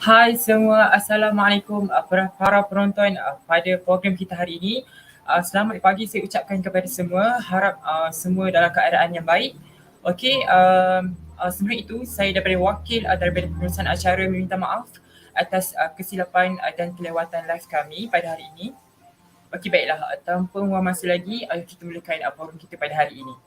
Hai semua, Assalamualaikum para penonton pada program kita hari ini. Selamat pagi saya ucapkan kepada semua. Harap semua dalam keadaan yang baik. Okey, sebelum itu saya daripada wakil daripada pengurusan acara meminta maaf atas kesilapan dan kelewatan live kami pada hari ini. Okey, baiklah, tanpa membuang masa lagi, kita mulakan program kita pada hari ini.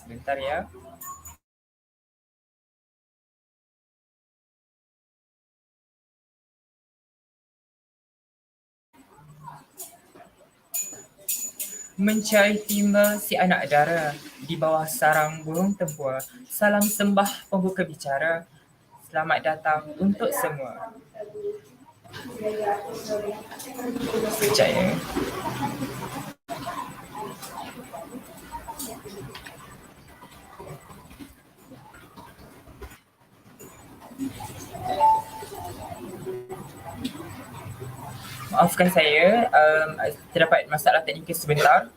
Sebentar ya. Mencari timba si anak dara di bawah sarang burung tempua. Salam sembah pembuka bicara. Selamat datang untuk semua. Sekejap ya. Maafkan saya, terdapat masalah teknikal sebentar.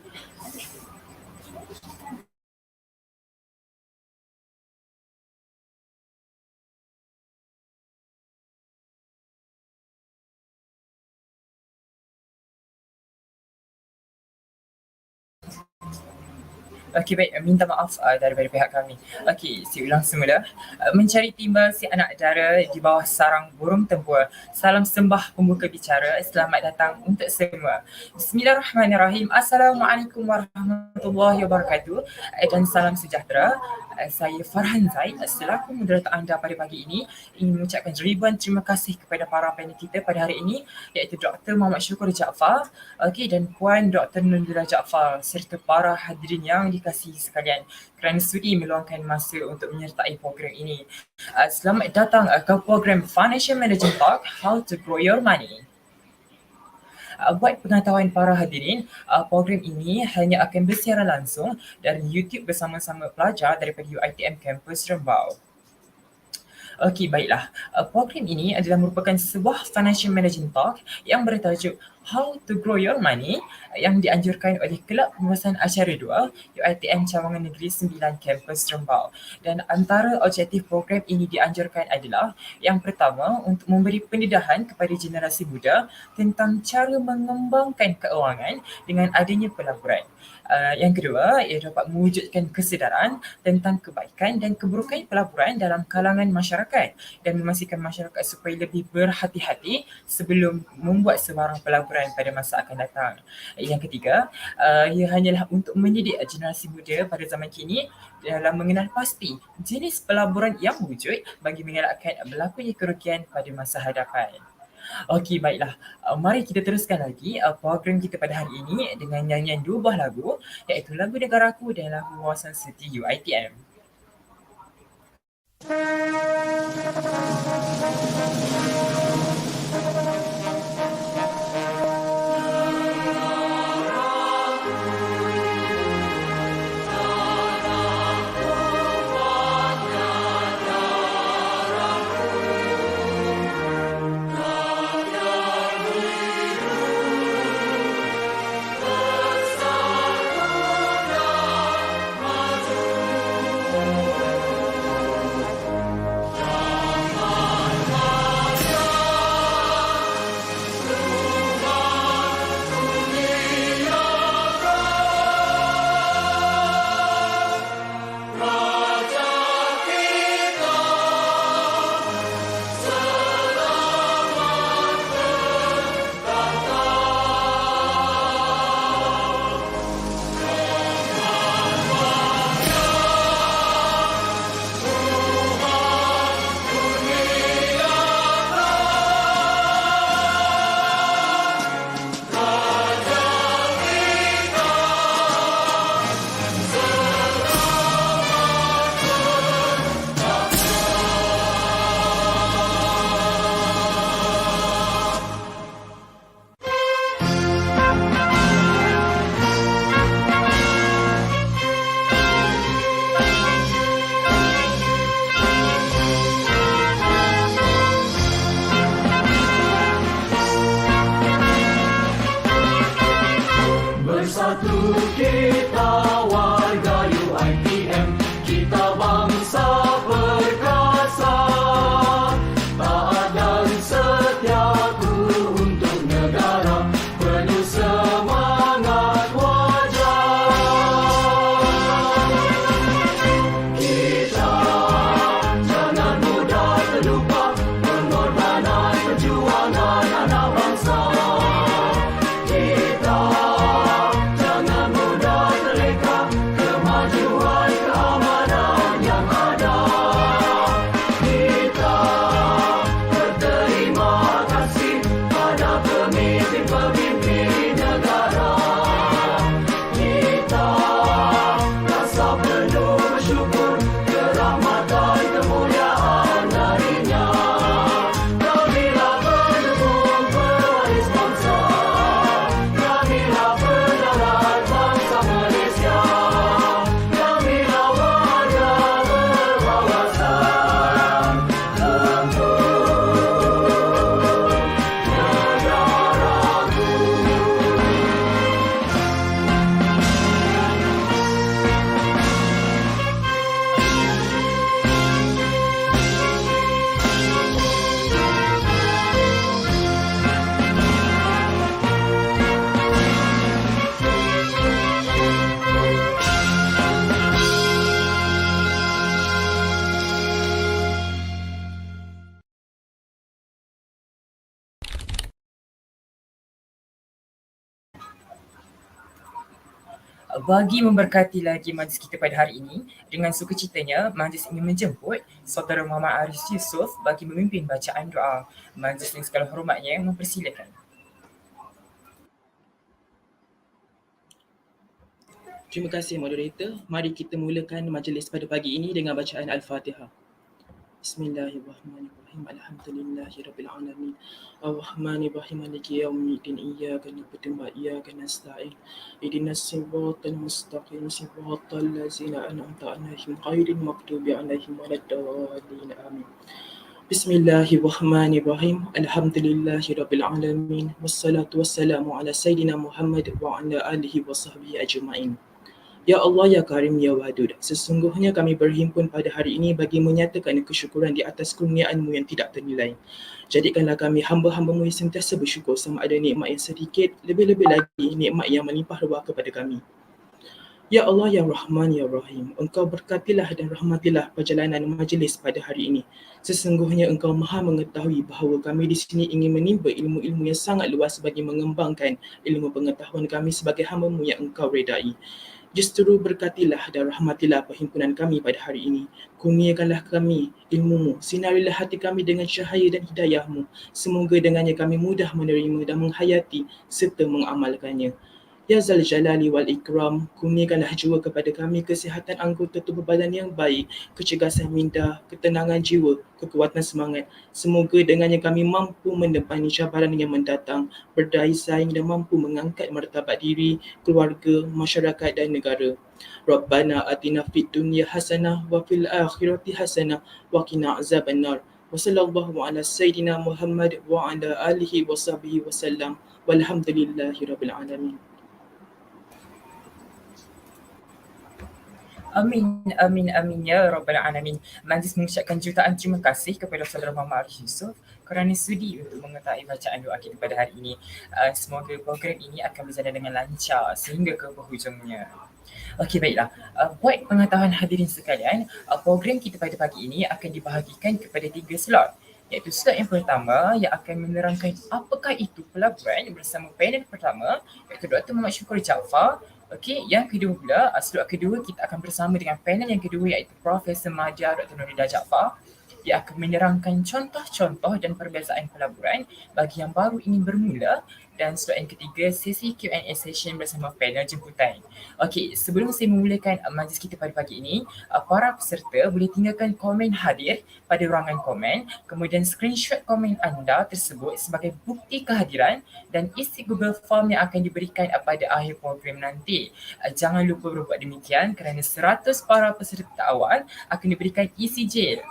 Okey, baik, minta maaf daripada pihak kami. Okey, saya ulang semula. Mencari timba si anak dara di bawah sarang burung tempua. Salam sembah pembuka bicara. Selamat datang untuk semua. Bismillahirrahmanirrahim. Assalamualaikum warahmatullahi wabarakatuh dan salam sejahtera. Saya Farhan Zaid selaku moderator anda pada pagi ini ingin mengucapkan ribuan terima kasih kepada para panel kita pada hari ini, iaitu Dr. Muhammad Syukur Jaafar, dan Puan Dr. Nurul Jaafar serta para hadirin yang dikasihi sekalian kerana sudi meluangkan masa untuk menyertai program ini. Selamat datang ke program Financial Management Talk, How to Grow Your Money. Buat pengetahuan para hadirin, program ini hanya akan bersiaran langsung dari YouTube bersama-sama pelajar daripada UiTM Kampus Rembau. Okey, baiklah. Program ini adalah merupakan sebuah financial management talk yang bertajuk How to Grow Your Money yang dianjurkan oleh Kelab Pengurusan Acara 2 UiTM Cawangan Negeri 9 Kampus Rembau. Dan antara objektif program ini dianjurkan adalah yang pertama, untuk memberi pendedahan kepada generasi muda tentang cara mengembangkan keuangan dengan adanya pelaburan. Yang kedua, ia dapat mewujudkan kesedaran tentang kebaikan dan keburukan pelaburan dalam kalangan masyarakat dan memastikan masyarakat supaya lebih berhati-hati sebelum membuat sebarang pelaburan pada masa akan datang. Yang ketiga, ia hanyalah untuk mendidik generasi muda pada zaman kini dalam mengenal pasti jenis pelaburan yang wujud bagi mengelakkan berlakunya kerugian pada masa hadapan. Okey, baiklah. Mari kita teruskan lagi program kita pada hari ini dengan nyanyian dua buah lagu, iaitu lagu Negaraku dan lagu Wawasan Serti UiTM. Bagi memberkati lagi majlis kita pada hari ini, dengan sukacitanya majlis ingin menjemput Saudara Muhammad Aris Yusof bagi memimpin bacaan doa. Majlis dengan segala hormatnya mempersilakan. Terima kasih moderator. Mari kita mulakan majlis pada pagi ini dengan bacaan Al-Fatihah. Bismillahirrahmanirrahim. Alhamdulillahirabbil alamin. Ar-Rahmanir-Rahim. Maliki yaumiddin. Iyyaka na'budu wa iyyaka nasta'in. Ihdinas siratal mustaqim. Siratal ladzina an'amta 'alaihim ghairil maghdubi 'alaihim waladdallin. Amin. Bismillahirrahmanirrahim. Alhamdulillahirabbil wassalatu wassalamu ala sayyidina Muhammad wa ala alihi wa sahbihi ajma'in. Ya Allah, Ya Karim, Ya Wadud, sesungguhnya kami berhimpun pada hari ini bagi menyatakan kesyukuran di atas kurniaan-Mu yang tidak ternilai. Jadikanlah kami hamba-hamba-Mu yang sentiasa bersyukur sama ada nikmat yang sedikit, lebih-lebih lagi nikmat yang melimpah ruah kepada kami. Ya Allah, Ya Rahman, Ya Rahim, Engkau berkatilah dan rahmatilah perjalanan majlis pada hari ini. Sesungguhnya Engkau maha mengetahui bahawa kami di sini ingin menimba ilmu-ilmu yang sangat luas bagi mengembangkan ilmu pengetahuan kami sebagai hamba-Mu yang Engkau redai. Justru berkatilah dan rahmatilah perhimpunan kami pada hari ini. Kurniakanlah kami ilmu-Mu, sinarilah hati kami dengan cahaya dan hidayah-Mu. Semoga dengannya kami mudah menerima dan menghayati serta mengamalkannya. Ya Zal Jalali wal Ikram, kurniakanlah jua kepada kami kesihatan anggota tubuh badan yang baik, kecergasan minda, ketenangan jiwa, kekuatan semangat. Semoga dengannya kami mampu mendepani cabaran yang mendatang, berdaya saing dan mampu mengangkat martabat diri, keluarga, masyarakat dan negara. Rabbana atina fid dunya hasanah wa fil akhirati hasanah wa qina azabannar. Wa sallallahu ala sayyidina Muhammad wa ala alihi wa sahbihi wa sallam. Walhamdulillahi rabbil alamin. Amin, amin, amin ya Rabbal Alamin. Majlis mengucapkan jutaan terima kasih kepada Saudara Muhammad Arif Yusof kerana sudi untuk mengetahui bacaan doa kita pada hari ini. Semoga program ini akan berjalan dengan lancar sehingga ke penghujungnya. Okey, baiklah. Buat pengetahuan hadirin sekalian, program kita pada pagi ini akan dibahagikan kepada 3 slot. Iaitu slot yang pertama yang akan menerangkan apakah itu pelaburan bersama panel pertama iaitu Dr. Muhammad Syukur Jaafar. Okey, yang kedua pula, slot kedua kita akan bersama dengan panel yang kedua iaitu Profesor Madya Dr. Nurida Jaafar. Dia akan menerangkan contoh-contoh dan perbezaan pelaburan bagi yang baru ingin bermula, dan slot yang ketiga sesi Q&A session bersama panel jemputan. Okey, sebelum saya memulakan majlis kita pada pagi ini, para peserta boleh tinggalkan komen hadir pada ruangan komen, kemudian screenshot komen anda tersebut sebagai bukti kehadiran dan isi Google Form yang akan diberikan pada akhir program nanti. Jangan lupa berbuat demikian kerana 100 para peserta awal akan diberikan ECJ.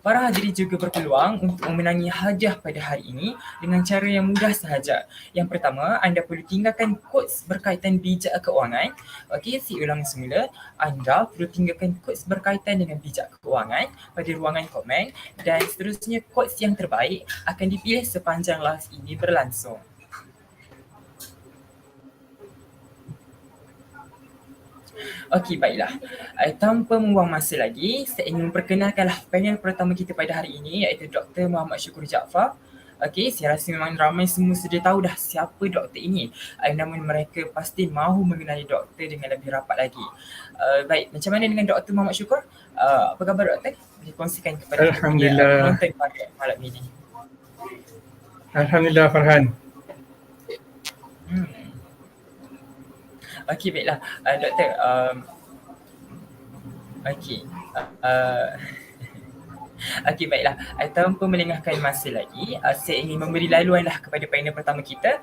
Para hadirin juga berpeluang untuk memenangi hadiah pada hari ini dengan cara yang mudah sahaja. Yang pertama, anda perlu tinggalkan quotes berkaitan bijak kewangan. Okey, saya ulang semula. Anda perlu tinggalkan quotes berkaitan dengan bijak kewangan pada ruangan komen, dan seterusnya quotes yang terbaik akan dipilih sepanjang live ini berlangsung. Okey, baiklah. Tanpa membuang masa lagi, saya ingin memperkenalkanlah panel pertama kita pada hari ini iaitu Dr. Muhammad Syukur Jaafar. Okey, saya rasa memang ramai semua sudah tahu dah siapa doktor ini. Namun mereka pasti mahu mengenali doktor dengan lebih rapat lagi. Baik, macam mana dengan Dr. Muhammad Syukur? Apa khabar doktor? Boleh kongsikan kepada penonton pada malam ini. Alhamdulillah Farhan. Okey, baiklah. Doktor, okey. Okey, baiklah. Tanpa melengahkan masa lagi, saya ingin memberi laluanlah kepada panel pertama kita,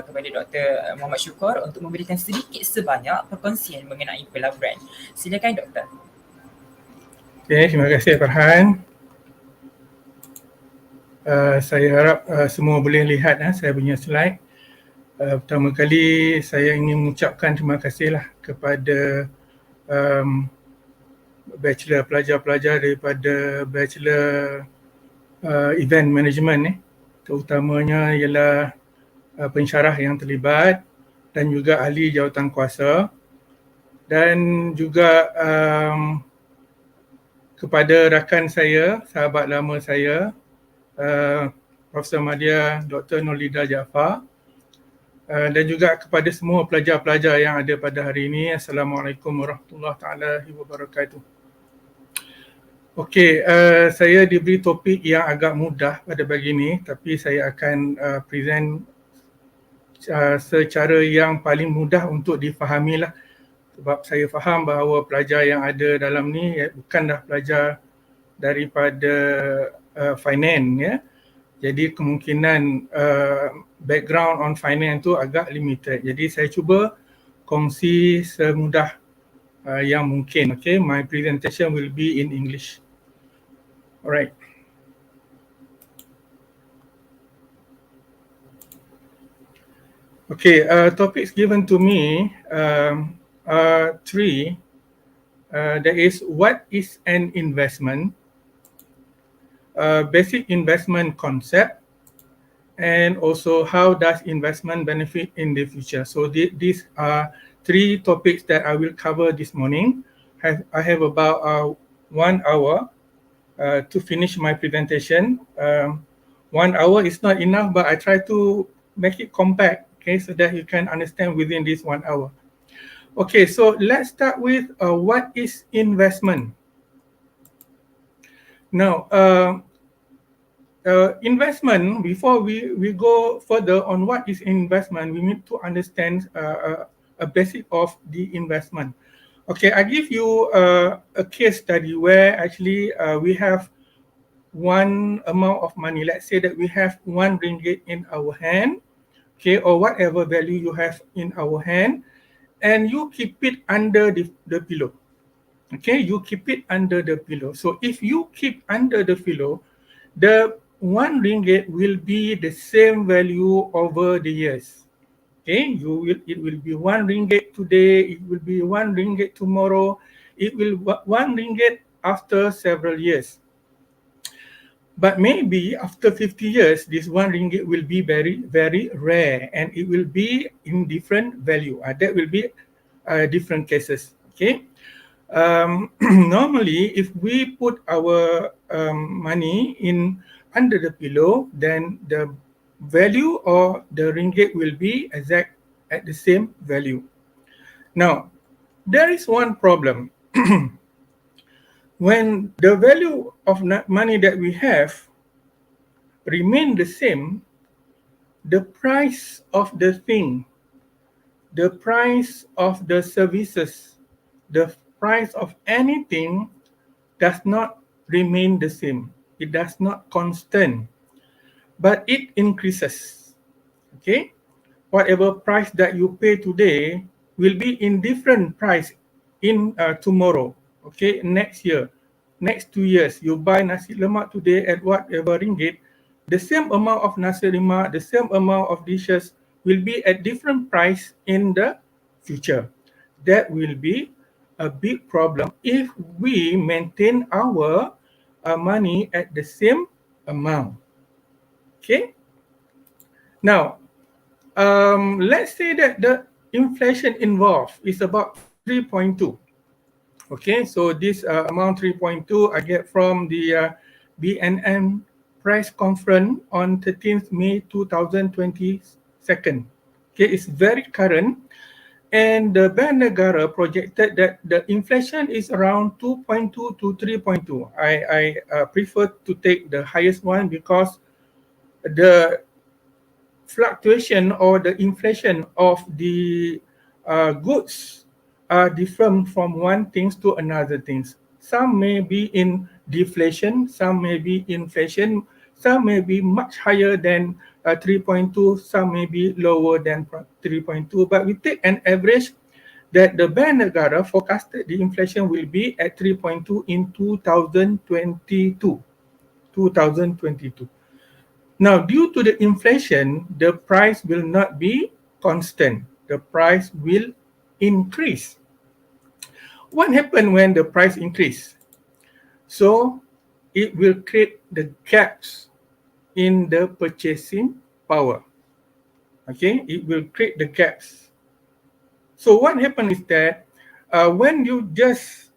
kepada Dr. Muhammad Syukur untuk memberikan sedikit sebanyak perkongsian mengenai pelaburan. Silakan doktor. Okey, terima kasih Farhan. Saya harap semua boleh lihat saya punya slide. Pertama kali saya ingin mengucapkan terima kasihlah kepada bachelor pelajar-pelajar daripada bachelor event management terutamanya ialah pensyarah yang terlibat dan juga ahli jawatan kuasa, dan juga kepada rakan saya, sahabat lama saya, Profesor Madya Dr. Nurida Jaafar, dan juga kepada semua pelajar-pelajar yang ada pada hari ini. Assalamualaikum warahmatullahi wabarakatuh. Okey, saya diberi topik yang agak mudah pada pagi ini, tapi saya akan present secara yang paling mudah untuk difahami lah. Sebab saya faham bahawa pelajar yang ada dalam ni bukanlah pelajar daripada finance Jadi kemungkinan background on finance tu agak limited. Jadi saya cuba kongsi semudah yang mungkin. Okay, my presentation will be in English. Alright. Okay, topics given to me are three. That is, what is an investment, basic investment concept, and also how does investment benefit in the future. So these are three topics that I will cover this morning. I have about 1 hour to finish my presentation. 1 hour is not enough, but I try to make it compact, okay, so that you can understand within this 1 hour. Okay, so let's start with what is investment. Now, investment, before we go further on what is investment, we need to understand a basic of the investment. Okay, I give you a case study where actually we have one amount of money. Let's say that we have 1 ringgit in our hand, okay, or whatever value you have in our hand, and you keep it under the pillow. Okay, you keep it under the pillow. So if you keep under the pillow, the 1 ringgit will be the same value over the years. Okay, it will be 1 ringgit today, it will be 1 ringgit tomorrow, it will 1 ringgit after several years. But maybe after 50 years, this 1 ringgit will be very, very rare, and it will be in different value. That will be different cases. Okay. Normally, if we put our money in under the pillow, then the value or the ringgit will be exact at the same value. Now, there is one problem. When the value of money that we have remain the same, the price of the thing, the price of the services, the price of anything does not remain the same. It does not constant, but it increases. Okay, whatever price that you pay today will be in different price in tomorrow. Okay, next year, next 2 years, you buy nasi lemak today at whatever ringgit, the same amount of nasi lemak, the same amount of dishes will be at different price in the future. That will be a big problem if we maintain our money at the same amount. Okay. Now, let's say that the inflation involved is about 3.2. Okay, so this amount 3.2 I get from the BNN press conference on 13th May 2022. Okay, it's very current, and the Bank Negara projected that the inflation is around 2.2 to 3.2. I prefer to take the highest one because the fluctuation or the inflation of the goods are different from one things to another things. Some may be in deflation, some may be inflation, some may be much higher than 3.2, some may be lower than 3.2, but we take an average that the Bank Negara forecasted the inflation will be at 3.2 in 2022. Now, due to the inflation, the price will not be constant. The price will increase. What happens when the price increase? So, it will create the gaps in the purchasing power. Okay, it will create the gaps. So, what happens is that when you just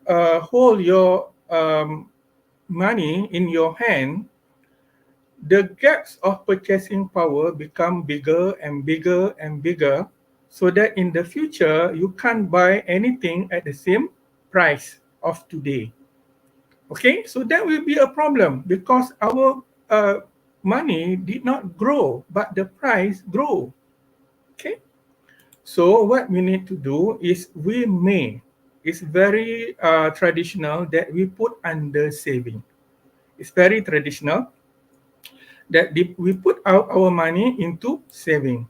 hold your money in your hand, the gaps of purchasing power become bigger and bigger and bigger, so that in the future, you can't buy anything at the same price of today. Okay, so that will be a problem because our money did not grow, but the price grew. Okay, so what we need to do is it's very traditional that we put under saving. It's very traditional that we put our money into saving.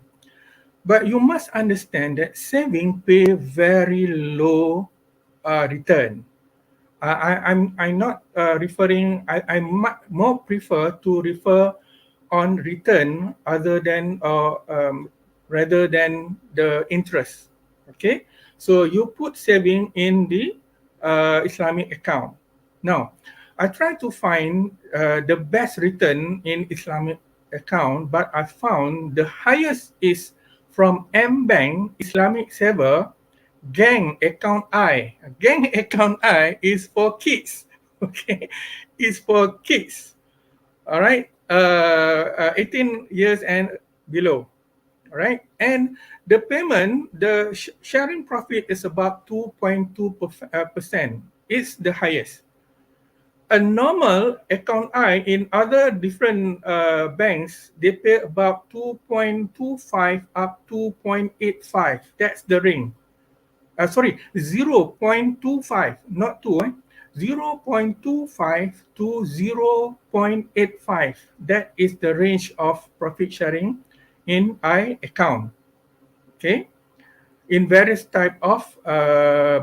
But you must understand that saving pay very low return. I'm not referring. I more prefer to refer on return rather than the interest. Okay, so you put saving in the Islamic account. Now, I try to find the best return in Islamic account, but I found the highest is from M Bank Islamic Saver Gang account I. Gang account I is for kids. Okay, is for kids. All right, 18 years and below. All right, and the payment, the sharing profit is about 2.2%. It's the highest. A normal account I in other different banks, they pay about 2.25 up to 0.85. That's the range. 0.25, not 2, 0.25 to 0.85. That is the range of profit sharing in I account, okay, in various type of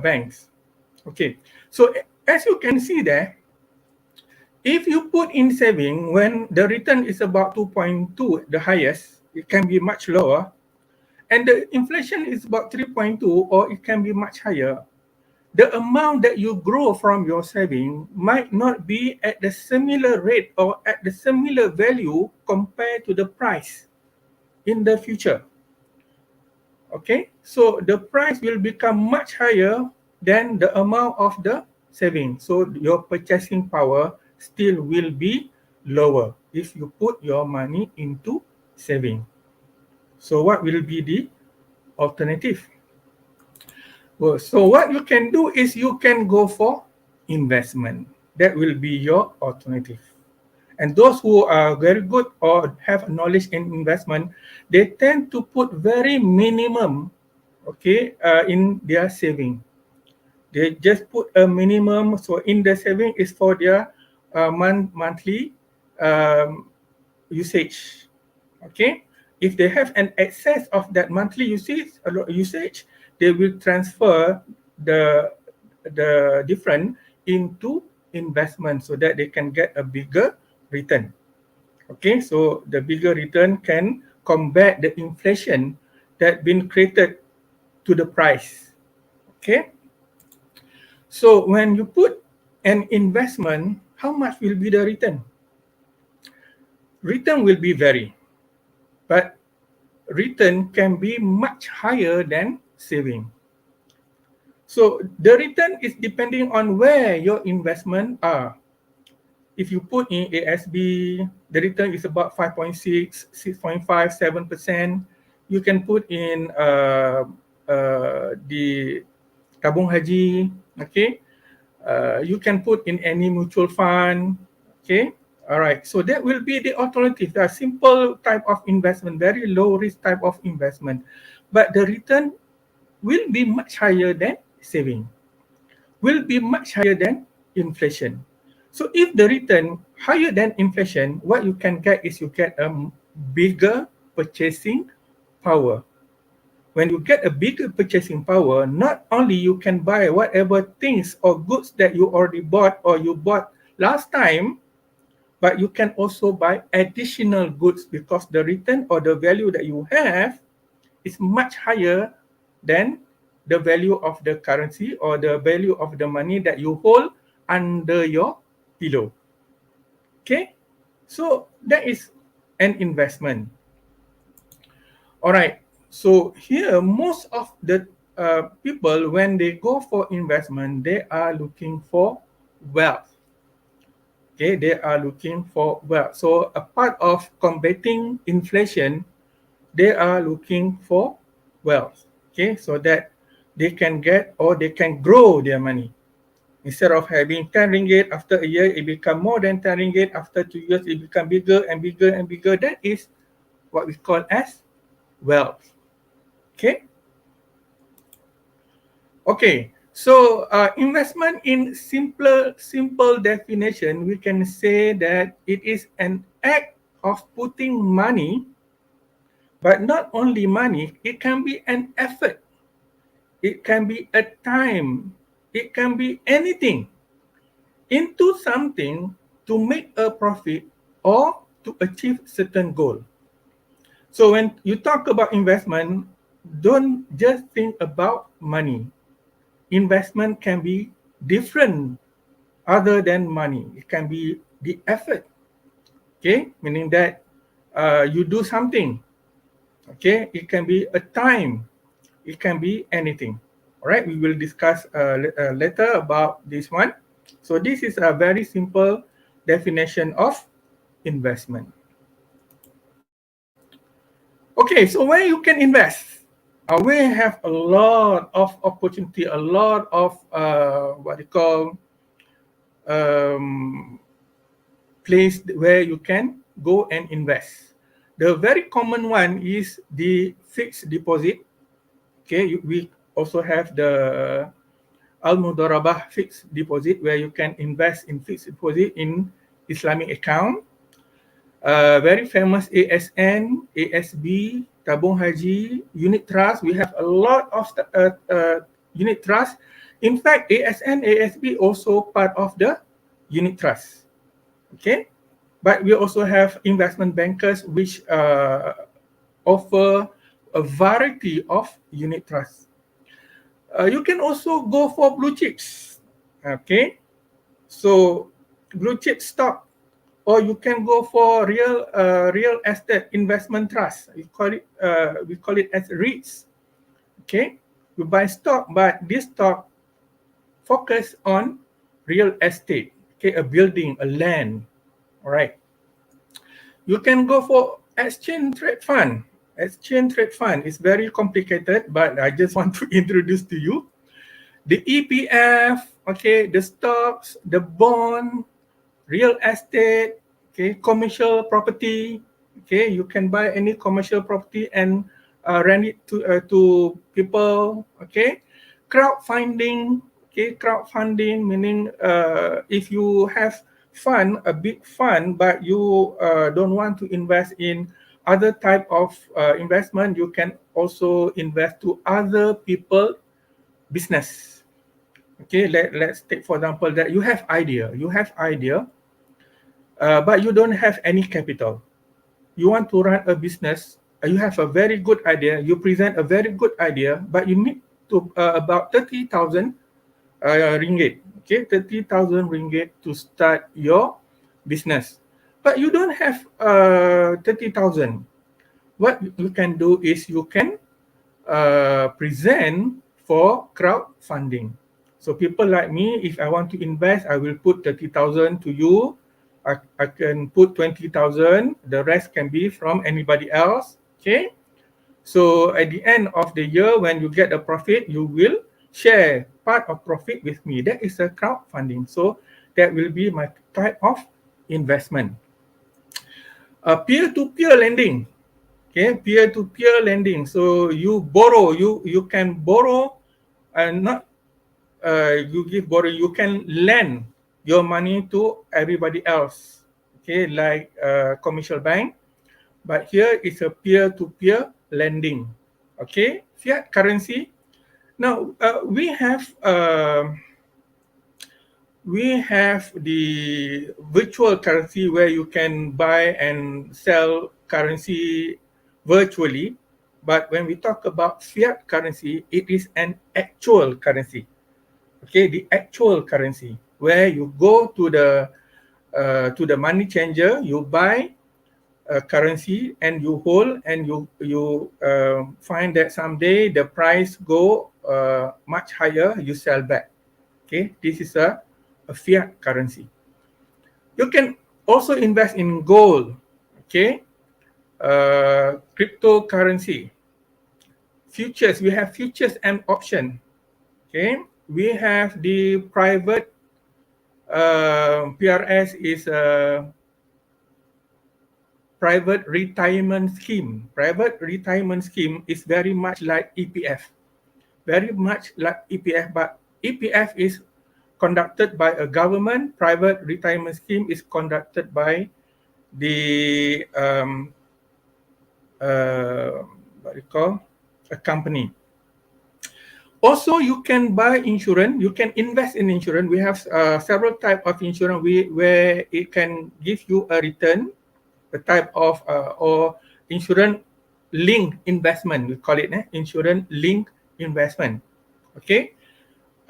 banks. Okay, so as you can see there, if you put in saving when the return is about 2.2, the highest, it can be much lower, and the inflation is about 3.2, or it can be much higher. The amount that you grow from your saving might not be at the similar rate or at the similar value compared to the price in the future. Okay, so the price will become much higher than the amount of the saving. So your purchasing power still will be lower if you put your money into saving. So what will be the alternative? Well, so what you can do is you can go for investment. That will be your alternative. And those who are very good or have knowledge in investment, they tend to put very minimum, okay, in their saving. They just put a minimum. So in the saving is for their monthly usage. Okay, if they have an excess of that monthly usage, they will transfer the difference into investment so that they can get a bigger return. Okay, so the bigger return can combat the inflation that been created to the price. Okay, so when you put an investment, how much will be the return? Return will be vary, but return can be much higher than saving. So the return is depending on where your investment are. If you put in ASB, the return is about 5.6, 6.5, 7%. You can put in the tabung haji, okay. You can put in any mutual fund, okay. All right, so that will be the alternative, a simple type of investment, very low risk type of investment. But the return will be much higher than saving, will be much higher than inflation. So if the return higher than inflation, what you can get is you get a bigger purchasing power. When you get a bigger purchasing power, not only you can buy whatever things or goods that you already bought or you bought last time, but you can also buy additional goods because the return or the value that you have is much higher than the value of the currency or the value of the money that you hold under your pillow. Okay, so that is an investment. All right, so here most of the people, when they go for investment, they are looking for wealth. Okay, they are looking for wealth. So a part of combating inflation, they are looking for wealth. Okay, so that they can get or they can grow their money. Instead of having 10 ringgit, after a year, it become more than 10 ringgit. After 2 years, it become bigger and bigger and bigger. That is what we call as wealth. Okay. Okay. So investment in simple definition, we can say that it is an act of putting money, but not only money, it can be an effort. It can be a time. It can be anything. into something to make a profit or to achieve certain goal. So when you talk about investment, don't just think about money. Investment can be different other than money. It can be the effort, okay? Meaning that you do something, okay? It can be a time, it can be anything. All right, we will discuss later about this one. So this is a very simple definition of investment. Okay, so where you can invest? We have a lot of opportunity, a lot of what you call place where you can go and invest. The very common one is the fixed deposit. Okay, we also have the Al-Mudarabah fixed deposit where you can invest in fixed deposit in Islamic account. Very famous ASN, ASB, Tabung Haji, Unit Trust. We have a lot of Unit Trust. In fact, ASN, ASB also part of the Unit Trust. Okay, but we also have investment bankers which offer a variety of Unit Trust. You can also go for blue chips. Okay, so blue chip stock, or you can go for real estate investment trust. We call it as REITs. Okay, you buy stock, but this stock focus on real estate. Okay, a building, a land. All right. You can go for exchange trade fund. Exchange trade fund is very complicated, but I just want to introduce to you the EPF. Okay, the stocks, the bond, real estate, okay, commercial property. Okay, you can buy any commercial property and rent it to people. Okay, crowdfunding. Okay, crowdfunding meaning if you have fund, a big fund, but you don't want to invest in other type of investment, you can also invest to other people business. Okay, let's take for example that you have idea, but you don't have any capital. You want to run a business, you have a very good idea, you present a very good idea, but you need to about 30,000 ringgit. Okay, 30,000 ringgit to start your business. But you don't have 30,000. What you can do is you can present for crowdfunding. So people like me, if I want to invest, I will put 30,000 to you. I can put 20,000. The rest can be from anybody else. Okay. So at the end of the year, when you get a profit, you will share part of profit with me. That is a crowdfunding. So that will be my type of investment. Peer-to-peer lending. Okay, peer-to-peer lending. So you borrow, you can borrow and not you borrow, you can lend your money to everybody else. Okay, like commercial bank. But here is a peer-to-peer lending. Okay, fiat currency. Now we have the virtual currency where you can buy and sell currency virtually. But when we talk about fiat currency, it is an actual currency. Okay, the actual currency where you go to the money changer, you buy a currency and you hold, and you find that someday the price go much higher, you sell back. Okay, this is a fiat currency. You can also invest in gold. Okay, cryptocurrency, futures. We have futures and option. Okay, we have the private PRS is a private retirement scheme. Private retirement scheme is very much like EPF. Very much like EPF, but EPF is conducted by a government. Private retirement scheme is conducted by the what you call a company. Also, you can buy insurance. You can invest in insurance. We have several types of insurance where it can give you a return, a type of or insurance linked investment. We call it insurance linked investment. Okay.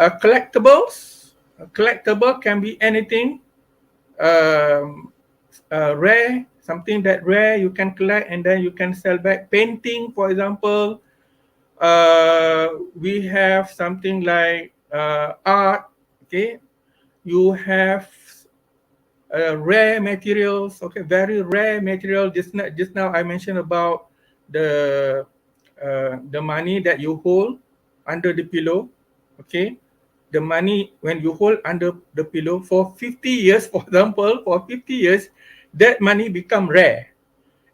Collectibles. A collectible can be anything. Rare, something that rare you can collect and then you can sell back. Painting, for example. We have something like art. Okay, you have rare materials. Okay, very rare material. Just now I mentioned about the money that you hold under the pillow. Okay, the money when you hold under the pillow for 50 years, for example, for 50 years, that money become rare.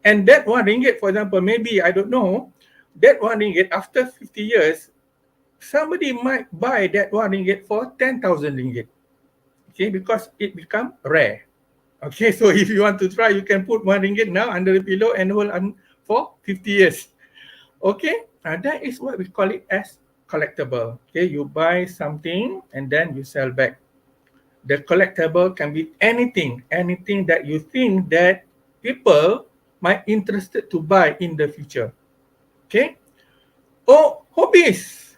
And that RM1, for example, maybe, I don't know, that RM1 after 50 years, somebody might buy that RM1 for 10,000 ringgit. Okay, because it become rare. Okay, so if you want to try, you can put RM1 now under the pillow and hold on for 50 years. Okay, that is what we call it as collectible. Okay, you buy something and then you sell back. The collectible can be anything that you think that people might interested to buy in the future. Okay. Or hobbies.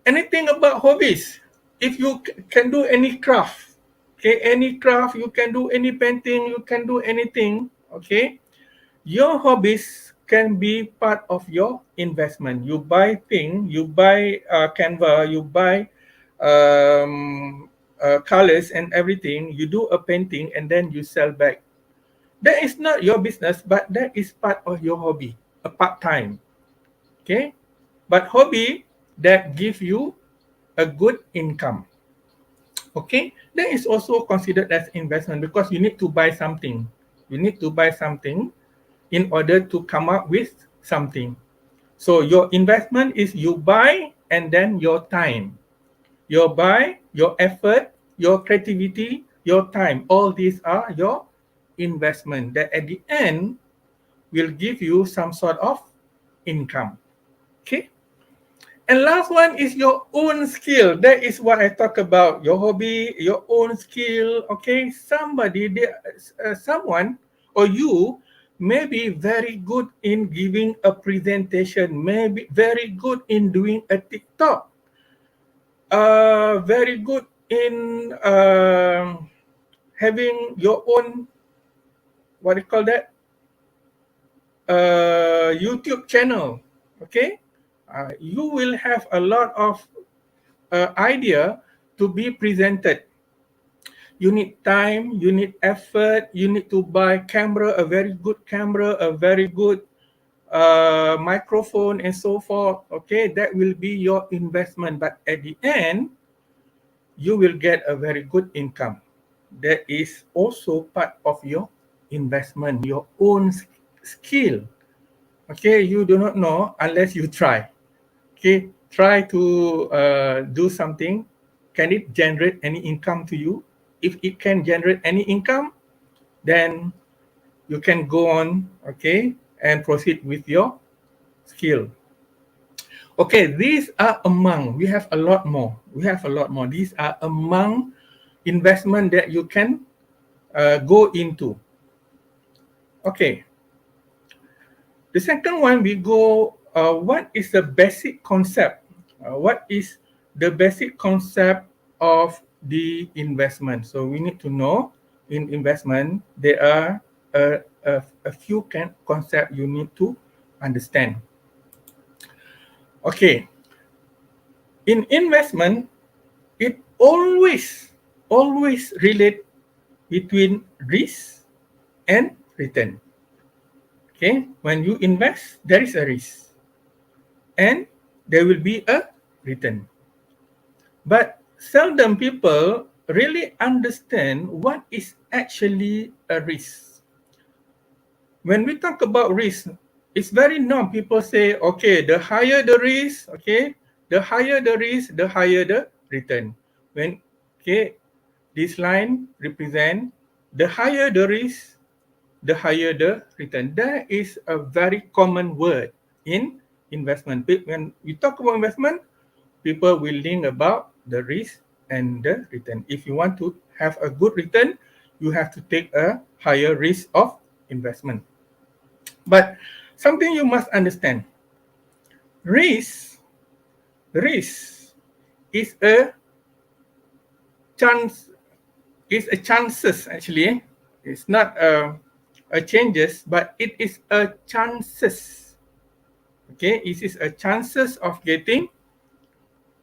Anything about hobbies. If you can do any craft, okay, any craft, you can do any painting, you can do anything, okay. Your hobbies can be part of your investment. You buy thing, you buy canvas, you buy colors and everything. You do a painting and then you sell back. That is not your business, but that is part of your hobby, a part-time. Okay, but hobby that give you a good income. Okay, that is also considered as investment because you need to buy something. You need to buy something in order to come up with something. So your investment is you buy and then your time. Your buy, your effort, your creativity, your time. All these are your investment that at the end will give you some sort of income. Okay. And last one is your own skill. That is what I talk about. Your hobby, your own skill. Okay. Someone or you may be very good in giving a presentation, may be very good in doing a TikTok, very good in having your own, what do you call that? YouTube channel. Okay. You will have a lot of idea to be presented. You need time, you need effort, you need to buy camera, a very good camera, a very good microphone and so forth. Okay, that will be your investment. But at the end, you will get a very good income. That is also part of your investment, your own skill. Okay, you do not know unless you try. Okay, try to do something. Can it generate any income to you? If it can generate any income, then you can go on, okay, and proceed with your skill. Okay, these are among, we have a lot more. These are among investment that you can go into. Okay. The second one, we go, what is the basic concept? What is the basic concept of the investment? So we need to know in investment, there are a few concepts you need to understand. Okay. In investment, it always relate between risk and return. Okay, when you invest, there is a risk and there will be a return. But seldom people really understand what is actually a risk. When we talk about risk, it's very known. People say, okay, the higher the risk, okay, the higher the risk, the higher the return. When, okay, this line represent the higher the risk, the higher the return. That is a very common word in investment. When we talk about investment, people will think about the risk and the return. If you want to have a good return, you have to take a higher risk of investment. But something you must understand, risk is a chance, is a chances actually. It's not a changes, but it is a chances. Okay, it is a chances of getting.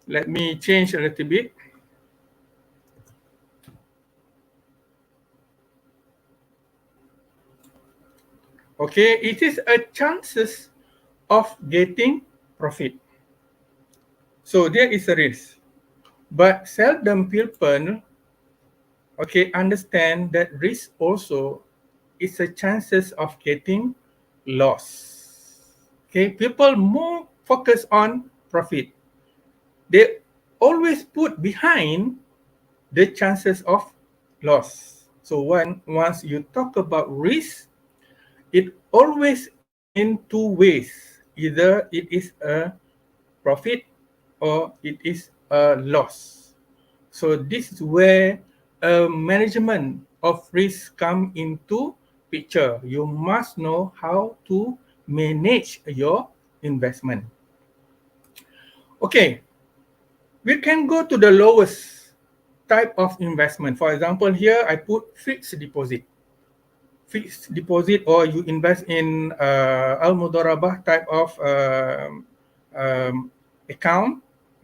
Let me change a little bit. Okay, it is a chances of getting profit. So there is a risk, but seldom people, okay, understand that risk also is a chances of getting loss. Okay, people more focus on profit. They always put behind the chances of loss. So once you talk about risk, it always in two ways. Either it is a profit or it is a loss. So this is where management of risk come into picture. You must know how to manage your investment. Okay, we can go to the lowest type of investment. For example, here I put fixed deposit. Fixed deposit, or you invest in al-mudarabah type of account.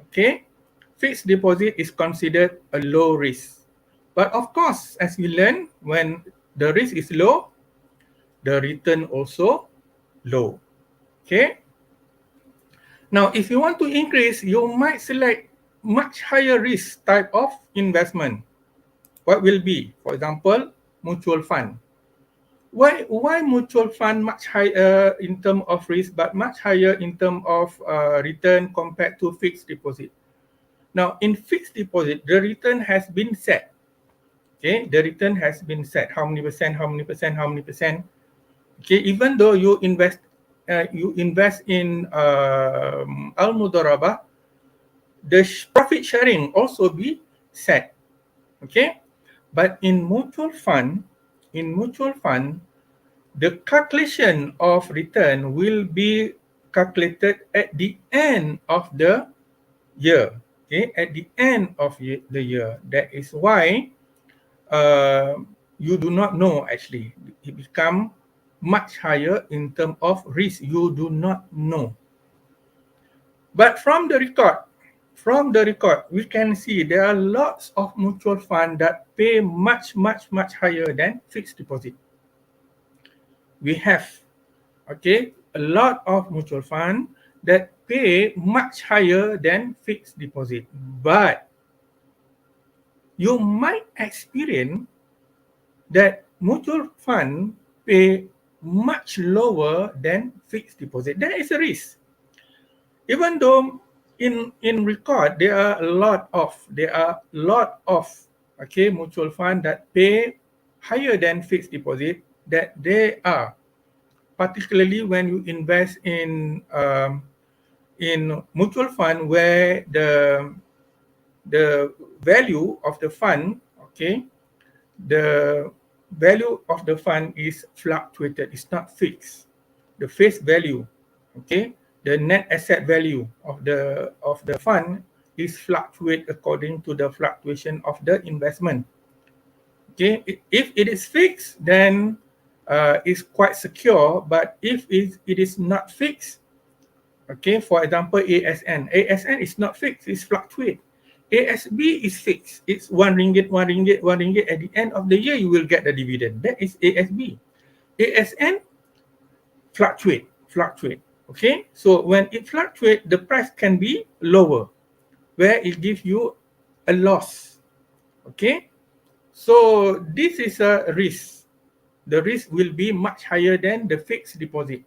Okay, fixed deposit is considered a low risk. But of course, as we learn, when the risk is low, the return also low. Okay. Now, if you want to increase, you might select much higher risk type of investment. What will be? For example, mutual fund. Why mutual fund much higher in terms of risk but much higher in terms of return compared to fixed deposit? Now, in fixed deposit, the return has been set. Okay, the return has been set. How many percent, how many percent, how many percent. Okay, even though you invest in al-mudarabah, the profit sharing also be set. Okay, but in mutual fund, the calculation of return will be calculated at the end of the year. Okay, at the end of the year. That is why you do not know actually. It become much higher in terms of risk. You do not know. But from the record, we can see there are lots of mutual funds that pay much higher than fixed deposit. We have, okay, a lot of mutual funds that pay much higher than fixed deposit. But you might experience that mutual fund pay much lower than fixed deposit. There is a risk. Even though in record there are a lot of okay, mutual fund that pay higher than fixed deposit, that they are, particularly when you invest in mutual fund where the value of the fund, okay, the value of the fund is fluctuated. It's not fixed. The face value, okay, the net asset value of the fund is fluctuate according to the fluctuation of the investment. Okay, if it is fixed, then it's quite secure. But if it is not fixed, okay, for example, ASN is not fixed, it's fluctuate. ASB is fixed. It's 1 ringgit. At the end of the year, you will get the dividend. That is ASB. ASN fluctuate. Okay, so when it fluctuates, the price can be lower, where it gives you a loss. Okay, so this is a risk. The risk will be much higher than the fixed deposit.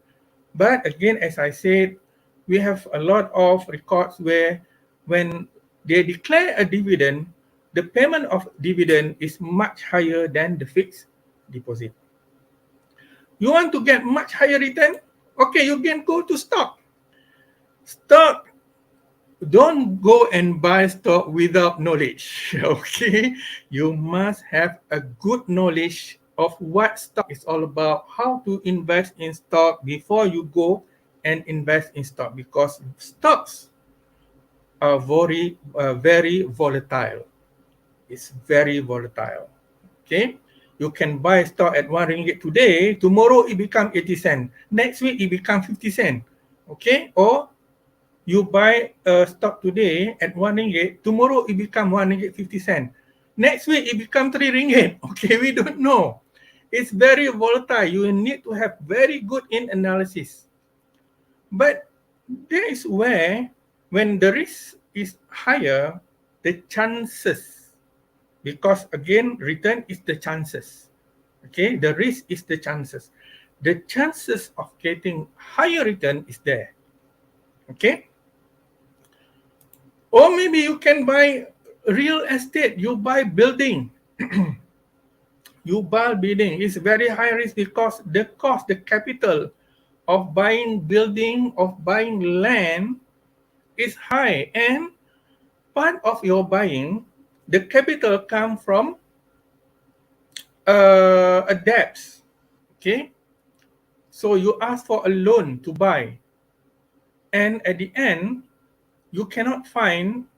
But again, as I said, we have a lot of records where when they declare a dividend, the payment of dividend is much higher than the fixed deposit. You want to get much higher return? Okay, you can go to stock. Stock don't go and buy stock without knowledge. Okay, you must have a good knowledge of what stock is all about, how to invest in stock before you go and invest in stock, because stocks are very volatile. It's very volatile. Okay, you can buy stock at 1 ringgit today, tomorrow it become 80 cent, next week it become 50 cent. Okay, or you buy a stock today at 1 ringgit, tomorrow it become 1 ringgit 50 cent. Next week it become 3 ringgit. Okay, we don't know. It's very volatile. You need to have very good in analysis. But there is where, when the risk is higher, the chances, because again, return is the chances. Okay, the risk is the chances. The chances of getting higher return is there. Okay. Or maybe you can buy real estate, you buy building. You buy building, it's very high risk because the cost, the capital of buying building, of buying land is high, and part of your buying, the capital come from a debt. Okay, so you ask for a loan to buy, and at the end, you cannot find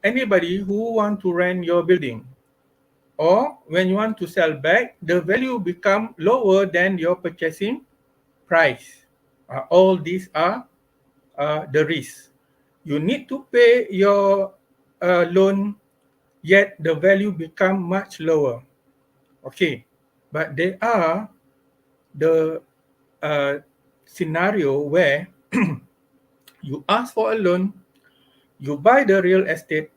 anybody who want to rent your building, or when you want to sell back, the value become lower than your purchasing price. All these are the risks. You need to pay your loan, yet the value become much lower. Okay, but there are the scenario where you ask for a loan, you buy the real estate,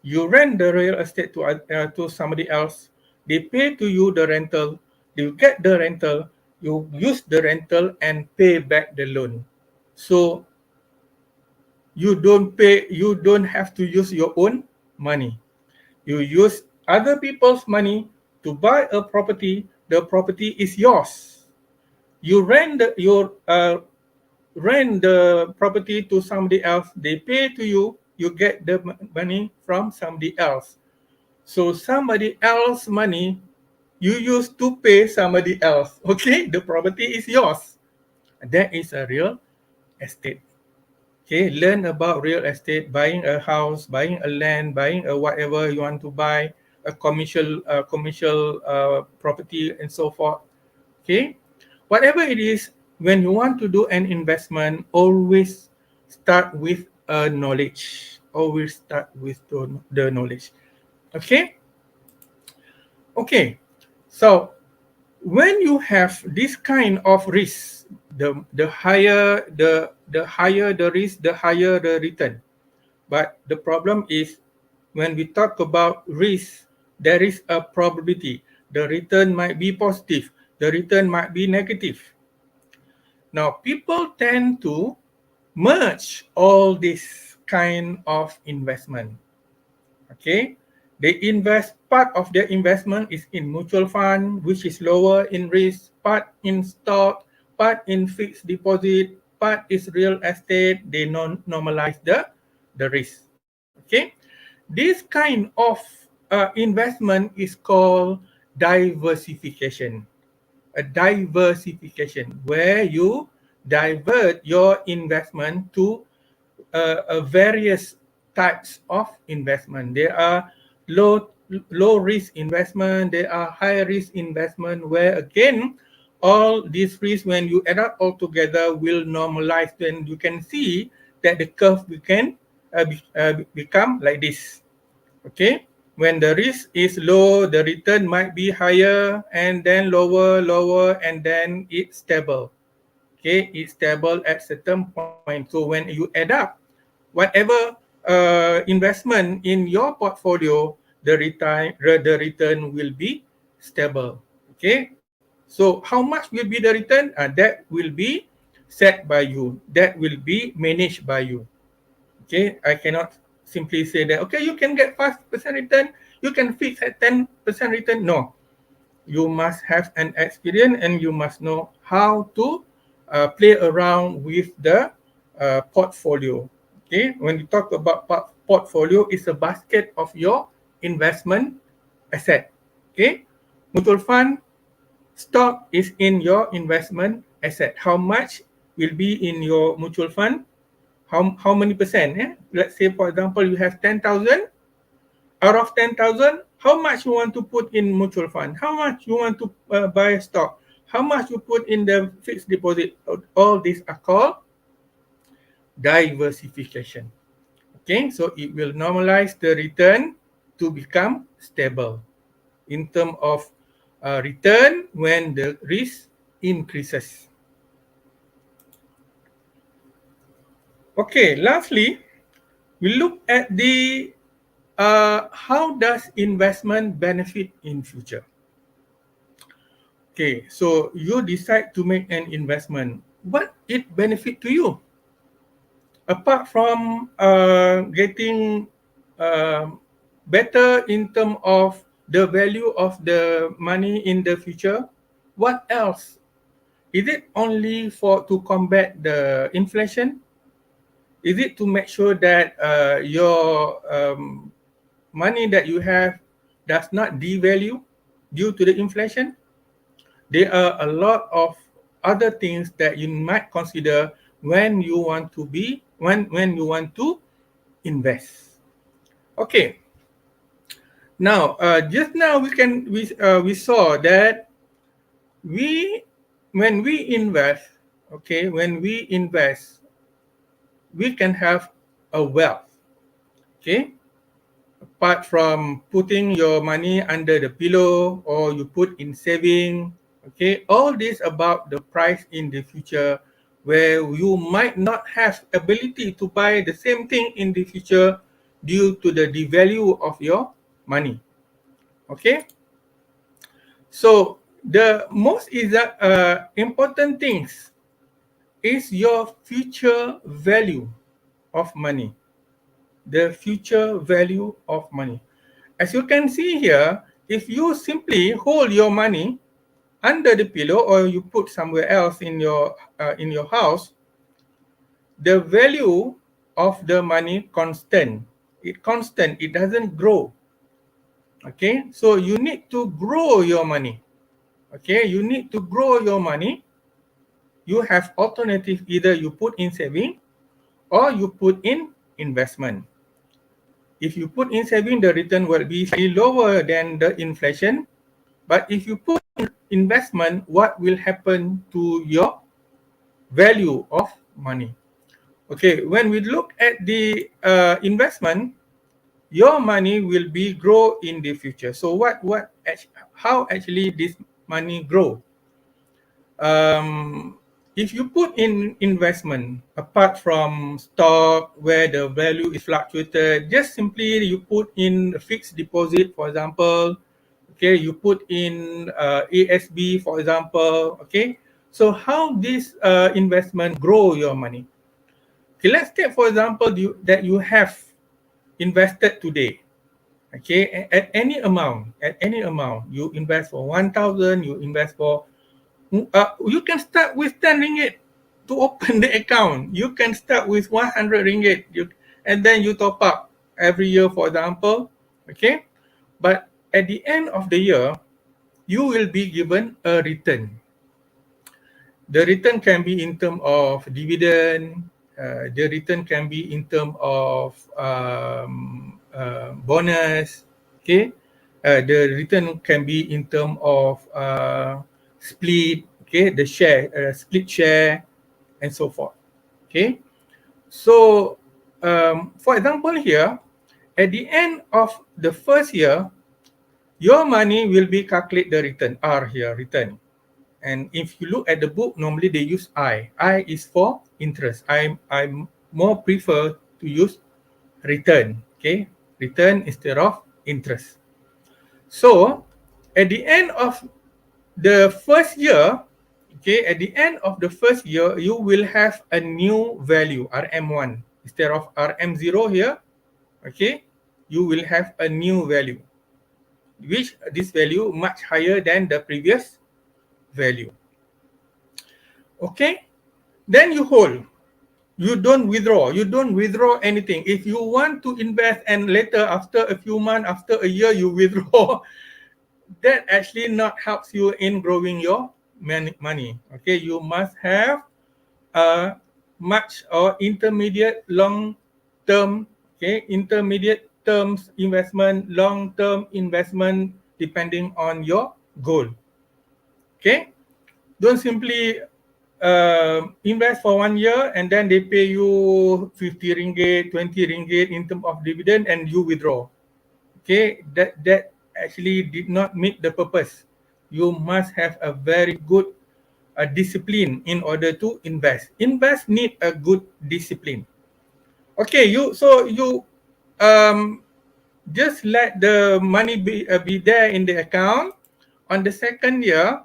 you rent the real estate to somebody else, they pay to you the rental, you get the rental, you use the rental and pay back the loan. So you don't have to use your own money. You use other people's money to buy a property, the property is yours. You rent the property to somebody else, they pay to you, you get the money from somebody else. So somebody else's money you use to pay somebody else. Okay, the property is yours. That is a real estate. Okay, learn about real estate, buying a house, buying a land, buying a whatever you want to buy, a commercial property and so forth. Okay, whatever it is, when you want to do an investment, always start with a knowledge. Always start with the knowledge. Okay. Okay. So when you have this kind of risk, the higher the risk, the higher the return. But the problem is, when we talk about risk, there is a probability. The return might be positive, the return might be negative. Now, people tend to merge all this kind of investment. Okay, they invest, part of their investment is in mutual fund, which is lower in risk, part in stock, part in fixed deposit, part is real estate. They normalize the risk. Okay, this kind of investment is called diversification. A diversification where you divert your investment to various types of investment. There are low risk investment, there are high risk investment, where again all these risks, when you add up all together, will normalize. Then you can see that the curve can become like this. Okay, when the risk is low, the return might be higher, and then lower, and then it's stable. Okay, it's stable at certain point. So when you add up whatever investment in your portfolio, the return will be stable. Okay, so how much will be the return? That will be set by you. That will be managed by you. Okay, I cannot simply say that, okay, you can get 5% return, you can fix at 10% return. No, you must have an experience and you must know how to play around with the portfolio. Okay, when you talk about portfolio, it's a basket of your investment asset. Okay, mutual fund stock is in your investment asset. How much will be in your mutual fund? How many percent? Let's say, for example, you have 10,000. Out of 10,000, how much you want to put in mutual fund? How much you want to buy stock? How much you put in the fixed deposit? All these are called diversification. Okay, so it will normalize the return to become stable in terms of return when the risk increases. Okay, lastly, we look at the how does investment benefit in future? Okay, so you decide to make an investment. What it benefit to you? Apart from getting better in terms of the value of the money in the future, what else? Is it only to combat the inflation? Is it to make sure that your money that you have does not devalue due to the inflation? There are a lot of other things that you might consider when you want to invest. Okay. Now, just now we saw that when we invest, we can have a wealth. Okay. Apart from putting your money under the pillow or you put in saving, okay, all this about the price in the future where you might not have ability to buy the same thing in the future due to the devalue of your money. Okay, so the most important things is your future value of money. The future value of money. As you can see here, if you simply hold your money under the pillow or you put somewhere else in your house, the value of the money constant. It doesn't grow. Okay, so you need to grow your money. Okay, you need to grow your money. You have alternative, either you put in saving or you put in investment. If you put in saving, the return will be slightly lower than the inflation. But if you put in investment, what will happen to your value of money? Okay, when we look at the investment, your money will be grow in the future. So how actually this money grow? If you put in investment, apart from stock where the value is fluctuated, just simply you put in a fixed deposit, for example. Okay, you put in ASB, for example. Okay, so how this investment grow your money? Okay, let's take, for example, that you have invested today. Okay, at any amount, you invest for 1,000, you invest for you can start with 10 ringgit to open the account. You can start with 100 ringgit and then you top up every year, for example. Okay, but at the end of the year, you will be given a return. The return can be in terms of dividend. The return can be in terms of bonus. Okay, the return can be in terms of split, okay, the share, split share, and so forth. Okay, so for example here, at the end of the first year, your money will be calculate the return, R here, return. And if you look at the book, normally they use I. I is for interest. I more prefer to use return, okay, return instead of interest. So at the end of the first year, okay, at the end of the first year, you will have a new value, RM1. Instead of RM0 here, okay, you will have a new value, which this value much higher than the previous value. Okay, then you hold. You don't withdraw. You don't withdraw anything. If you want to invest and later after a few months, after a year, you withdraw, that actually not helps you in growing your money. Okay, you must have a much or intermediate long term, okay, intermediate terms investment, long term investment depending on your goal. Okay, don't simply invest for 1 year and then they pay you 50 ringgit, 20 ringgit in terms of dividend and you withdraw. Okay, that actually did not meet the purpose. You must have a very good discipline in order to invest. Invest need a good discipline. Okay, you just let the money be there in the account. On the second year,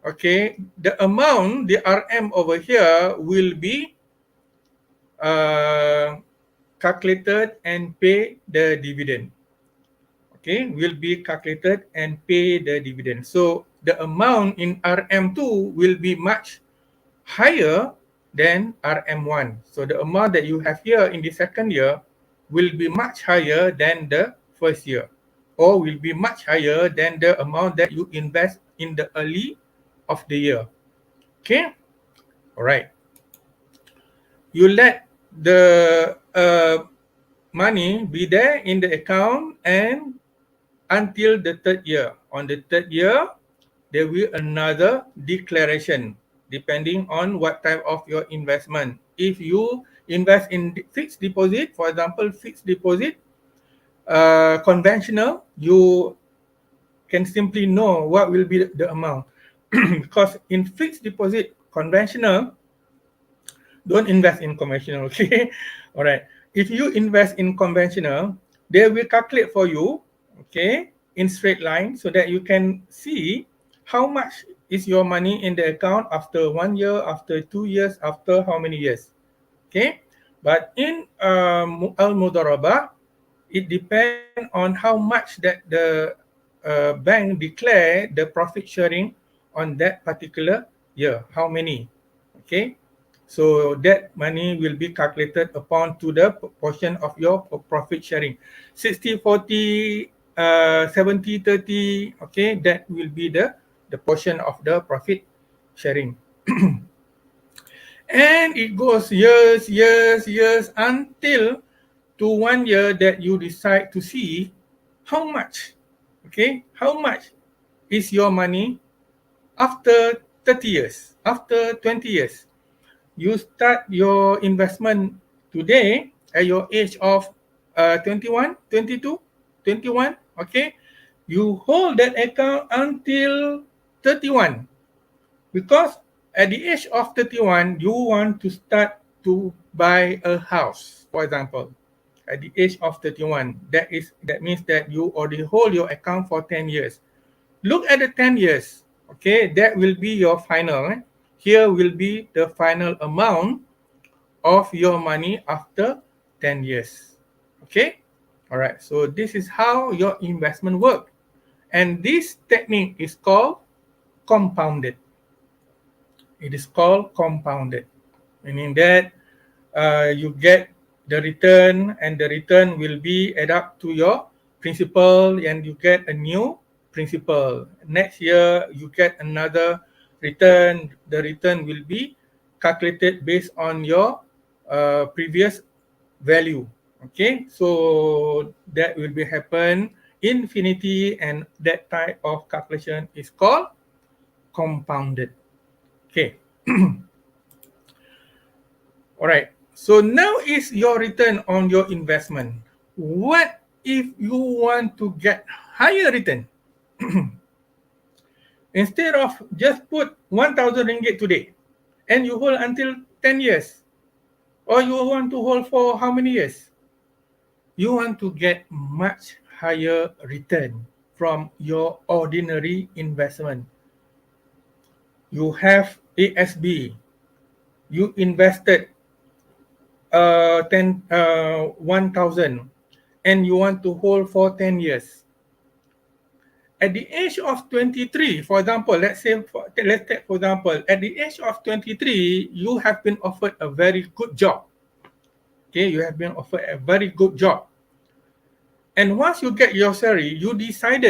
okay, the amount, the RM over here will be calculated and pay the dividend. Okay, will be calculated and pay the dividend. So the amount in RM2 will be much higher than RM1. So the amount that you have here in the second year will be much higher than the first year, or will be much higher than the amount that you invest in the early of the year. Okay, all right. You let the money be there in the account and until the third year. On the third year, there will another declaration depending on what type of your investment. If you invest in fixed deposit, for example, fixed deposit, conventional, you can simply know what will be the amount. Because in fixed deposit, conventional, don't invest in conventional, okay? All right. If you invest in conventional, they will calculate for you, okay, in straight line so that you can see how much is your money in the account after 1 year, after 2 years, after how many years, okay? But in Al-Mudarabah, it depends on how much that the bank declare the profit sharing on that particular year, how many, okay? So that money will be calculated upon to the portion of your profit sharing. 60-40, 70-30, okay, that will be the portion of the profit sharing. And it goes years until to 1 year that you decide to see how much, okay, how much is your money after 30 years, after 20 years. You start your investment today at your age of 21, 22, 21, okay? You hold that account until 31 because at the age of 31, you want to start to buy a house, for example. At the age of 31, that means that you already hold your account for 10 years. Look at the 10 years, okay? That will be your final. Here will be the final amount of your money after 10 years. Okay? All right. So this is how your investment works. And this technique is called compounded. It is called compounded, meaning that you get the return and the return will be add up to your principal and you get a new principal. Next year, you get another return. The return will be calculated based on your previous value. Okay, so that will be happen infinity and that type of calculation is called compounded. Okay. All right. So now is your return on your investment. What if you want to get higher return? Instead of just put 1,000 ringgit today and you hold until 10 years, or you want to hold for how many years? You want to get much higher return from your ordinary investment. You have ASB, you invested 1,000 and you want to hold for 10 years. At the age of 23, for example, let's take for example, at the age of 23, you have been offered a very good job. Okay, you have been offered a very good job. And once you get your salary, you decide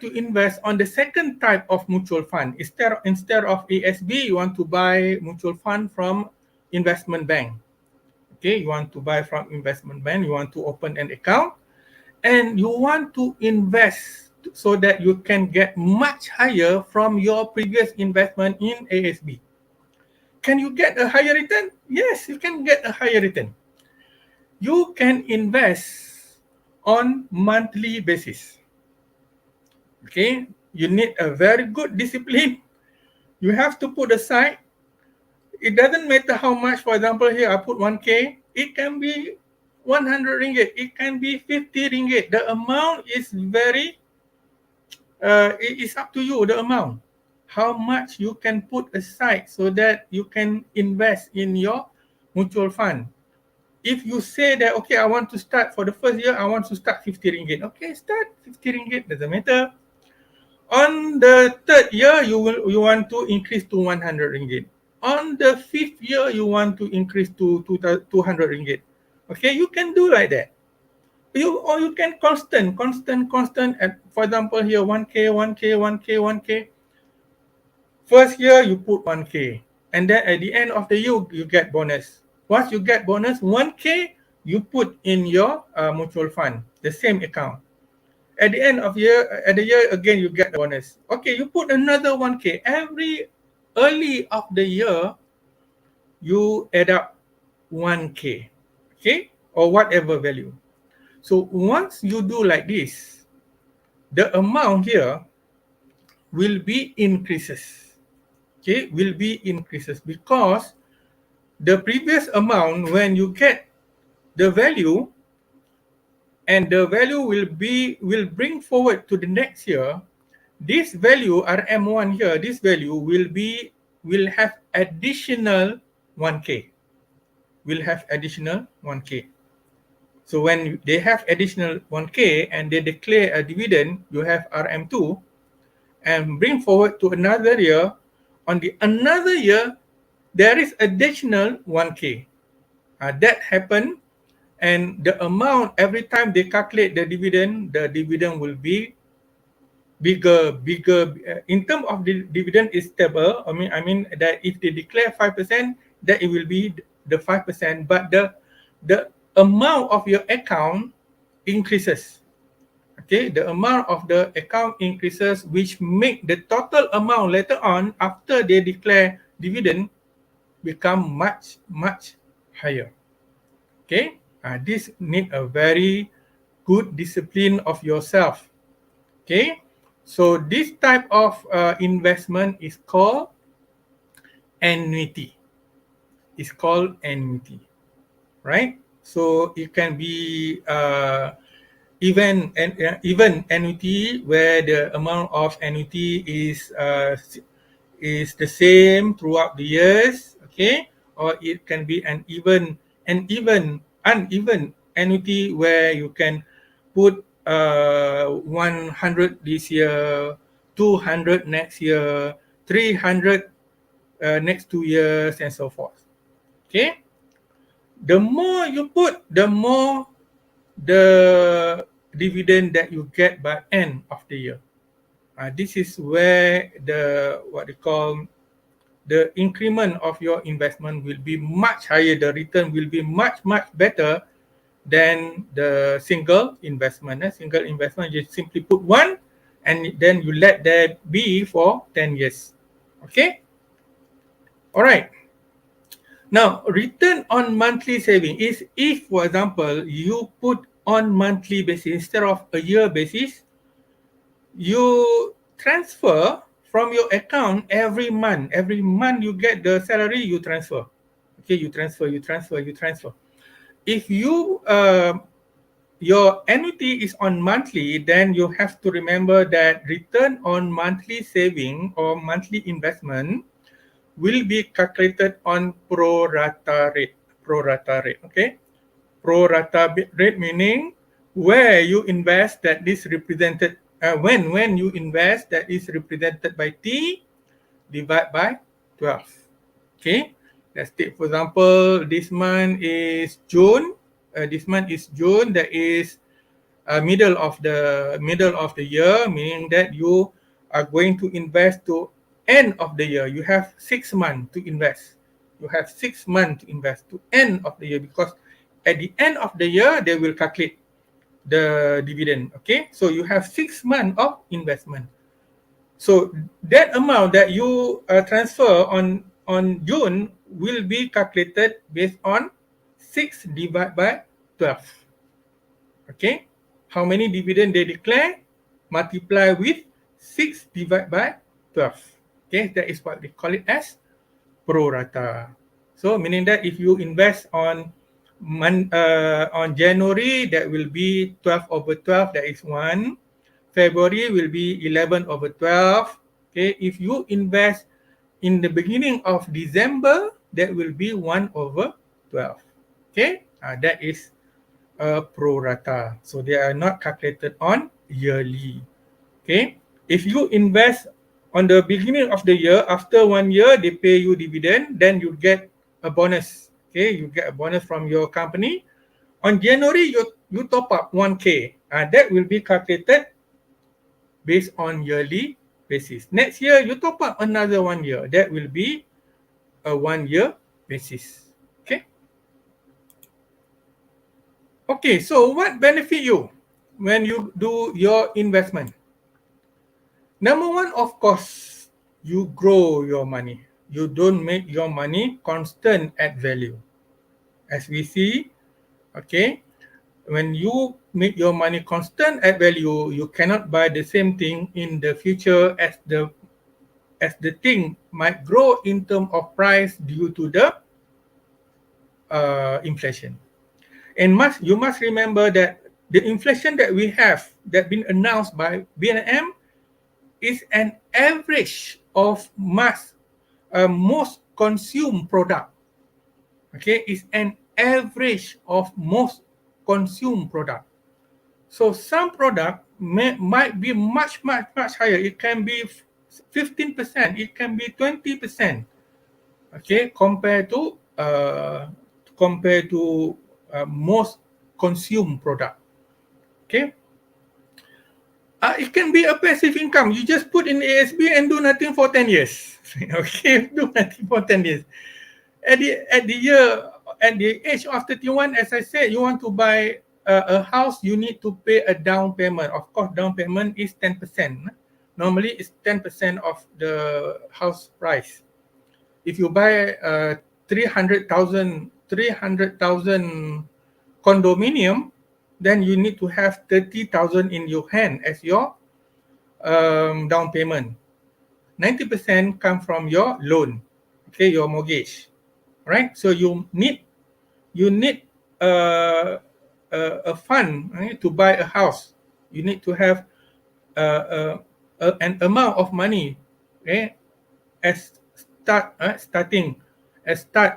to invest on the second type of mutual fund. Instead of ASB, you want to buy mutual fund from investment bank. Okay, you want to buy from investment bank, you want to open an account, and you want to invest so that you can get much higher from your previous investment in ASB. Can you get a higher return? Yes, you can get a higher return. You can invest on monthly basis. Okay, you need a very good discipline. You have to put aside. It doesn't matter how much. For example, here I put 1K. It can be 100 ringgit. It can be 50 ringgit. The amount is it is up to you, the amount. How much you can put aside so that you can invest in your mutual fund. If you say that, okay, I want to start for the first year, I want to start 50 ringgit. Okay, start 50 ringgit, doesn't matter. On the third year, you want to increase to 100 ringgit. On the fifth year, you want to increase to 200 ringgit. Okay, you can do like that. Or you can constant. At, for example, here 1K. First year, you put 1K. And then at the end of the year, you get bonus. Once you get bonus, 1K, you put in your mutual fund, the same account. At the end of the year, again, you get the bonus. Okay, you put another 1K. Every early of the year, you add up 1K, okay, or whatever value. So once you do like this, the amount here will be increases, okay, will be increases because the previous amount, when you get the value, and the value will bring forward to the next year, this value RM1 here, this value will have additional 1K. Will have additional 1K. So when they have additional 1K and they declare a dividend, you have RM2 and bring forward to another year. On the another year, there is additional 1K. That happened, and the amount every time they calculate the dividend will be bigger. In terms of the dividend is stable. I mean that if they declare 5%, that it will be the 5%, but the amount of your account increases. Okay, the amount of the account increases, which make the total amount later on after they declare dividend become much higher. Okay, this need a very good discipline of yourself. Okay, so this type of investment is called annuity. It's called annuity, right? So it can be even annuity where the amount of annuity is the same throughout the years, okay? Or it can be an uneven annuity where you can put 100 this year, 200 next year, 300 next 2 years, and so forth. Okay? The more you put, the more the dividend that you get by end of the year. This is where the increment of your investment will be much higher. The return will be much better than the single investment. Single investment, you simply put one and then you let that be for 10 years. Okay? All right. Now, return on monthly saving is if, for example, you put on monthly basis instead of a year basis, you transfer from your account every month. Every month you get the salary, you transfer. Okay, you transfer. If you your annuity is on monthly, then you have to remember that return on monthly saving or monthly investment will be calculated on pro rata rate. Okay, pro rata rate meaning where you invest that is represented, when you invest that is represented by T, divide by 12. Okay, let's take for example, this month is June. That is middle of the year, meaning that you are going to invest to end of the year. You have 6 months to invest. To end of the year, because at the end of the year they will calculate the dividend. Okay, so you have 6 months of investment. So that amount that you transfer on June will be calculated based on 6 divided by 12. Okay, how many dividend they declare? Multiply with 6 divided by 12. Okay, that is what they call it as pro rata. So meaning that if you invest on January, that will be 12/12, that is 1. February will be 11/12. Okay, if you invest in the beginning of December, that will be 1/12. Okay, that is pro rata. So they are not calculated on yearly. Okay, if you invest on the beginning of the year, after 1 year they pay you dividend, then you get a bonus. Okay, you get a bonus from your company. On January, you top up 1K. That will be calculated based on yearly basis. Next year, you top up another 1 year. That will be a 1 year basis. Okay. Okay, so what benefit you when you do your investment? Number one, of course, you grow your money. You don't make your money constant at value. As we see, okay, when you make your money constant at value, you cannot buy the same thing in the future as the thing might grow in terms of price due to the inflation. And you must remember that the inflation that we have that been announced by BNM is an average of most consumed product. Okay, it's an average of most consumed product. So some product might be much higher. It can be 15%. It can be 20%. Okay, compared to most consumed product. Okay. It can be a passive income. You just put in ASB and do nothing for 10 years. Okay, do nothing for 10 years. At the age of 31, as I said, you want to buy a house, you need to pay a down payment. Of course, down payment is 10%. Normally, it's 10% of the house price. If you buy 300,000 condominium, then you need to have 30,000 in your hand as your down payment. 90% come from your loan, okay, your mortgage, right? So you need a fund, right, to buy a house. You need to have an amount of money, okay, as start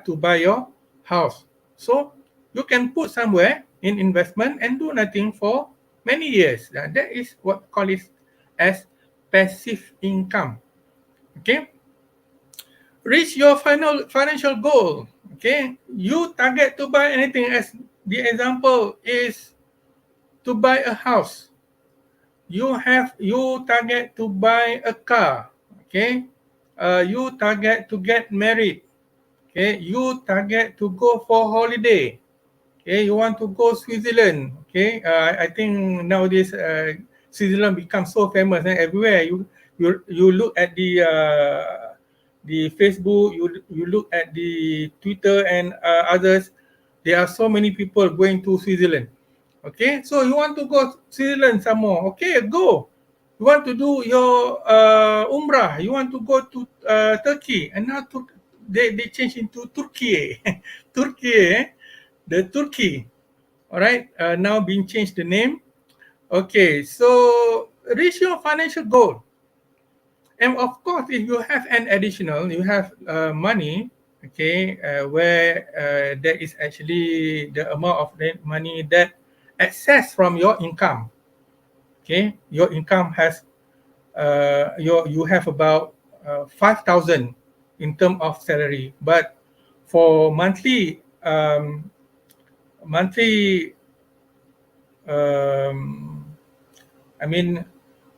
to buy your house. So you can put somewhere in investment and do nothing for many years. That is what we call it as passive income. Okay. Reach your financial goal. Okay. You target to buy anything, as the example is to buy a house. You target to buy a car. Okay. You target to get married. Okay. You target to go for holiday. Okay, you want to go Switzerland. Okay, I think nowadays Switzerland becomes so famous everywhere. You look at the Facebook, you look at the Twitter and others. There are so many people going to Switzerland. Okay, so you want to go Switzerland some more. Okay, go. You want to do your Umrah. You want to go to Turkey, and now they change into Turkey. Turkey. The Turkey, all right, now being changed the name. Okay, so reach your financial goal. And of course, if you have an additional, you have money, okay, where there is actually the amount of money that excess from your income. Okay, your income has you have about 5,000 in terms of salary, but for monthly I mean,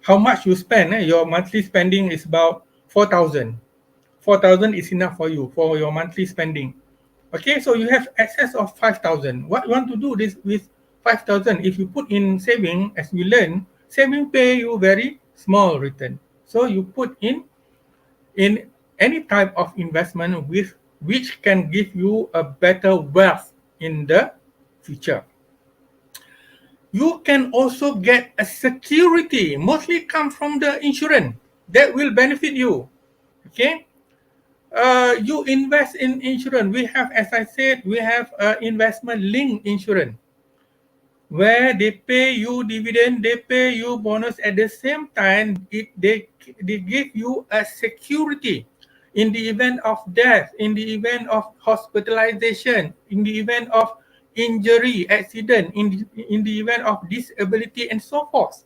how much you spend, your monthly spending is about 4,000. 4,000 is enough for you for your monthly spending. Okay, so you have excess of 5,000. What you want to do this with 5,000? If you put in saving, as we learn, saving pay you very small return. So you put in any type of investment with which can give you a better wealth in the future. You can also get a security, mostly come from the insurance that will benefit you. Okay, you invest in insurance. We have, as I said, we have investment linked insurance where they pay you dividend, they pay you bonus at the same time. They give you a security in the event of death, in the event of hospitalization, in the event of injury, accident, in the event of disability, and so forth.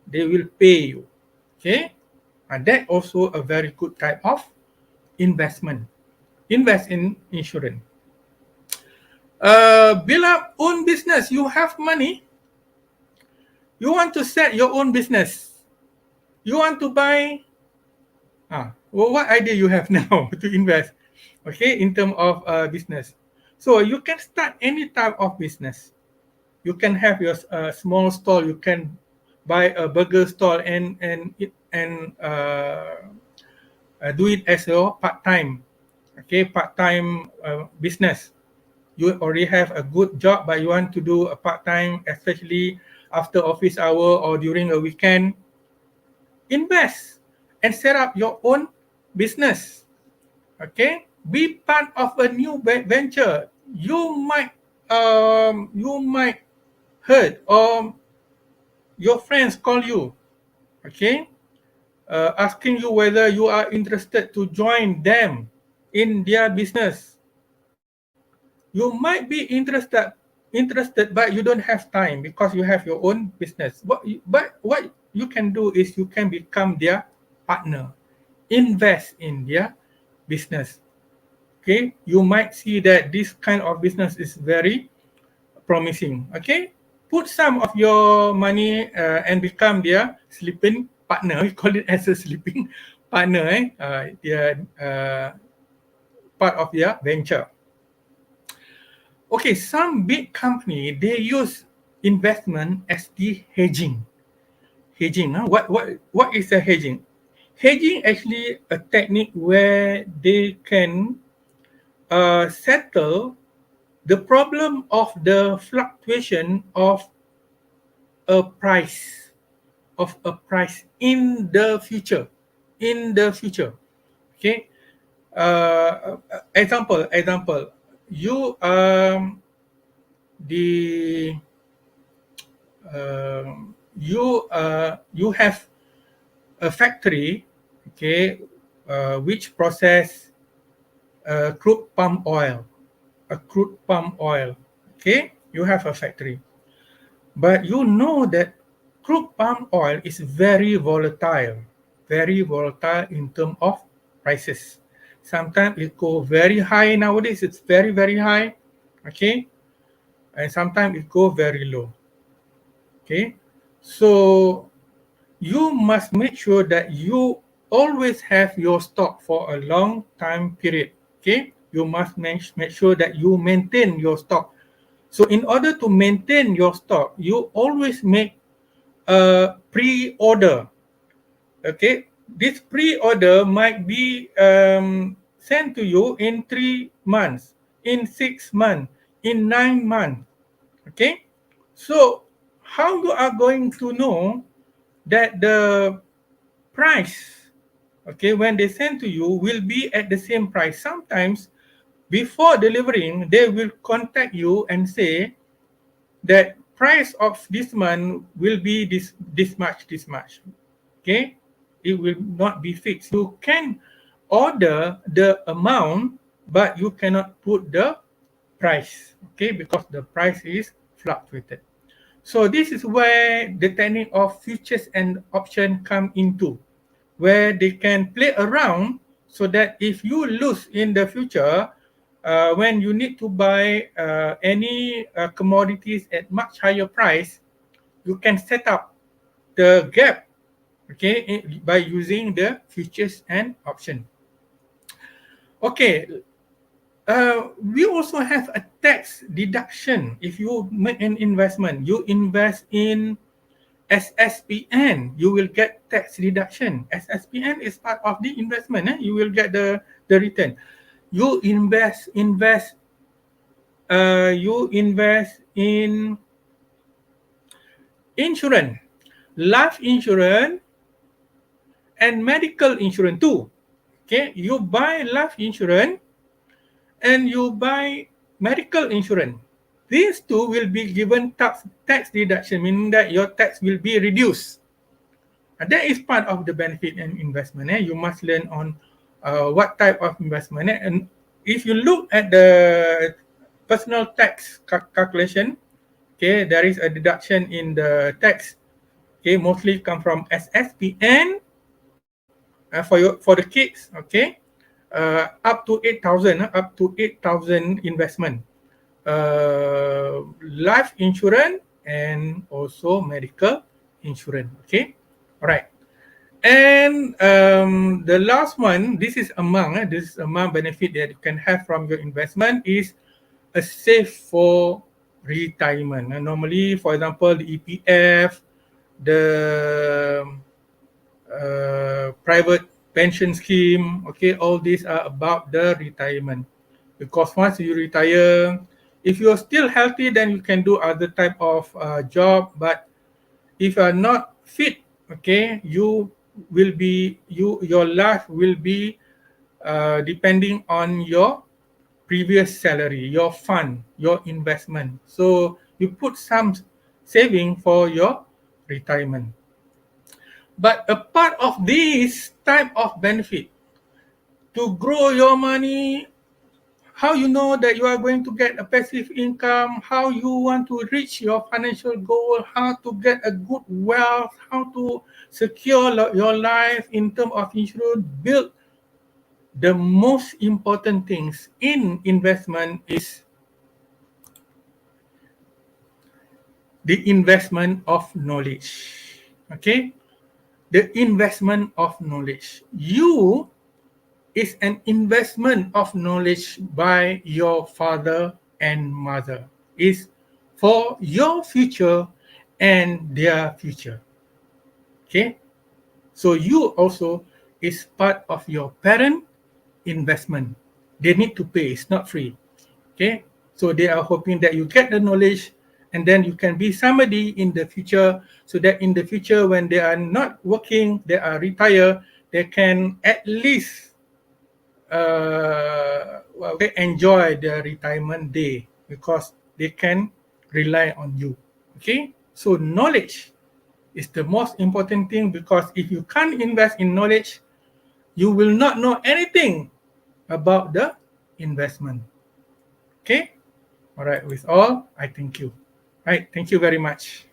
They will pay you. Okay, and that also a very good type of investment. Invest in insurance. Build up own business. You have money. You want to set your own business. You want to buy. Well, what idea you have now to invest? Okay, in terms of business. So you can start any type of business. You can have your small stall. You can buy a burger stall and do it as your part-time. Okay, part-time business. You already have a good job, but you want to do a part-time, especially after office hour or during a weekend. Invest and set up your own business. Okay, be part of a new venture. You might heard or your friends call you, okay, asking you whether you are interested to join them in their business. You might be interested, but you don't have time because you have your own business. But what you can do is you can become their partner, invest in their business. Okay, you might see that this kind of business is very promising. Okay, put some of your money and become their sleeping partner. We call it as a sleeping partner. Their part of their venture. Okay, some big company they use investment as the hedging. Hedging. What is a hedging? Hedging actually a technique where they can settle the problem of the fluctuation of a price in the future. Okay. Example. You you have a factory, okay, which process crude palm oil. Okay, you have a factory, but you know that crude palm oil is very volatile in terms of prices. Sometimes it go very high. Nowadays it's very high, okay, and sometimes it go very low. Okay, so you must make sure that you always have your stock for a long time period. Okay, you must make sure that you maintain your stock. So in order to maintain your stock, you always make a pre-order. Okay, this pre-order might be sent to you in 3 months, in 6 months, in 9 months. Okay, so how you are going to know that the price, okay, when they send to you will be at the same price? Sometimes before delivering, they will contact you and say that price of this month will be this much. Okay, it will not be fixed. You can order the amount, but you cannot put the price, okay, because the price is fluctuated. So this is where the technique of futures and option come into, where they can play around so that if you lose in the future, when you need to buy any commodities at much higher price, you can set up the gap, okay, by using the futures and option. Okay, we also have a tax deduction if you make an investment. You invest in SSPN, you will get tax deduction. SSPN is part of the investment. You will get the return. You invest in insurance, life insurance, and medical insurance too. Okay, you buy life insurance and you buy medical insurance. These two will be given tax deduction, meaning that your tax will be reduced. And that is part of the benefit and investment. You must learn on what type of investment. And if you look at the personal tax calculation, okay, there is a deduction in the tax. Okay, mostly come from SSPN for the kids. Okay, up to 8,000 investment, life insurance and also medical insurance. Okay, all right. And the last one, this is among benefit that you can have from your investment is a save for retirement. And normally, for example, the EPF, the private pension scheme, okay, all these are about the retirement. Because once you retire, if you are still healthy, then you can do other type of job. But if you are not fit, okay, your life will be depending on your previous salary, your fund, your investment. So you put some saving for your retirement. But a part of this type of benefit, to grow your money, how you know that you are going to get a passive income, how you want to reach your financial goal, how to get a good wealth, how to secure your life in terms of insurance, build the most important things in investment is the investment of knowledge. Okay? The investment of knowledge. You is an investment of knowledge by your father and mother. Is for your future and their future. Okay? So you also is part of your parent investment. They need to pay, it's not free. Okay? So they are hoping that you get the knowledge and then you can be somebody in the future, so that in the future when they are not working, they are retired, they can at least they enjoy their retirement day because they can rely on you. Okay? So knowledge is the most important thing, because if you can't invest in knowledge, you will not know anything about the investment. Okay? All right, with all, I thank you. All right, thank you very much.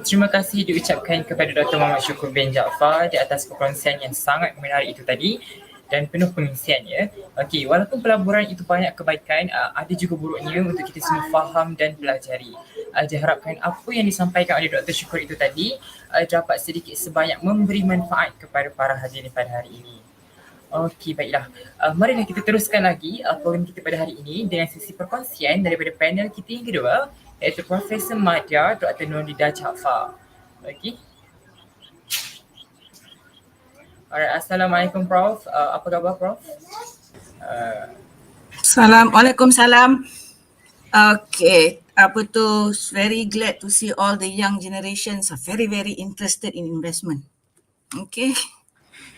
Terima kasih diucapkan kepada Dr. Muhammad Syukur bin Jaafar di atas perkongsian yang sangat menarik itu tadi dan penuh pengisiannya. Okey, walaupun pelaburan itu banyak kebaikan, ada juga buruknya untuk kita semua faham dan pelajari. Diharapkan apa yang disampaikan oleh Dr. Syukur itu tadi dapat sedikit sebanyak memberi manfaat kepada para hadirin pada hari ini. Okey, baiklah. Marilah kita teruskan lagi program kita pada hari ini dengan sesi perkongsian daripada panel kita yang kedua, iaitu Profesor Madya Dr. Nurlida Jaafar. Okey. Alright, Assalamualaikum Prof. Apa khabar Prof? Assalamualaikum, salam. Okay, very glad to see all the young generations are very, very interested in investment. Okay.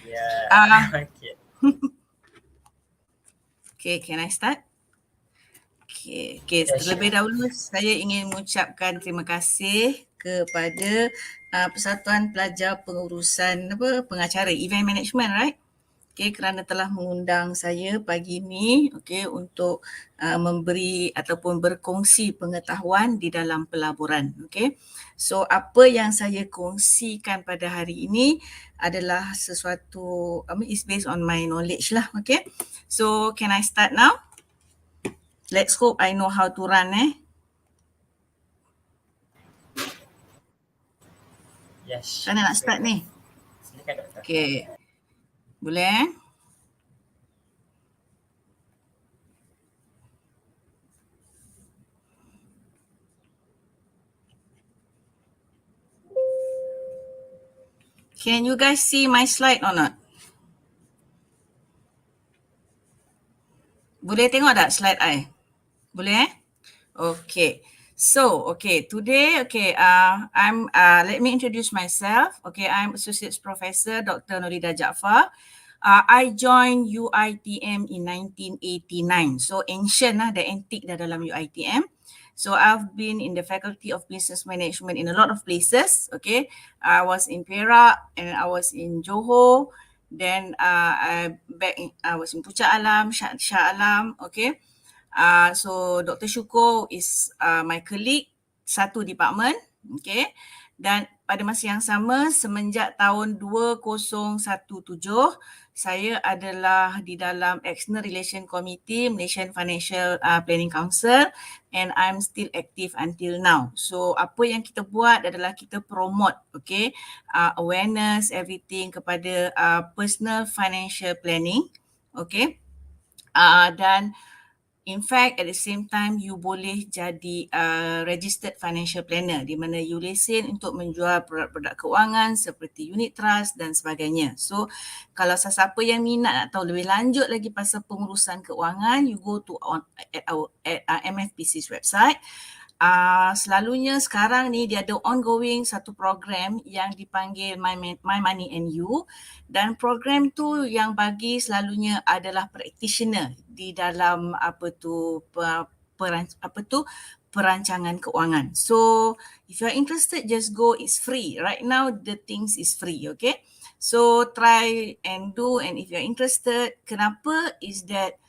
Yeah. Okay. Okay, can I start? Okey, terlebih dahulu saya ingin mengucapkan terima kasih kepada Persatuan Pelajar Pengurusan pengacara event management, right? Okey, kerana telah mengundang saya pagi ini untuk memberi ataupun berkongsi pengetahuan di dalam pelaburan. Okey. So apa yang saya kongsikan pada hari ini adalah sesuatu is based on my knowledge lah. Okay. So can I start now? Let's hope I know how to run Yes. Macam mana nak start ni? Silakan doktor. Okay. Boleh Can you guys see my slide or not? Boleh tengok tak slide I? Boleh Okay. So, today, I'm, let me introduce myself. Okay, I'm Associate Professor Dr. Nurida Jaafar. I joined UiTM in 1989. So, ancient dah antique dah dalam UiTM. So, I've been in the Faculty of Business Management in a lot of places. Okay, I was in Perak and I was in Johor. Then, I was in Puncak Alam, Shah Alam. Okay. So Dr. Syukur is my colleague, satu department, okay. Dan pada masa yang sama, semenjak tahun 2017, saya adalah di dalam External Relation Committee Malaysian Financial Planning Council, and I'm still active until now. So apa yang kita buat adalah kita promote, okay, awareness, everything kepada personal financial planning, okay. Dan in fact, at the same time, you boleh jadi registered financial planner di mana you lesen untuk menjual produk-produk kewangan seperti unit trust dan sebagainya. So, kalau sesiapa yang minat nak tahu lebih lanjut lagi pasal pengurusan kewangan, you go to at MFPC's website. Selalunya sekarang ni dia ada ongoing satu program yang dipanggil My Money and You, dan program tu yang bagi selalunya adalah practitioner di dalam perancangan kewangan. So if you are interested, just go, it's free. Right now the things is free, okay? So try and do, and if you are interested, kenapa is that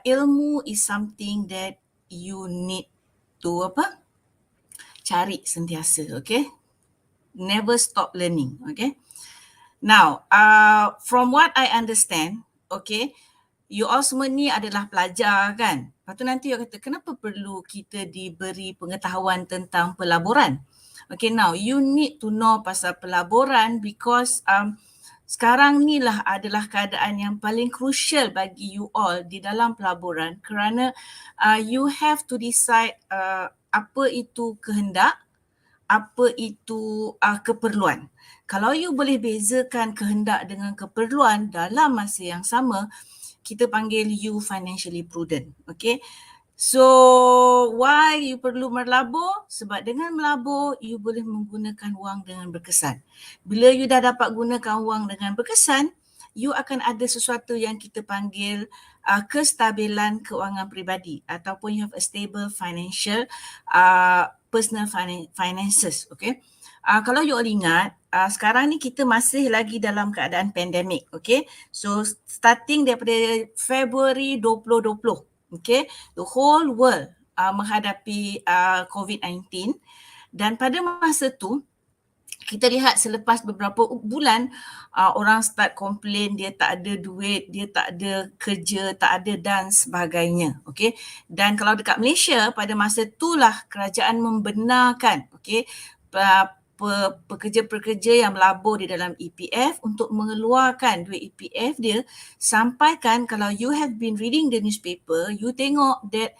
ilmu is something that you need to cari sentiasa, okay? Never stop learning, okay? Now, from what I understand, okay, you all semua ni adalah pelajar kan? Lepas tu nanti you kata, kenapa perlu kita diberi pengetahuan tentang pelaburan? Okay, now you need to know pasal pelaburan because sekarang ni lah adalah keadaan yang paling crucial bagi you all di dalam pelaburan, kerana you have to decide apa itu kehendak, apa itu keperluan. Kalau you boleh bezakan kehendak dengan keperluan dalam masa yang sama, kita panggil you financially prudent. Okay. So, why you perlu melabur? Sebab dengan melabur, you boleh menggunakan wang dengan berkesan. Bila you dah dapat gunakan wang dengan berkesan, you akan ada sesuatu yang kita panggil kestabilan kewangan peribadi, ataupun you have a stable financial, personal finances. Okay. Kalau you all ingat, sekarang ni kita masih lagi dalam keadaan pandemik. Okay. So, starting daripada Februari 2020, okay, the whole world menghadapi COVID-19, dan pada masa tu kita lihat selepas beberapa bulan orang start komplain dia tak ada duit, dia tak ada kerja, tak ada dan sebagainya. Okay. Dan kalau dekat Malaysia pada masa itulah kerajaan membenarkan, okay, pekerja-pekerja yang melabur di dalam EPF untuk mengeluarkan duit EPF dia, sampaikan kalau you have been reading the newspaper, you tengok that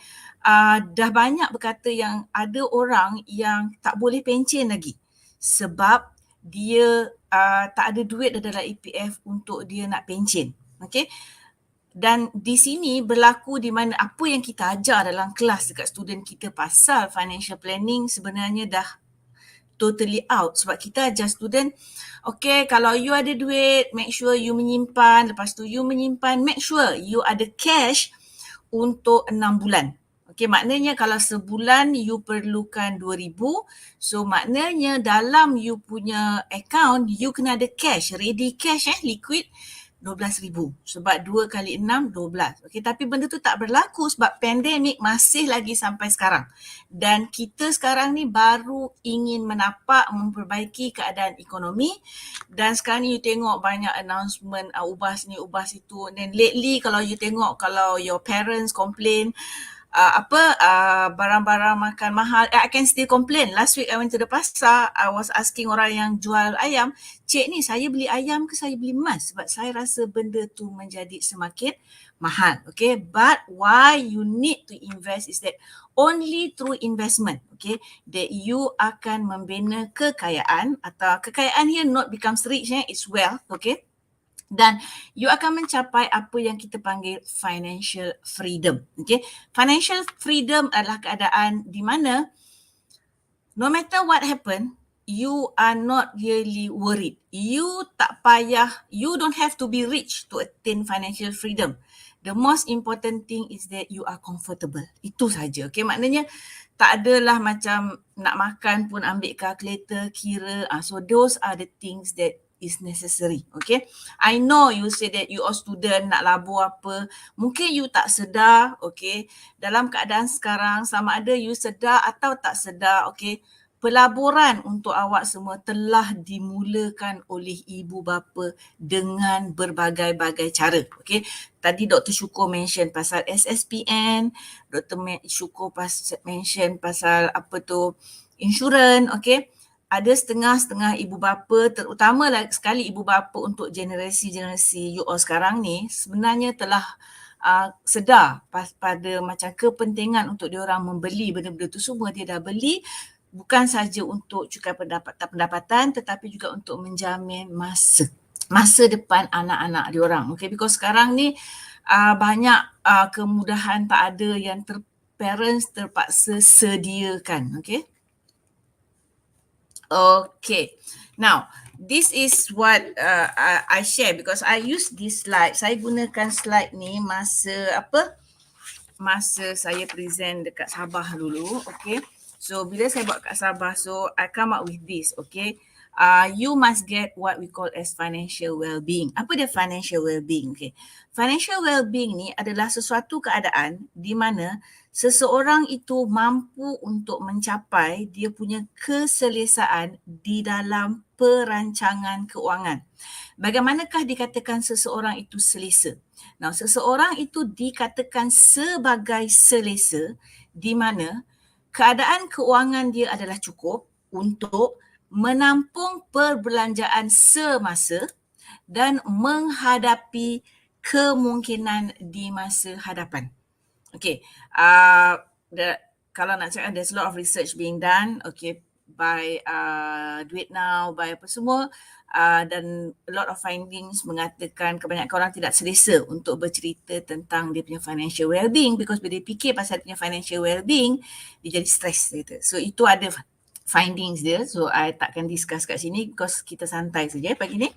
dah banyak berkata yang ada orang yang tak boleh pencen lagi sebab dia tak ada duit dalam EPF untuk dia nak pencen. Okay. Dan di sini berlaku di mana apa yang kita ajar dalam kelas dekat student kita pasal financial planning sebenarnya dah totally out, sebab kita ajar student, okay, kalau you ada duit, make sure you menyimpan, lepas tu you menyimpan, make sure you ada cash untuk 6 bulan. Okay, maknanya kalau sebulan you perlukan 2,000, so maknanya dalam you punya account, you kena ada cash, ready cash liquid 12,000. Sebab 2 kali 6, 12. Okay, tapi benda tu tak berlaku sebab pandemik masih lagi sampai sekarang. Dan kita sekarang ni baru ingin menapak memperbaiki keadaan ekonomi, dan sekarang ni you tengok banyak announcement, ubah sini, ubah situ. And then lately kalau you tengok, kalau your parents complain, barang-barang makan mahal, I can still complain. Last week I went to the pasar, I was asking orang yang jual ayam, cik ni saya beli ayam ke saya beli emas? Sebab saya rasa benda tu menjadi semakin mahal. Okay, but why you need to invest is that only through investment, okay, that you akan membina kekayaan, atau kekayaan here not becomes rich, it's wealth, okay. Dan you akan mencapai apa yang kita panggil financial freedom. Okay? Financial freedom adalah keadaan di mana no matter what happen, you are not really worried. You tak payah, you don't have to be rich to attain financial freedom. The most important thing is that you are comfortable. Itu saja. Okay? Maknanya tak adalah macam nak makan pun ambil calculator, kira. So those are the things that is necessary. Okay, I know you say that you are student, nak labur apa, mungkin you tak sedar. Okay, dalam keadaan sekarang sama ada you sedar atau tak sedar, okay, pelaburan untuk awak semua telah dimulakan oleh ibu bapa dengan berbagai-bagai cara. Okay, tadi Dr. Syukur mention pasal SSPN, Dr. Syukur mention pasal apa tu, insurans. Okay, ada setengah-setengah ibu bapa, terutama sekali ibu bapa untuk generasi-generasi you all sekarang ni, sebenarnya telah sedar pada macam kepentingan untuk diorang membeli benda-benda tu semua. Dia dah beli bukan saja untuk cukai pendapatan, tetapi juga untuk menjamin masa depan anak-anak diorang. Okay, because sekarang ni banyak kemudahan tak ada yang parents terpaksa sediakan. Okay. Okay, now this is what I share because I use this slide. Saya gunakan slide ni masa saya present dekat Sabah dulu. Okay, so bila saya buat kat Sabah, so I come up with this. Okay, you must get what we call as financial well-being. Apa dia financial well-being? Okay, financial well-being ni adalah sesuatu keadaan di mana seseorang itu mampu untuk mencapai dia punya keselesaan di dalam perancangan keuangan. Bagaimanakah dikatakan seseorang itu selesa? Nah, seseorang itu dikatakan sebagai selesa di mana keadaan keuangan dia adalah cukup untuk menampung perbelanjaan semasa dan menghadapi kemungkinan di masa hadapan. Okay, kalau nak cakap, there's a lot of research being done, okay, by Duit Now, by apa semua, dan a lot of findings mengatakan kebanyakan orang tidak selesa untuk bercerita tentang dia punya financial well-being because bila dia fikir pasal dia punya financial well-being, dia jadi stress gitu. So itu ada findings dia, so I takkan discuss kat sini because kita santai saja pagi ni.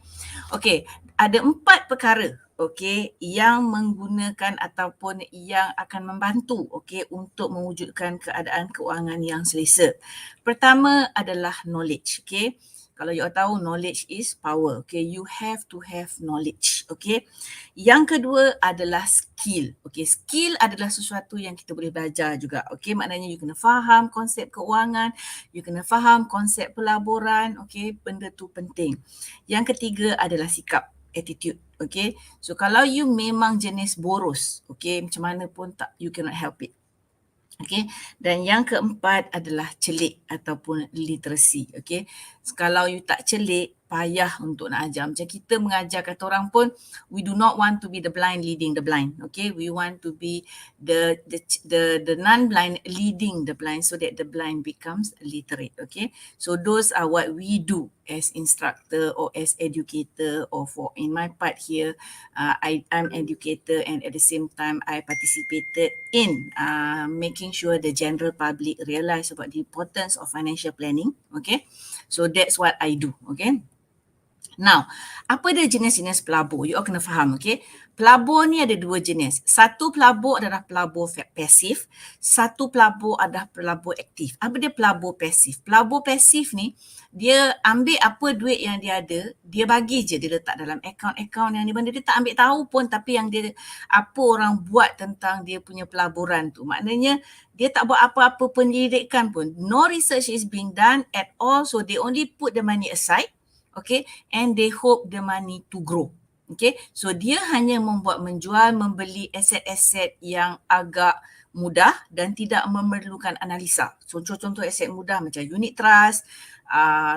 Okay, ada 4 perkara, okay, yang menggunakan ataupun yang akan membantu, okay, untuk mewujudkan keadaan keuangan yang selesa. Pertama adalah knowledge, okay. Kalau you tahu, knowledge is power, okay. You have to have knowledge, okay. Yang kedua adalah skill, okay. Skill adalah sesuatu yang kita boleh belajar juga, okay. Maknanya you kena faham konsep keuangan, you kena faham konsep pelaburan, okay. Benda tu penting. Yang ketiga adalah sikap, attitude, okay. So kalau you memang jenis boros, okay, macam mana pun tak, you cannot help it. Okay, dan yang keempat adalah celik ataupun literacy. Okay, so, kalau you tak celik, payah untuk nak ajar. Macam kita mengajar kata orang pun, we do not want to be the blind leading the blind. Okay, we want to be the non-blind leading the blind so that the blind becomes literate. Okay, so those are what we do as instructor or as educator, or for in my part here, I'm educator, and at the same time I participated in making sure the general public realize about the importance of financial planning. Okay, so that's what I do. Okay. Now, apa dia jenis-jenis pelabur? You all kena faham, okay? Pelabur ni ada dua jenis. Satu pelabur adalah pelabur pasif. Satu pelabur adalah pelabur aktif. Apa dia pelabur pasif? Pelabur pasif ni, dia ambil apa duit yang dia ada, dia bagi je, dia letak dalam akaun-akaun yang dia tak ambil tahu pun, tapi yang dia, apa orang buat tentang dia punya pelaburan tu. Maknanya, dia tak buat apa-apa penyelidikan pun. No research is being done at all, so they only put the money aside. Okay, and they hope the money to grow. Okay, so dia hanya membuat menjual, membeli aset-aset yang agak mudah dan tidak memerlukan analisa. Contoh-contoh aset mudah macam unit trust,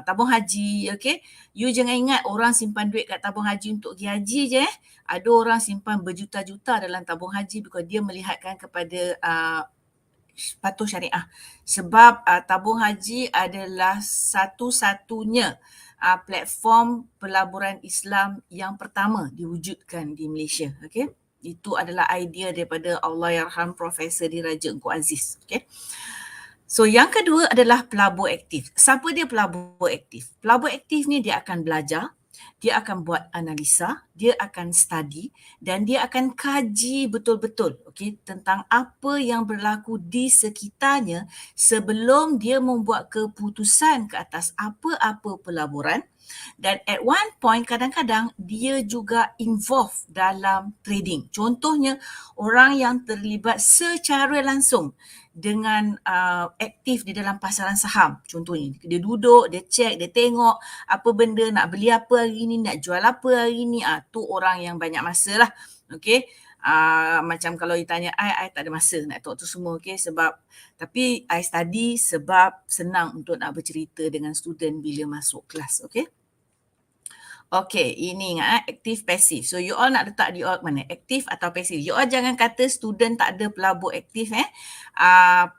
tabung haji, okay. You jangan ingat orang simpan duit kat tabung haji untuk pergi haji je. Ada orang simpan berjuta-juta dalam tabung haji because dia melihatkan kepada patuh syariah. Sebab tabung haji adalah satu-satunya platform pelaburan Islam yang pertama diwujudkan di Malaysia. Okay? Itu adalah idea daripada Allahyarham Profesor Diraja Engku Aziz. Okay? So yang kedua adalah pelabur aktif. Siapa dia pelabur aktif? Pelabur aktif ni dia akan belajar, dia akan buat analisa, dia akan study dan dia akan kaji betul-betul, okay, tentang apa yang berlaku di sekitarnya sebelum dia membuat keputusan ke atas apa-apa pelaburan. Dan at one point kadang-kadang dia juga involve dalam trading. Contohnya orang yang terlibat secara langsung dengan aktif di dalam pasaran saham. Contohnya dia duduk, dia cek, dia tengok apa benda, nak beli apa hari ni, nak jual apa hari ni. Tu orang yang banyak masa lah. Okay. Macam kalau you tanya I tak ada masa nak tahu tu semua, okay, sebab tapi I study sebab senang untuk nak bercerita dengan student bila masuk kelas, okay. Okay, ini ingat aktif pasif. So you all nak letak di mana? Aktif atau pasif? You all jangan kata student tak ada pelabur aktif.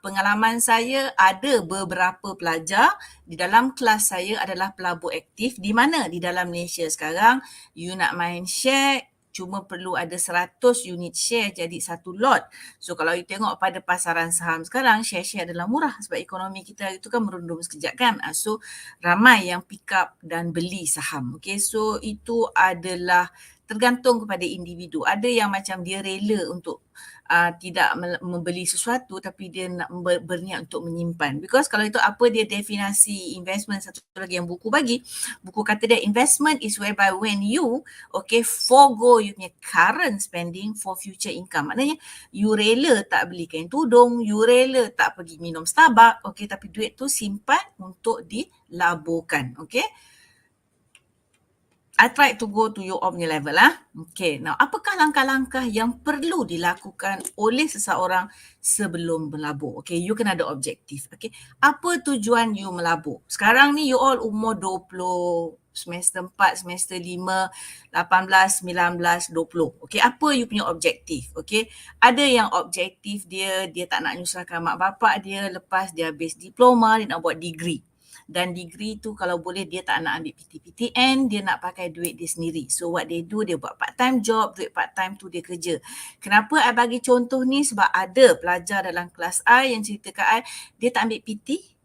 Pengalaman saya ada beberapa pelajar di dalam kelas saya adalah pelabur aktif. Di mana? Di dalam Malaysia sekarang, you nak main share, cuma perlu ada 100 unit share jadi satu lot. So kalau you tengok pada pasaran saham sekarang, share-share adalah murah sebab ekonomi kita itu kan merundum sekejap kan. So ramai yang pick up dan beli saham. Okay, so itu adalah tergantung kepada individu. Ada yang macam dia rela untuk tidak membeli sesuatu tapi dia nak berniat untuk menyimpan. Because kalau itu apa dia definisi investment, satu lagi yang buku bagi. Buku kata dia investment is whereby when you forgo you punya current spending for future income. Maknanya you rela tak beli kain tudung, you rela tak pergi minum Starbucks, tapi duit tu simpan untuk dilaburkan. I try to go to your punya level lah. Okay, now apakah langkah-langkah yang perlu dilakukan oleh seseorang sebelum melabur? Okay, you kena ada objektif. Okay, apa tujuan you melabur? Sekarang ni you all umur 20, semester 4, semester 5, 18, 19, 20. Okay, apa you punya objektif? Okay, ada yang objektif dia tak nak nyusahkan mak bapak dia lepas dia habis diploma, dia nak buat degree. Dan degree tu kalau boleh dia tak nak ambil PT-PTN, dia nak pakai duit dia sendiri. So what they do, dia buat part-time job, duit part-time tu dia kerja. Kenapa I bagi contoh ni? Sebab ada pelajar dalam kelas I yang cerita kat I, dia tak ambil PT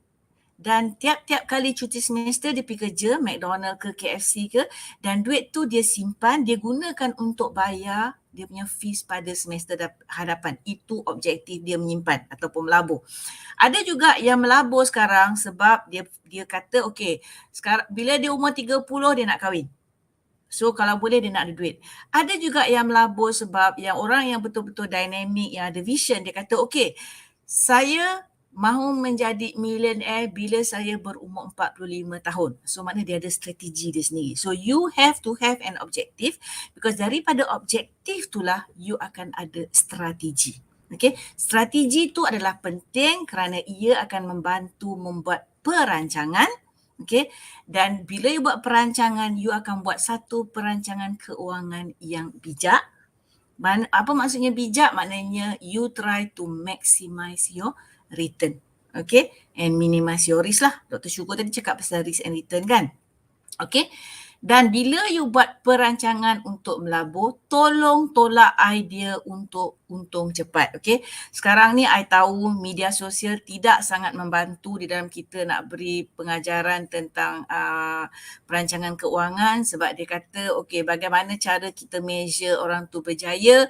dan tiap-tiap kali cuti semester dia pergi kerja, McDonald ke KFC ke, dan duit tu dia simpan, dia gunakan untuk bayar dia punya fees pada semester hadapan. Itu objektif dia menyimpan ataupun melabur. Ada juga yang melabur sekarang sebab dia kata sekarang bila dia umur 30 dia nak kahwin. So kalau boleh dia nak ada duit. Ada juga yang melabur sebab yang orang yang betul-betul dynamic, yang ada vision, dia kata saya mahu menjadi millionaire bila saya berumur 45 tahun. So maknanya dia ada strategi dia sendiri. So you have to have an objective because daripada objektif itulah you akan ada strategi. Okay, strategi itu adalah penting kerana ia akan membantu membuat perancangan. Okay, dan bila you buat perancangan, you akan buat satu perancangan keuangan yang bijak. Apa maksudnya bijak? Maknanya you try to maximize your return. Okay, and minimize your risk lah. Dr. Syukur tadi cakap pasal risk and return kan. Okay, Dan bila you buat perancangan untuk melabur, tolong tolak idea untuk untung cepat. Okay. Sekarang ni I tahu media sosial tidak sangat membantu di dalam kita nak beri pengajaran tentang perancangan keuangan, sebab dia kata okay, bagaimana cara kita measure orang tu berjaya.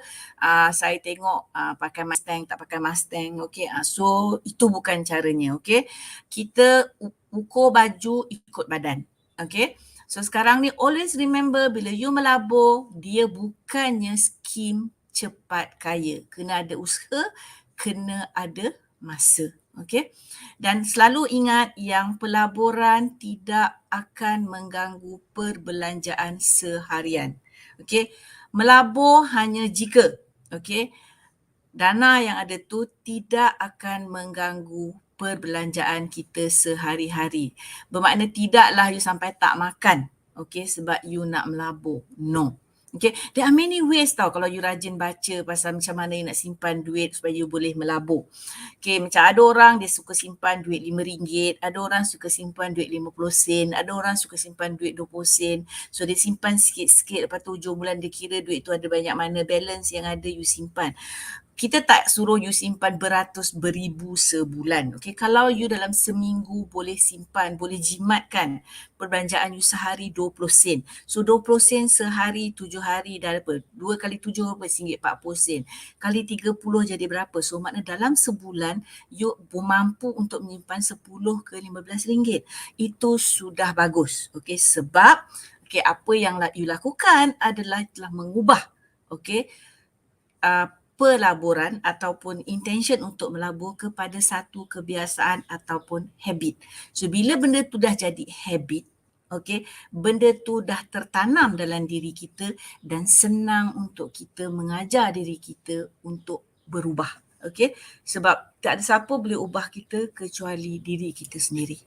Saya tengok pakai Mustang, tak pakai Mustang. Okay. So itu bukan caranya. Okay. Kita ukur baju ikut badan. Okay. So sekarang ni always remember, bila you melabur, dia bukannya skim cepat kaya. Kena ada usaha, kena ada masa. Okay. Dan selalu ingat yang pelaburan tidak akan mengganggu perbelanjaan seharian. Okay. Melabur hanya jika dana yang ada tu tidak akan mengganggu perbelanjaan kita sehari-hari. Bermakna tidaklah you sampai tak makan, sebab you nak melabur. No. There are many ways tau kalau you rajin baca pasal macam mana you nak simpan duit supaya you boleh melabur. Macam ada orang dia suka simpan duit RM5, ada orang suka simpan duit 50 sen, ada orang suka simpan duit 20 sen. So dia simpan sikit-sikit, lepas tu hujung bulan dia kira duit tu ada banyak mana, balance yang ada you simpan. Kita tak suruh you simpan beratus beribu sebulan. Kalau you dalam seminggu boleh simpan, boleh jimatkan perbelanjaan you sehari 20 sen. So 20 sen sehari 7 hari dah apa? 2 kali 7 apa? RM40 sen. Kali 30 jadi berapa? So makna dalam sebulan you mampu untuk menyimpan 10 ke 15 ringgit. Itu sudah bagus. Sebab apa yang you lakukan adalah telah mengubah pelaburan ataupun intention untuk melabur kepada satu kebiasaan ataupun habit. So bila benda tu dah jadi habit, benda tu dah tertanam dalam diri kita dan senang untuk kita mengajar diri kita untuk berubah. Sebab tak ada siapa boleh ubah kita kecuali diri kita sendiri.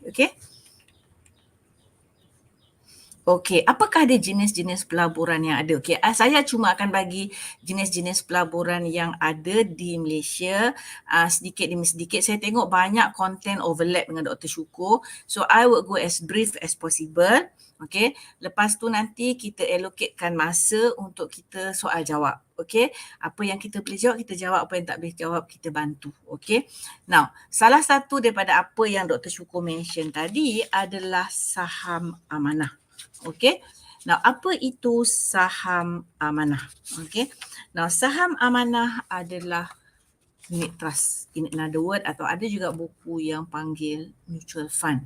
Apakah ada jenis-jenis pelaburan yang ada? Saya cuma akan bagi jenis-jenis pelaburan yang ada di Malaysia sedikit demi sedikit. Saya tengok banyak konten overlap dengan Dr. Syukur. So I will go as brief as possible. Lepas tu nanti kita allocatekan masa untuk kita soal jawab. Apa yang kita boleh jawab, kita jawab. Apa yang tak boleh jawab, kita bantu. Now, salah satu daripada apa yang Dr. Syukur mention tadi adalah saham amanah. Now, apa itu saham amanah? Now, saham amanah adalah unit trust, in another word, atau ada juga buku yang panggil mutual fund.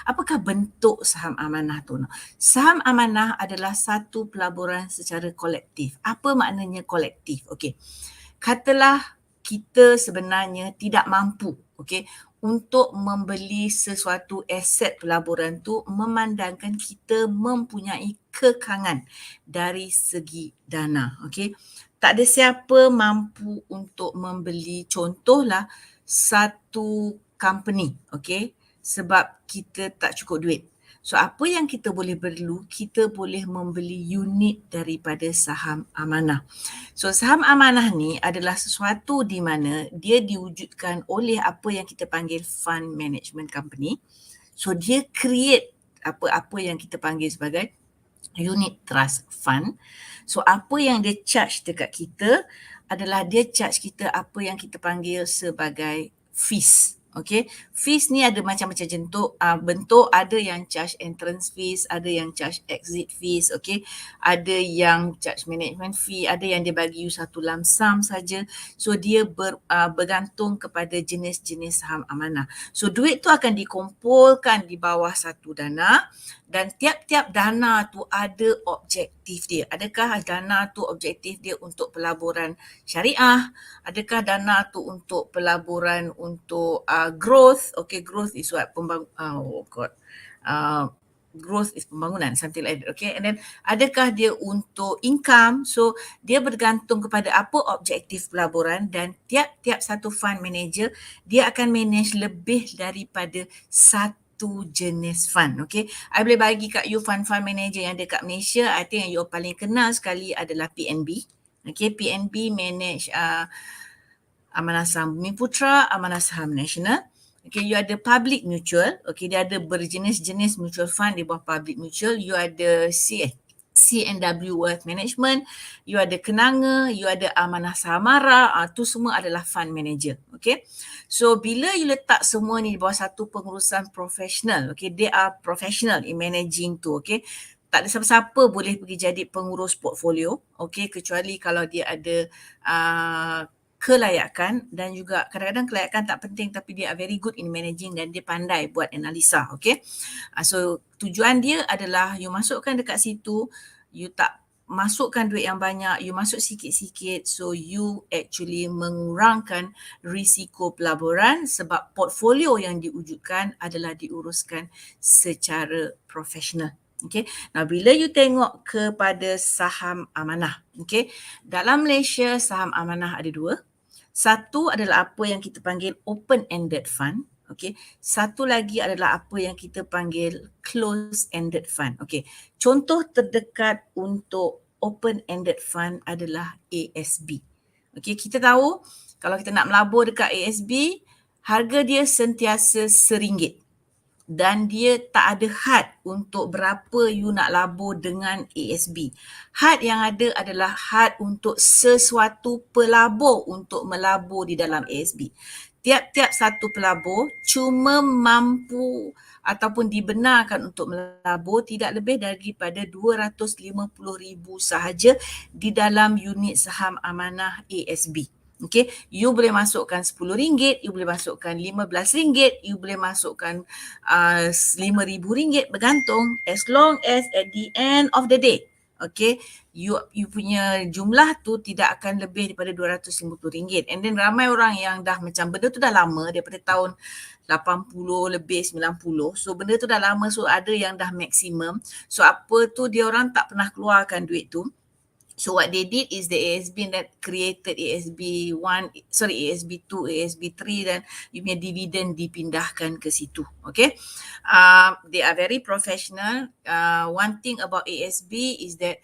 Apakah bentuk saham amanah tu? Saham amanah adalah satu pelaburan secara kolektif. Apa maknanya kolektif? Katalah kita sebenarnya tidak mampu untuk membeli sesuatu aset pelaburan tu, memandangkan kita mempunyai kekangan dari segi dana. Tak ada siapa mampu untuk membeli contohlah satu company, sebab kita tak cukup duit. So apa yang kita boleh perlu, kita boleh membeli unit daripada saham amanah. So saham amanah ni adalah sesuatu di mana dia diwujudkan oleh apa yang kita panggil fund management company. So dia create apa yang kita panggil sebagai unit trust fund. So apa yang dia charge dekat kita adalah dia charge kita apa yang kita panggil sebagai fees. Fees ni ada macam-macam bentuk, ada yang charge entrance fees, ada yang charge exit fees, ada yang charge management fee, ada yang dia bagi you satu lump sum saja. So dia bergantung kepada jenis-jenis saham amanah. So duit tu akan dikumpulkan di bawah satu dana dan tiap-tiap dana tu ada objektif dia. Adakah dana tu objektif dia untuk pelaburan syariah? Adakah dana tu untuk pelaburan untuk growth? Growth is what? Growth is pembangunan, something like that. And then adakah dia untuk income? So dia bergantung kepada apa objektif pelaburan dan tiap-tiap satu fund manager dia akan manage lebih daripada satu jenis fund. I boleh bagi kat you fund manager yang ada kat Malaysia. I think yang you paling kenal sekali adalah PNB. PNB manage Amanah Saham Bumi Putra, Amanah Saham Nasional. Okay, you ada public mutual. Okay, dia ada berjenis-jenis mutual fund di bawah public mutual. You ada C&W Wealth Management, you ada kenanga, you ada amanah samara, tu semua adalah fund manager. Okay, so bila you letak semua ni di bawah satu pengurusan profesional, okay, they are professional in managing tu. Okay, tak ada siapa-siapa boleh pergi jadi pengurus portfolio, okay, kecuali kalau dia ada kelayakan, dan juga kadang-kadang kelayakan tak penting tapi dia are very good in managing dan dia pandai buat analisa. Okay, so tujuan dia adalah you masukkan dekat situ, you tak masukkan duit yang banyak, you masuk sikit-sikit, so you actually mengurangkan risiko pelaburan sebab portfolio yang diwujudkan adalah diuruskan secara profesional. Okay. Nah, bila you tengok kepada saham amanah, okay, dalam Malaysia saham amanah ada dua. Satu adalah apa yang kita panggil open-ended fund. Okay. Satu lagi adalah apa yang kita panggil closed-ended fund. Okay. Contoh terdekat untuk open-ended fund adalah ASB. Okay. Kita tahu kalau kita nak melabur dekat ASB, harga dia sentiasa RM1. Dan dia tak ada had untuk berapa you nak labur dengan ASB. Had yang ada adalah had untuk sesuatu pelabur untuk melabur di dalam ASB. Tiap-tiap satu pelabur cuma mampu ataupun dibenarkan untuk melabur tidak lebih daripada 250,000 sahaja di dalam unit saham amanah ASB. Okay, you boleh masukkan RM10, you boleh masukkan RM15, you boleh masukkan RM5,000, bergantung, as long as at the end of the day, okay, you punya jumlah tu tidak akan lebih daripada RM250. And then ramai orang yang dah macam benda tu dah lama daripada tahun 80 lebih 90. So benda tu dah lama, so ada yang dah maksimum. So apa tu dia orang tak pernah keluarkan duit tu. So what they did is the ASB that created ASB 1, ASB 2, ASB 3 dan you punya dividen dipindahkan ke situ. Okay. They are very professional. One thing about ASB is that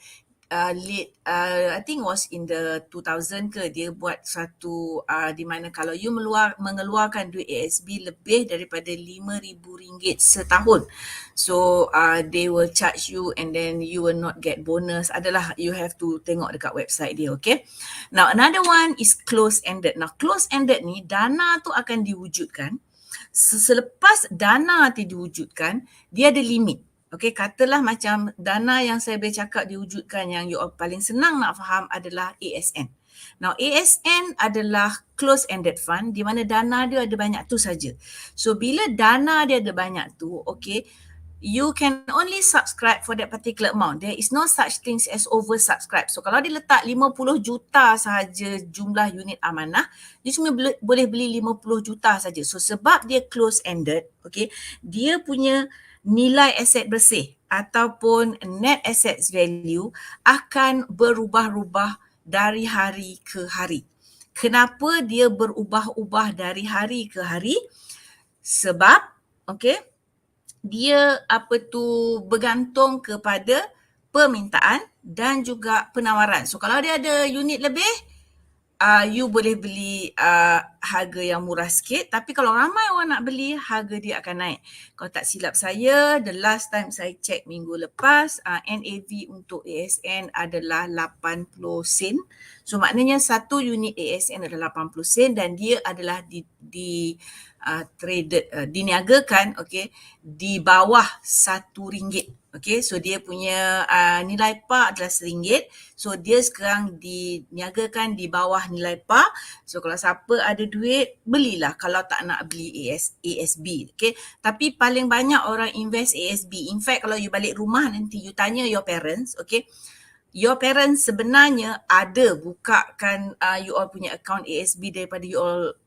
I think was in the 2000 ke dia buat satu di mana kalau you mengeluarkan duit ASB lebih daripada RM5,000 setahun, so they will charge you and then you will not get bonus. Adalah you have to tengok dekat website dia. Okay, now another one is close-ended. Now close-ended ni dana tu akan diwujudkan selepas dana tu diwujudkan, dia ada limit. Okay, katalah macam dana yang saya boleh cakap diwujudkan yang you paling senang nak faham adalah ASN. Now ASN adalah close-ended fund di mana dana dia ada banyak tu saja. So bila dana dia ada banyak tu, okay, you can only subscribe for that particular amount. There is no such things as oversubscribe. So kalau dia letak 50 juta sahaja jumlah unit amanah, dia cuma boleh beli 50 juta saja. So sebab dia close-ended, okay, dia punya nilai aset bersih ataupun net assets value akan berubah-ubah dari hari ke hari. Kenapa dia berubah-ubah dari hari ke hari? Sebab, okay, dia bergantung kepada permintaan dan juga penawaran. So kalau dia ada unit lebih, you boleh beli harga yang murah sikit, tapi kalau ramai orang nak beli, harga dia akan naik. Kalau tak silap saya, the last time saya check minggu lepas, NAV untuk ASN adalah 80 sen. So maknanya satu unit ASN adalah 80 sen dan dia adalah diniagakan, okay, di bawah RM1. Okay, so dia punya nilai PAR adalah RM1. So dia sekarang diniagakan di bawah nilai PAR. So kalau siapa ada duit, belilah kalau tak nak beli ASB. Okay, tapi paling banyak orang invest ASB. In fact, kalau you balik rumah nanti you tanya your parents, okay, your parents sebenarnya ada bukakan you all punya account ASB daripada you all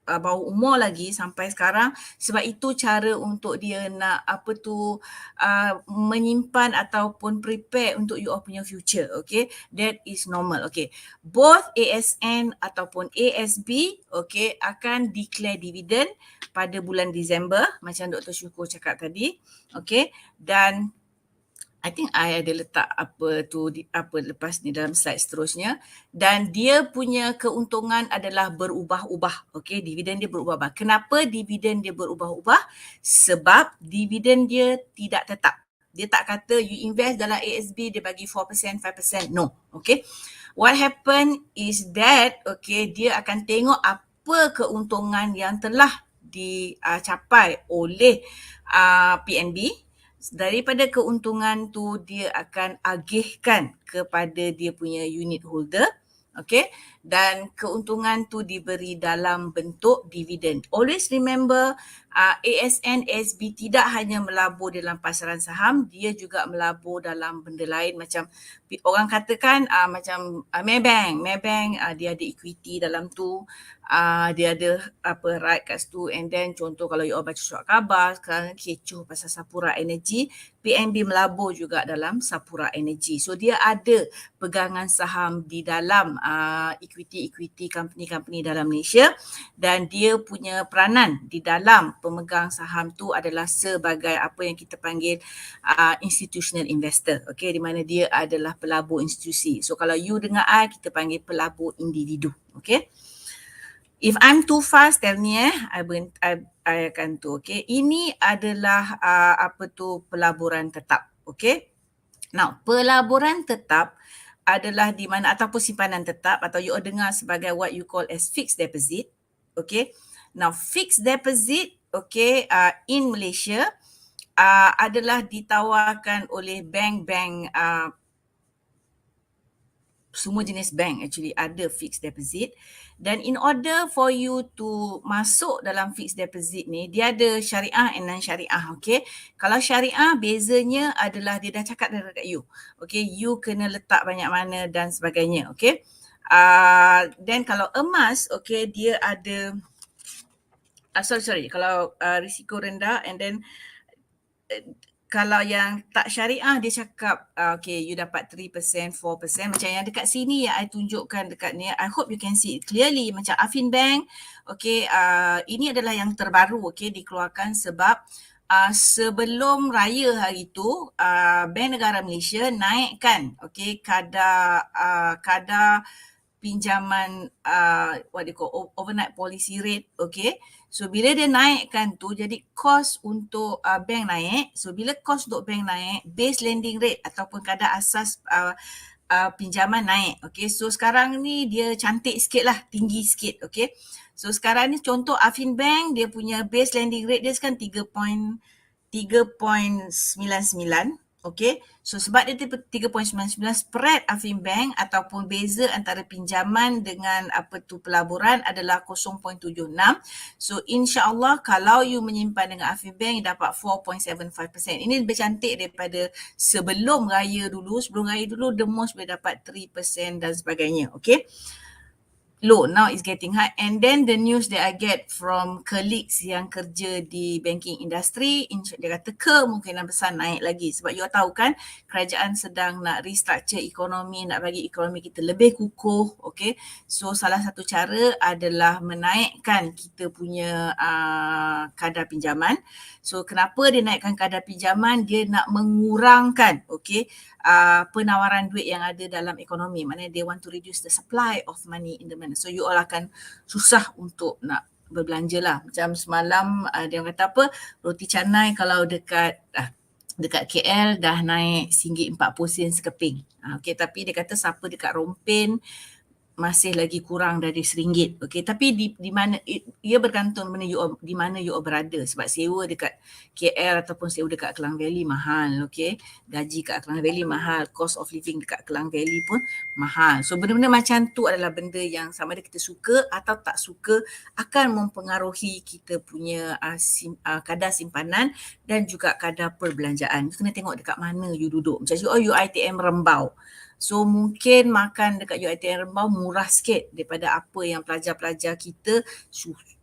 bawah umur lagi sampai sekarang, sebab itu cara untuk dia nak menyimpan ataupun prepare untuk you all punya future. Okay, that is normal. Okay, both ASN ataupun ASB, okay, akan declare dividend pada bulan Disember macam Dr. Syukur cakap tadi. Okay, dan I think I ada letak apa lepas ni dalam slide seterusnya, dan dia punya keuntungan adalah berubah-ubah. Okey, dividen dia berubah-ubah. Kenapa dividen dia berubah-ubah? Sebab dividen dia tidak tetap. Dia tak kata you invest dalam ASB dia bagi 4%, 5%. No. Okey. What happen is that dia akan tengok apa keuntungan yang telah dicapai oleh PNB. Daripada keuntungan tu dia akan agihkan kepada dia punya unit holder, dan keuntungan tu diberi dalam bentuk dividen. Always remember, ASN, ASB tidak hanya melabur dalam pasaran saham, dia juga melabur dalam benda lain, macam orang katakan macam Maybank, dia ada equity dalam tu, dia ada right kat situ, and then contoh kalau you all baca surat khabar sekarang kecoh pasal Sapura Energy, PNB melabur juga dalam Sapura Energy. So dia ada pegangan saham di dalam equity company-company dalam Malaysia, dan dia punya peranan di dalam pemegang saham tu adalah sebagai apa yang kita panggil institutional investor, di mana dia adalah pelabur institusi. So kalau you dengar kita panggil pelabur individu. If I'm too fast, tell me I akan tu. Ini adalah pelaburan tetap. Now, pelaburan tetap adalah di mana, ataupun simpanan tetap, atau you all dengar sebagai what you call as fixed deposit. Now, fixed deposit in Malaysia adalah ditawarkan oleh bank-bank, semua jenis bank actually ada fixed deposit, dan in order for you to masuk dalam fixed deposit ni, dia ada syariah and non-syariah. Kalau syariah, bezanya adalah dia dah cakap dekat you. You kena letak banyak mana dan sebagainya. Then kalau emas, dia ada kalau risiko rendah, and then kalau yang tak syariah dia cakap you dapat 3%, 4%, macam yang dekat sini yang I tunjukkan dekat ni. I hope you can see it clearly, macam Affin Bank. Ini adalah yang terbaru dikeluarkan sebab sebelum raya hari tu Bank Negara Malaysia naikkan kadar pinjaman what they call overnight policy rate. So bila dia naikkan tu, jadi kos untuk bank naik. So bila kos untuk bank naik, base lending rate ataupun kadar asas pinjaman naik. So sekarang ni dia cantik sikit lah, tinggi sikit. So sekarang ni contoh Affin Bank, dia punya base lending rate dia sekarang 3.99. So sebab dia 3.99, spread Affin Bank ataupun beza antara pinjaman dengan pelaburan adalah 0.76. So insya-Allah kalau you menyimpan dengan Affin Bank dapat 4.75%. Ini lebih cantik daripada sebelum raya dulu. Sebelum raya dulu the most boleh dapat 3% dan sebagainya. Low, now it's getting high. And then the news that I get from colleagues yang kerja di banking industry, dia kata kemungkinan besar naik lagi. Sebab you tahu kan, kerajaan sedang nak restructure ekonomi, nak bagi ekonomi kita lebih kukuh. So salah satu cara adalah menaikkan kita punya kadar pinjaman. So kenapa dia naikkan kadar pinjaman? Dia nak mengurangkan penawaran duit yang ada dalam ekonomi. Maknanya they want to reduce the supply of money in the money. So you all akan susah untuk nak berbelanja lah. Macam semalam dia kata roti canai kalau dekat KL dah naik RM1.40 sekeping. Tapi dia kata siapa dekat Rompin masih lagi kurang dari RM1. Tapi di mana ia bergantung di mana you berada. Sebab sewa dekat KL ataupun sewa dekat Klang Valley mahal. Gaji kat Klang Valley mahal, cost of living dekat Klang Valley pun mahal. So benda-benda macam tu adalah benda yang sama ada kita suka atau tak suka akan mempengaruhi kita punya kadar simpanan dan juga kadar perbelanjaan. You kena tengok dekat mana you duduk. Macam you UiTM Rembau. So mungkin makan dekat UiTM Rembau murah sikit daripada apa yang pelajar-pelajar kita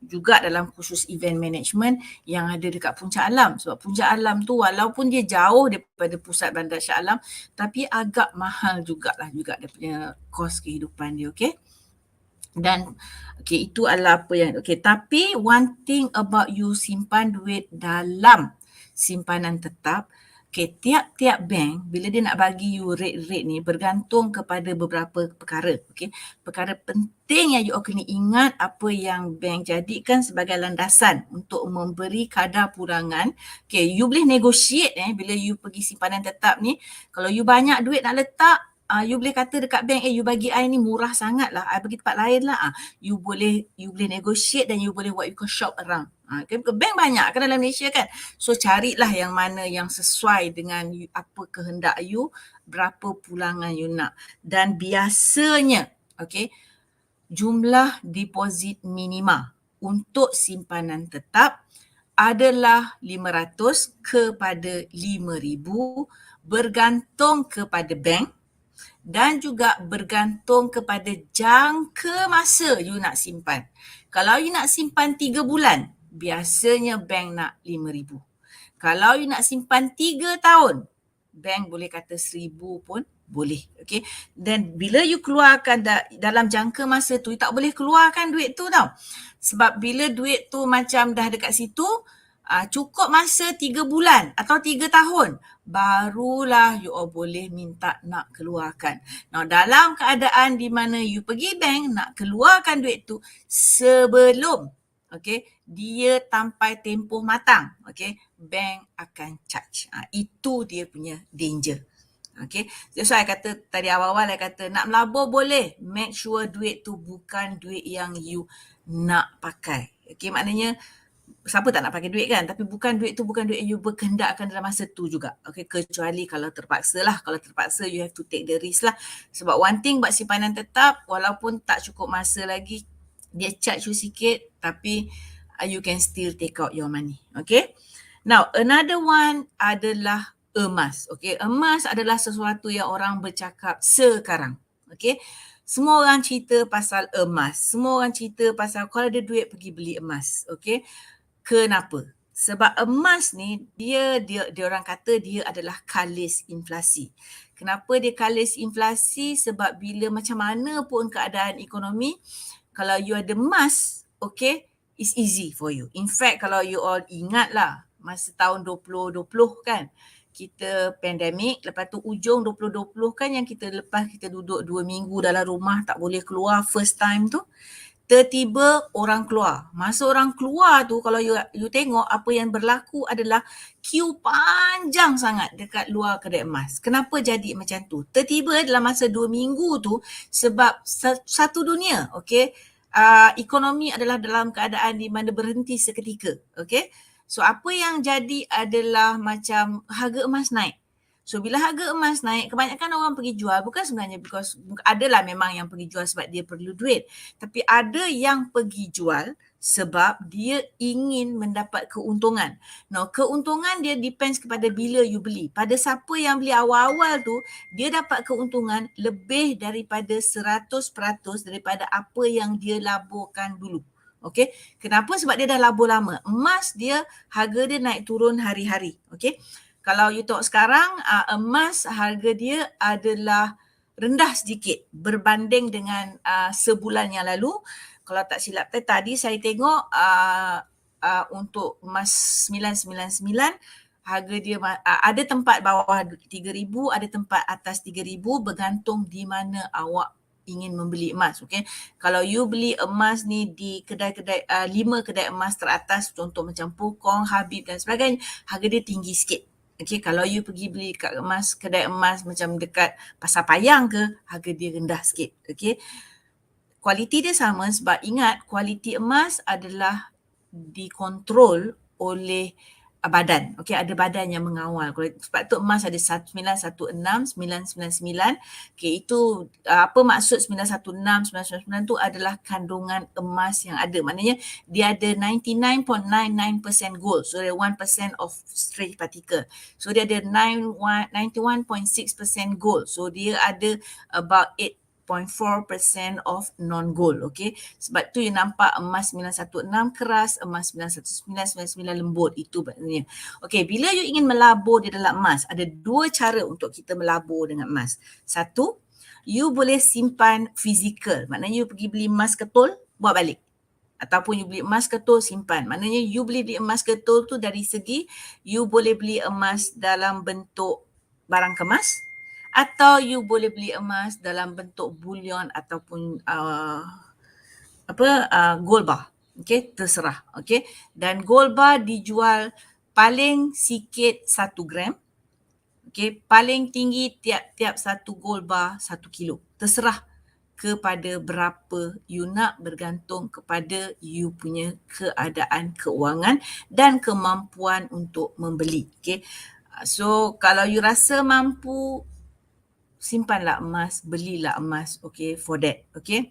juga dalam kursus event management yang ada dekat Puncak Alam. Sebab Puncak Alam tu walaupun dia jauh daripada pusat bandar Shah Alam, tapi agak mahal jugalah juga dia punya kos kehidupan dia. Dan itu adalah apa yang tapi one thing about you simpan duit dalam simpanan tetap, Okay, tiap-tiap bank bila dia nak bagi you rate-rate ni bergantung kepada beberapa perkara. Okay, perkara penting yang you kena ingat apa yang bank jadikan sebagai landasan untuk memberi kadar pulangan. Okay, you boleh negotiate bila you pergi simpanan tetap ni. Kalau you banyak duit nak letak, you boleh kata dekat bank, you bagi I ni murah sangat lah, I pergi tempat lain lah. You boleh negotiate dan you boleh what you call shop around. Bank banyak kan dalam Malaysia kan. So carilah yang mana yang sesuai dengan you, apa kehendak you, berapa pulangan you nak. Dan biasanya, okay, jumlah deposit minima untuk simpanan tetap adalah 500 kepada 5,000 bergantung kepada bank dan juga bergantung kepada jangka masa you nak simpan. Kalau you nak simpan 3 bulan, biasanya bank nak 5,000. Kalau you nak simpan 3 tahun, bank boleh kata 1,000 pun boleh. Okay. Dan bila you keluarkan dalam jangka masa tu, you tak boleh keluarkan duit tu tau. Sebab bila duit tu macam dah dekat situ, cukup masa 3 bulan atau 3 tahun, barulah you all boleh minta nak keluarkan. Nah, dalam keadaan di mana you pergi bank nak keluarkan duit tu sebelum dia sampai tempoh matang, bank akan charge. Itu dia punya danger. That's why I kata tadi awal-awal I kata nak melabur boleh, make sure duit tu bukan duit yang you nak pakai. Maknanya siapa tak nak pakai duit kan, tapi duit tu bukan duit yang you berkehendakkan dalam masa tu juga. Kecuali kalau terpaksa lah. Kalau terpaksa you have to take the risk lah. Sebab one thing buat simpanan tetap, walaupun tak cukup masa lagi, dia charge you sikit, tapi you can still take out your money. Now, another one adalah emas. Emas adalah sesuatu yang orang bercakap sekarang. Semua orang cerita pasal emas. Semua orang cerita pasal kalau ada duit pergi beli emas. Kenapa? Sebab emas ni dia orang kata dia adalah kalis inflasi. Kenapa dia kalis inflasi? Sebab bila macam mana pun keadaan ekonomi, kalau you ada emas, it's easy for you. In fact, kalau you all ingat lah, masa tahun 2020 kan, kita pandemik, lepas tu ujung 2020 kan yang kita lepas kita duduk 2 minggu dalam rumah, tak boleh keluar first time tu, tiba-tiba orang keluar. Masa orang keluar tu, kalau you tengok apa yang berlaku adalah queue panjang sangat dekat luar kedai emas. Kenapa jadi macam tu? Tiba-tiba dalam masa 2 minggu tu, sebab satu dunia, ekonomi adalah dalam keadaan di mana berhenti seketika. So apa yang jadi adalah macam harga emas naik. So bila harga emas naik, kebanyakan orang pergi jual bukan sebenarnya because adalah memang yang pergi jual sebab dia perlu duit. Tapi ada yang pergi jual sebab dia ingin mendapat keuntungan. Now, keuntungan dia depends kepada bila you beli. Pada siapa yang beli awal-awal tu, dia dapat keuntungan lebih daripada 100% daripada apa yang dia laburkan dulu. Kenapa? Sebab dia dah labur lama. Emas dia, harga dia naik turun hari-hari. Kalau you tengok sekarang, emas harga dia adalah rendah sedikit berbanding dengan sebulan yang lalu. Kalau tak silap tadi saya tengok untuk emas 999, harga dia ada tempat bawah 3,000, ada tempat atas 3,000 bergantung di mana awak ingin membeli emas. Kalau you beli emas ni di kedai-kedai 5 kedai emas teratas, contoh macam Pokong, Habib dan sebagainya, harga dia tinggi sikit. Kalau you pergi beli kat kedai emas macam dekat Pasar Payang ke, harga dia rendah sikit. Kualiti dia sama sebab ingat kualiti emas adalah dikontrol oleh badan. Ada badan yang mengawal. Sebab tu emas ada 916, 999. Itu apa maksud 916, 999 tu adalah kandungan emas yang ada. Maknanya dia ada 99.99% gold. So dia 1% of stray particle. So dia ada 91.6% gold. So dia ada about 0.4% of non-gold. Sebab tu you nampak emas 916 keras, emas 999 lembut. Itu maknanya. Bila you ingin melabur di dalam emas, ada 2 cara untuk kita melabur dengan emas. Satu, you boleh simpan fizikal. Maknanya you pergi beli emas ketul, bawa balik. Ataupun you beli emas ketul, simpan. Maknanya you beli emas ketul tu dari segi you boleh beli emas dalam bentuk barang kemas, atau you boleh beli emas dalam bentuk bullion ataupun gold bar. Okay, terserah. Okay, dan gold bar dijual paling sikit 1 gram. Okay, paling tinggi tiap-tiap satu gold bar 1 kilo. Terserah kepada berapa you nak, bergantung kepada you punya keadaan kewangan dan kemampuan untuk membeli. Okay, so kalau you rasa mampu, simpanlah emas, belilah emas, okay, for that. Okay,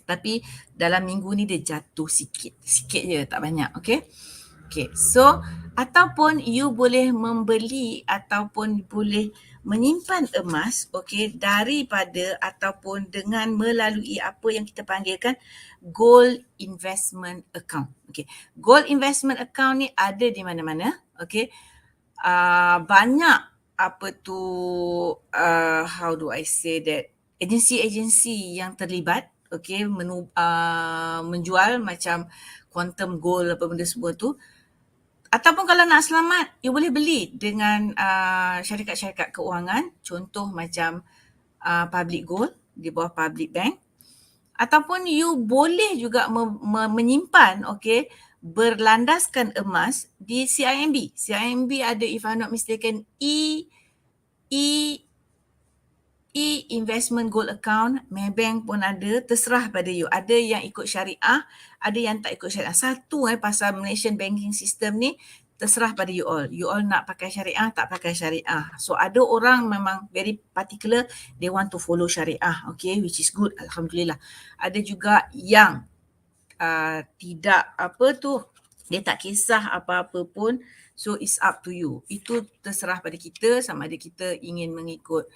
tapi dalam minggu ni dia jatuh sikit je, tak banyak. Okay, so ataupun you boleh membeli ataupun boleh menyimpan emas, okay, daripada ataupun dengan melalui apa yang kita panggilkan gold investment account. Okay, gold investment account ni ada di mana-mana. Okay, banyak how do I say that, agensi-agensi yang terlibat, okay, menjual macam quantum gold apa benda semua tu. Ataupun kalau nak selamat, you boleh beli dengan syarikat-syarikat kewangan, contoh macam public gold di bawah public bank. Ataupun you boleh juga menyimpan, okay, berlandaskan emas di CIMB. CIMB ada, if I'm not mistaken, investment gold account, Maybank pun ada, terserah pada you. Ada yang ikut syariah, ada yang tak ikut syariah. Satu pasal Malaysian banking system ni, terserah pada you all. You all nak pakai syariah, tak pakai syariah. So ada orang memang very particular, they want to follow syariah, okay, which is good, alhamdulillah. Ada juga yang tidak dia tak kisah apa-apa pun, so it's up to you. Itu terserah pada kita, sama ada kita ingin mengikut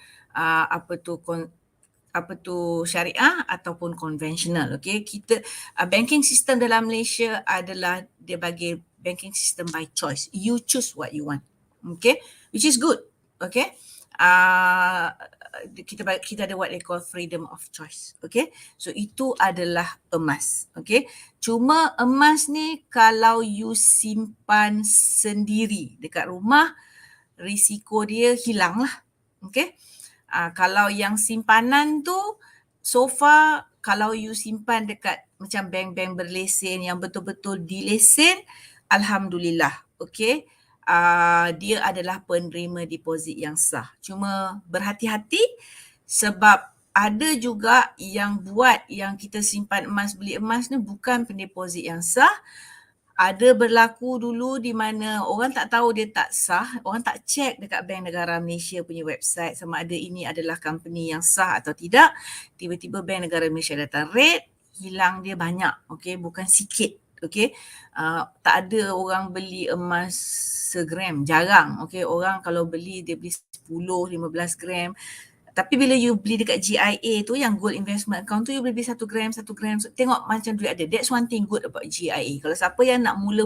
syariah ataupun konvensional. Okay, kita banking system dalam Malaysia adalah dia bagi banking system by choice. You choose what you want. Okay, which is good. Okay, kita ada what they call freedom of choice. Okay, so itu adalah emas. Okay, cuma emas ni kalau you simpan sendiri dekat rumah, risiko dia hilang lah. Okay, kalau yang simpanan tu, so far kalau you simpan dekat macam bank-bank berlesen yang betul-betul dilesen, alhamdulillah. Okay, dia adalah penerima deposit yang sah. Cuma berhati-hati sebab ada juga yang buat yang kita simpan emas, beli emas ni bukan pendeposit yang sah. Ada berlaku dulu di mana orang tak tahu dia tak sah, orang tak check dekat Bank Negara Malaysia punya website sama ada ini adalah company yang sah atau tidak. Tiba-tiba Bank Negara Malaysia datang raid, hilang dia banyak, okay, bukan sikit. Okay, tak ada orang beli emas segram, jarang. Okay, orang kalau beli dia beli 10-15 gram. Tapi bila you beli dekat GIA tu, yang gold investment account tu, you boleh beli 1 gram. So, tengok macam duit ada. That's one thing good about GIA. Kalau siapa yang nak mula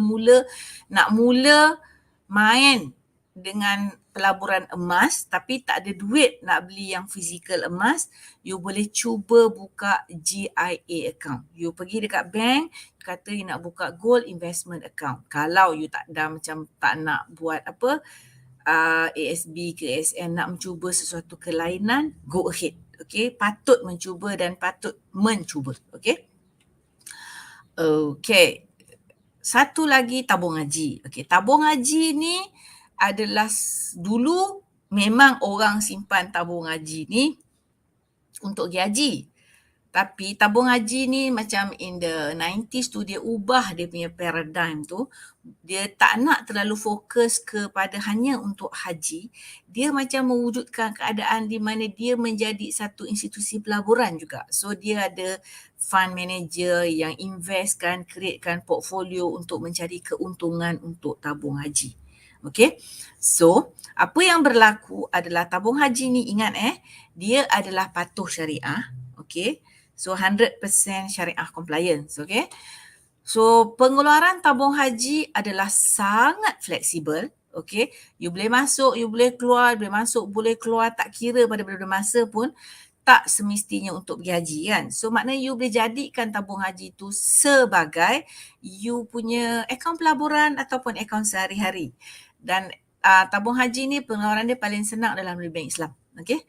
main dengan pelaburan emas tapi tak ada duit nak beli yang fizikal emas, you boleh cuba buka GIA account. You pergi dekat bank, kata you nak buka gold investment account. Kalau you tak nak buat ASB ke ASN, nak mencuba sesuatu kelainan, go ahead. Okay, patut mencuba dan patut mencuba. Okay. Okay. Satu lagi, tabung haji. Okay, tabung haji ni adalah dulu memang orang simpan tabung haji ni untuk pergi haji. Tapi tabung haji ni macam in the 90s tu dia ubah dia punya paradigm tu. Dia tak nak terlalu fokus kepada hanya untuk haji. Dia macam mewujudkan keadaan di mana dia menjadi satu institusi pelaburan juga. So dia ada fund manager yang investkan, createkan portfolio untuk mencari keuntungan untuk tabung haji. Okay, so apa yang berlaku adalah tabung haji ni, ingat dia adalah patuh syariah. Okay, so 100% syariah compliance. Okay, so pengeluaran tabung haji adalah sangat fleksibel. Okay, you boleh masuk, you boleh keluar, boleh masuk, boleh keluar, tak kira pada masa pun. tak semestinya untuk pergi haji kan. So maknanya you boleh jadikan tabung haji tu sebagai you punya akaun pelaburan ataupun akaun sehari-hari. Dan tabung haji ni pengeluaran dia paling senang dalam bank Islam. Okay.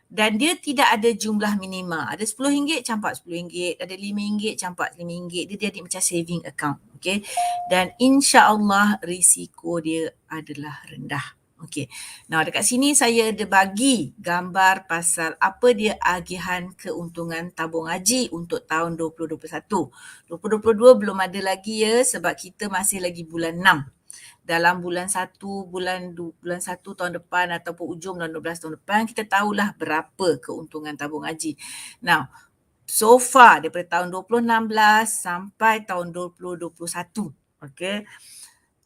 Dan dia tidak ada jumlah minima. Ada RM10 campak RM10, ada RM5 campak RM5. Dia jadi macam saving account. Okay. Dan insya-Allah risiko dia adalah rendah. Okay. Nah, dekat sini saya ada bagi gambar pasal apa dia agihan keuntungan tabung haji untuk tahun 2021. 2022 belum ada lagi ya sebab kita masih lagi bulan 6. Dalam bulan 1 tahun depan ataupun ujung bulan 12 tahun depan kita tahulah berapa keuntungan tabung haji. Now, so far daripada tahun 2016 sampai tahun 2021. Okay.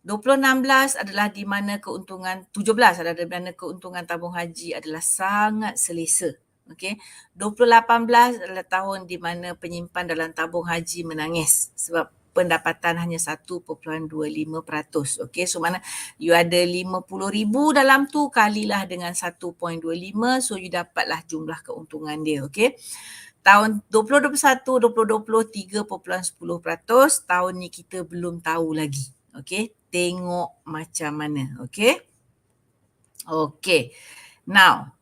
2016 adalah di mana keuntungan, 17 adalah di mana keuntungan tabung haji adalah sangat selesa. Okay. 2018 adalah tahun di mana penyimpan dalam tabung haji menangis sebab pendapatan hanya 1.25%. Okay, so mana you ada 50,000 dalam tu kalilah dengan 1.25, so you dapatlah jumlah keuntungan dia. Okay. Tahun 2021, 2020 3.10%, tahun ni kita belum tahu lagi. Okay, tengok macam mana. Okay. Okay. Now,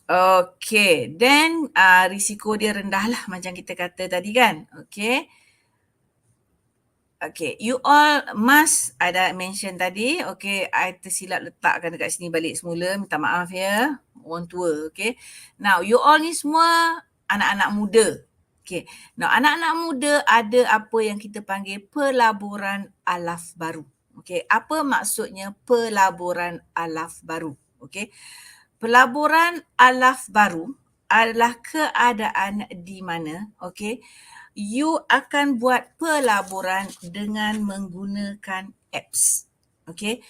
okay, then risiko dia rendah lah macam kita kata tadi kan. Okay. Okay, you all must, ada mention tadi, okay, I tersilap letakkan dekat sini balik semula, minta maaf ya, orang tua, okay. Now, you all ni semua anak-anak muda. Okay, now anak-anak muda ada apa yang kita panggil pelaburan alaf baru. Okay, apa maksudnya pelaburan alaf baru? Okay, pelaburan alaf baru adalah keadaan di mana, okay, you akan buat pelaburan dengan menggunakan apps. Okay.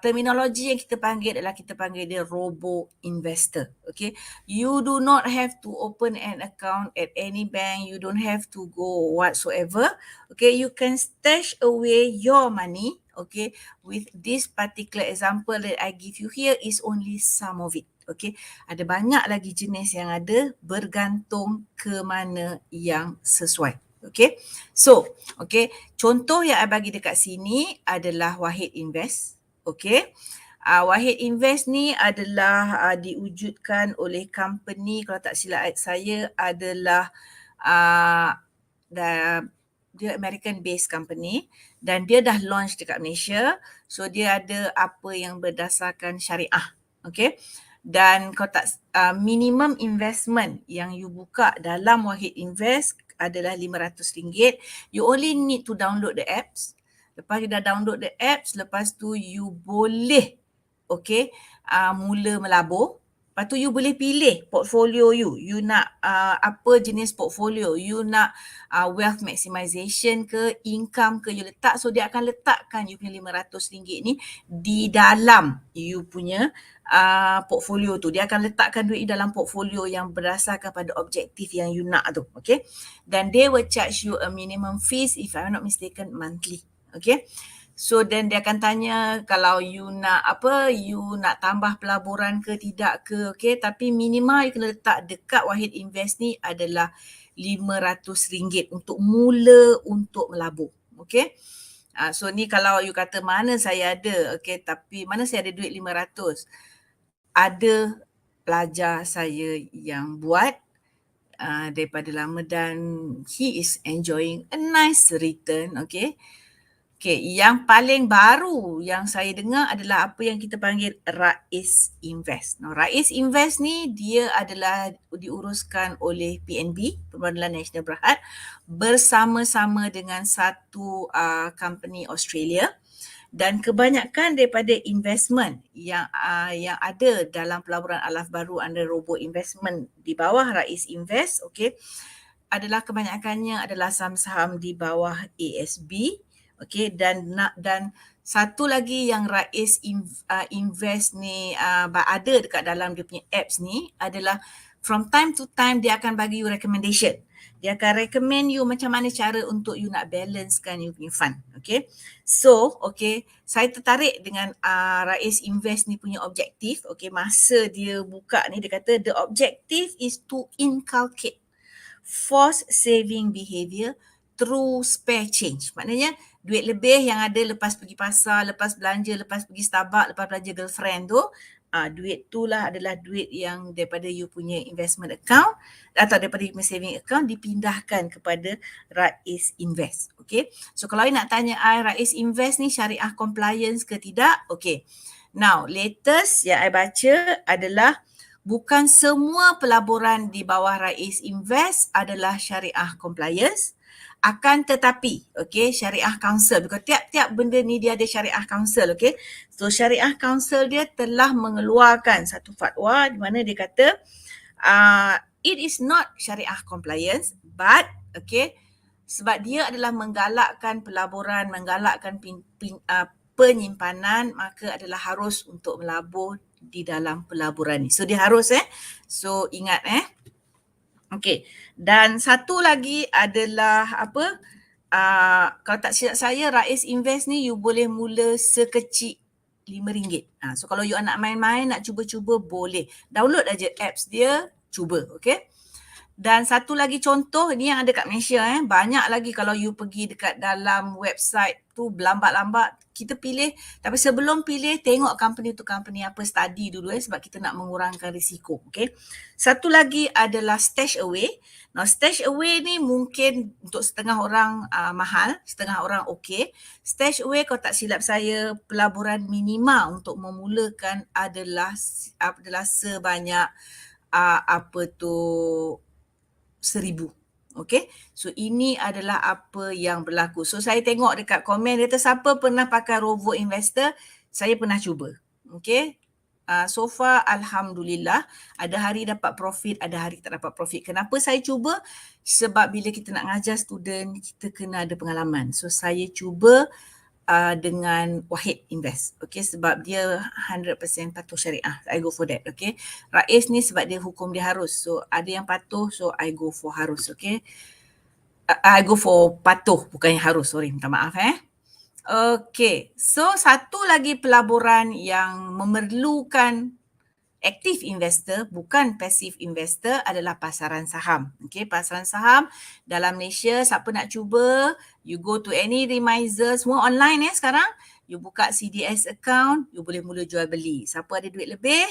Terminologi yang kita panggil adalah kita panggil dia robo investor. Okay. You do not have to open an account at any bank. You don't have to go whatsoever. Okay. You can stash away your money. Okay. With this particular example that I give you here is only some of it. Okay, ada banyak lagi jenis yang ada bergantung ke mana yang sesuai. Okay, so okay, contoh yang I bagi dekat sini adalah Wahid Invest. Okay, Wahid Invest ni adalah diwujudkan oleh company, kalau tak silap saya adalah dia American based company dan dia dah launch dekat Malaysia. So dia ada apa yang berdasarkan syariah. Okay. Dan kalau tak minimum investment yang you buka dalam Wahid Invest adalah RM500. You only need to download the apps. Lepas you dah download the apps, lepas tu you boleh mula melabur. Lepas tu you boleh pilih portfolio you. You nak apa jenis portfolio. You nak wealth maximization ke, income ke you letak. So dia akan letakkan you punya RM500 ni di dalam you punya portfolio tu. Dia akan letakkan duit dalam portfolio yang berdasarkan pada objektif yang you nak tu. Okay. Dan they will charge you a minimum fees if I'm not mistaken monthly. Okay. So then dia akan tanya kalau you nak you nak tambah pelaburan ke tidak ke, okay. Tapi minimal you kena letak dekat Wahid Invest ni adalah RM500 untuk mula untuk melabur. Okay. So ni kalau you kata mana saya ada, okay, tapi mana saya ada duit 500. Ada pelajar saya yang buat daripada lama dan he is enjoying a nice return, okay. Okay, yang paling baru yang saya dengar adalah apa yang kita panggil Rais Invest. Nah, Rais Invest ni dia adalah diuruskan oleh PNB, Perbankan Nasional Berhad, bersama-sama dengan satu company Australia. Dan kebanyakan daripada investment yang ada dalam pelaburan alaf baru under robo investment di bawah Rais Invest, okay, adalah kebanyakannya adalah saham-saham di bawah ASB. Okay, dan satu lagi yang Rais Invest ni ada dekat dalam dia punya apps ni adalah from time to time dia akan bagi you recommendation. Dia akan recommend you macam mana cara untuk you nak balancekan you punya fund. Okay. So, okay, saya tertarik dengan Rais Invest ni punya objektif. Okay, masa dia buka ni dia kata the objective is to inculcate forced saving behaviour through spare change. Maknanya duit lebih yang ada lepas pergi pasar, lepas belanja, lepas pergi Starbucks, lepas belanja girlfriend tu, duit tu lah adalah duit yang daripada you punya investment account atau daripada you punya saving account dipindahkan kepada Rais Invest. Okay. So kalau you nak tanya Rais Invest ni syariah compliance ke tidak? Okay. Now latest yang I baca adalah bukan semua pelaburan di bawah Rais Invest adalah syariah compliance. Akan tetapi, okay, syariah council, because tiap-tiap benda ni dia ada syariah council, okay. So syariah council dia telah mengeluarkan satu fatwa di mana dia kata it is not syariah compliance, but, okay, sebab dia adalah menggalakkan pelaburan, menggalakkan penyimpanan, maka adalah harus untuk melabur di dalam pelaburan ni. So dia harus So ingat Okay. Dan satu lagi adalah apa? Kalau tak silap saya, Rais Invest ni you boleh mula sekecil RM5. So kalau you nak main-main, nak cuba-cuba, boleh. Download aja apps dia, cuba. Okay. Dan satu lagi contoh ni yang ada kat Malaysia banyak lagi kalau you pergi dekat dalam website tu berlambat-lambat kita pilih, tapi sebelum pilih tengok company tu company apa, study dulu sebab kita nak mengurangkan risiko. Okay. Satu lagi adalah stash away. Now stash away ni mungkin untuk setengah orang mahal, setengah orang okey. Stash away kalau tak silap saya pelaburan minima untuk memulakan adalah sebanyak RM1,000. Okay. So ini adalah apa yang berlaku. So saya tengok dekat komen dia kata siapa pernah pakai robo investor, saya pernah cuba. Okay. So far Alhamdulillah, ada hari dapat profit, ada hari tak dapat profit. Kenapa saya cuba? Sebab bila kita nak ngajar student, kita kena ada pengalaman. So saya cuba dengan Wahid Invest. Okay, sebab dia 100% patuh syariah. I go for that. Okay. Rais ni sebab dia hukum dia harus. So ada yang patuh, so I go for harus. Okay. I go for patuh, bukannya harus. Sorry, minta maaf Okay. So satu lagi pelaburan yang memerlukan active investor, bukan passive investor, adalah pasaran saham. Okay, pasaran saham dalam Malaysia, siapa nak cuba, you go to any remiser, semua online sekarang. You buka CDS account, you boleh mula jual beli. Siapa ada duit lebih,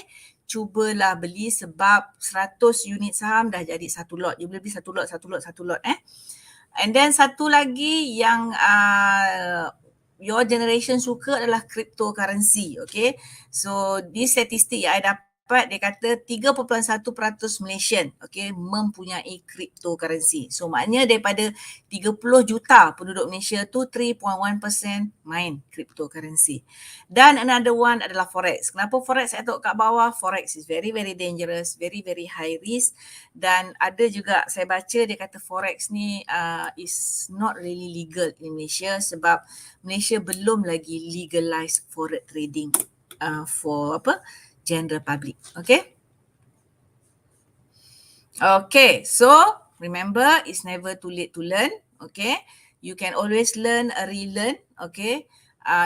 cubalah beli sebab 100 unit saham dah jadi satu lot. You boleh beli satu lot. And then satu lagi yang your generation suka adalah cryptocurrency. Okay, so di statistik yang I dapat, dia kata 3.1% Malaysian mempunyai cryptocurrency. So maknanya daripada 30 juta penduduk Malaysia tu 3.1% main cryptocurrency. Dan another one adalah forex. Kenapa forex saya tahu kat bawah? Forex is very very dangerous, very very high risk. Dan ada juga saya baca dia kata forex ni is not really legal in Malaysia sebab Malaysia belum lagi legalize forex trading for general public. Okay. Okay. So remember, it's never too late to learn. Okay. You can always learn, relearn. Okay.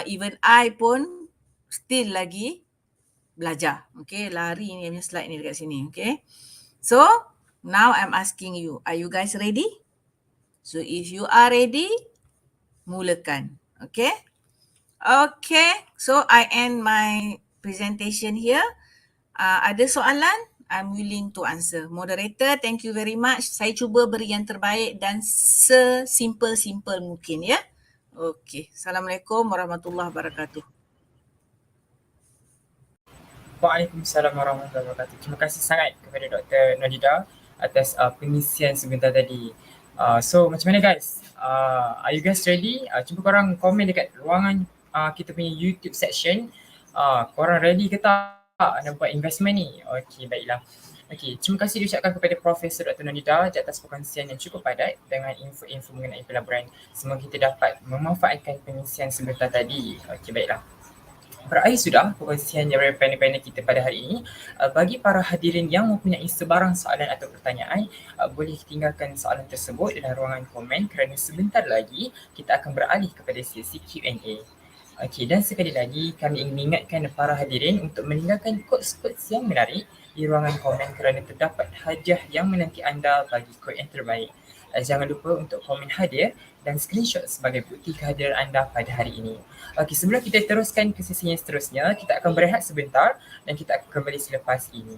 Even I pun still lagi belajar. Okay. Lari ni punya slide ni dekat sini. Okay. So now I'm asking you, are you guys ready? So if you are ready, mulakan. Okay. Okay. So I end my presentation here. Ada soalan? I'm willing to answer. Moderator, thank you very much. Saya cuba beri yang terbaik dan sesimpel-simpel mungkin ya. Okay. Assalamualaikum warahmatullahi wabarakatuh. Waalaikumsalam warahmatullahi wabarakatuh. Terima kasih sangat kepada Dr. Nadida atas pengisian sebentar tadi. So macam mana guys? Are you guys ready? Cuba korang komen dekat ruangan kita punya YouTube section. Korang ready ke tak nak buat investment ni? Okey, baiklah. Okey, terima kasih diucapkan kepada Profesor Dr. Nadida di atas perkongsian yang cukup padat dengan info-info mengenai pelaburan. Semoga kita dapat memanfaatkan pengisian sebentar tadi. Okey, baiklah. Berakhir sudah perkongsian daripada panel-panel kita pada hari ini. Bagi para hadirin yang mempunyai sebarang soalan atau pertanyaan, boleh tinggalkan soalan tersebut dalam ruangan komen kerana sebentar lagi kita akan beralih kepada sesi Q&A. Okey, dan sekali lagi kami ingin mengingatkan para hadirin untuk meninggalkan quotes-quotes yang menarik di ruangan komen kerana terdapat hadiah yang menanti anda bagi quote yang terbaik. Jangan lupa untuk komen hadiah dan screenshot sebagai bukti kehadiran anda pada hari ini. Okey, sebelum kita teruskan ke sesi yang seterusnya, kita akan berehat sebentar dan kita akan kembali selepas ini.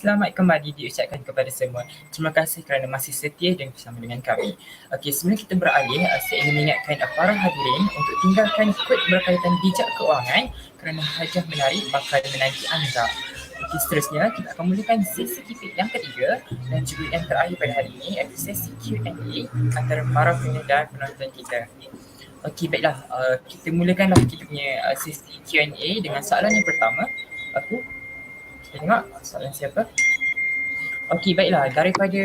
Selamat kembali diucapkan kepada semua. Terima kasih kerana masih setia dan bersama dengan kami. Okey, sebelum kita beralih, saya ingin mengingatkan para hadirin untuk tinggalkan kod berkaitan bijak keuangan kerana hadiah menarik bakal menanti anda. Okey, seterusnya kita akan mulakan sesi kita yang ketiga dan juga yang terakhir pada hari ini iaitu sesi Q&A antara para penonton dan penonton kita. Okey, baiklah, kita mulakanlah kita punya sesi Q&A dengan soalan yang pertama. Kita tengok soalan siapa. Okey, baiklah, daripada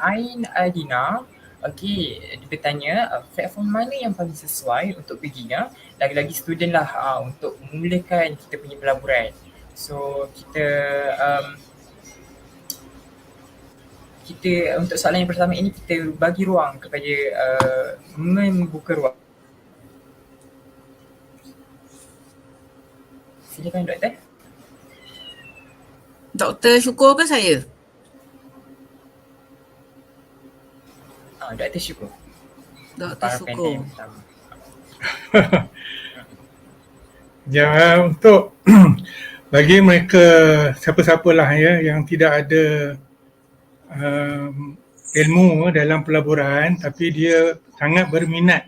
Ain Adina. Okey, dia bertanya platform mana yang paling sesuai untuk perginya, lagi-lagi student lah untuk memulakan kita punya pelaburan. So kita untuk soalan yang pertama ini kita bagi ruang kepada membuka ruang. Silakan doktor. Doktor Syukur ke saya? Doktor Syukur. Doktor Syukur. Untuk bagi mereka siapa-siapalah ya yang tidak ada ilmu dalam pelaburan, tapi dia sangat berminat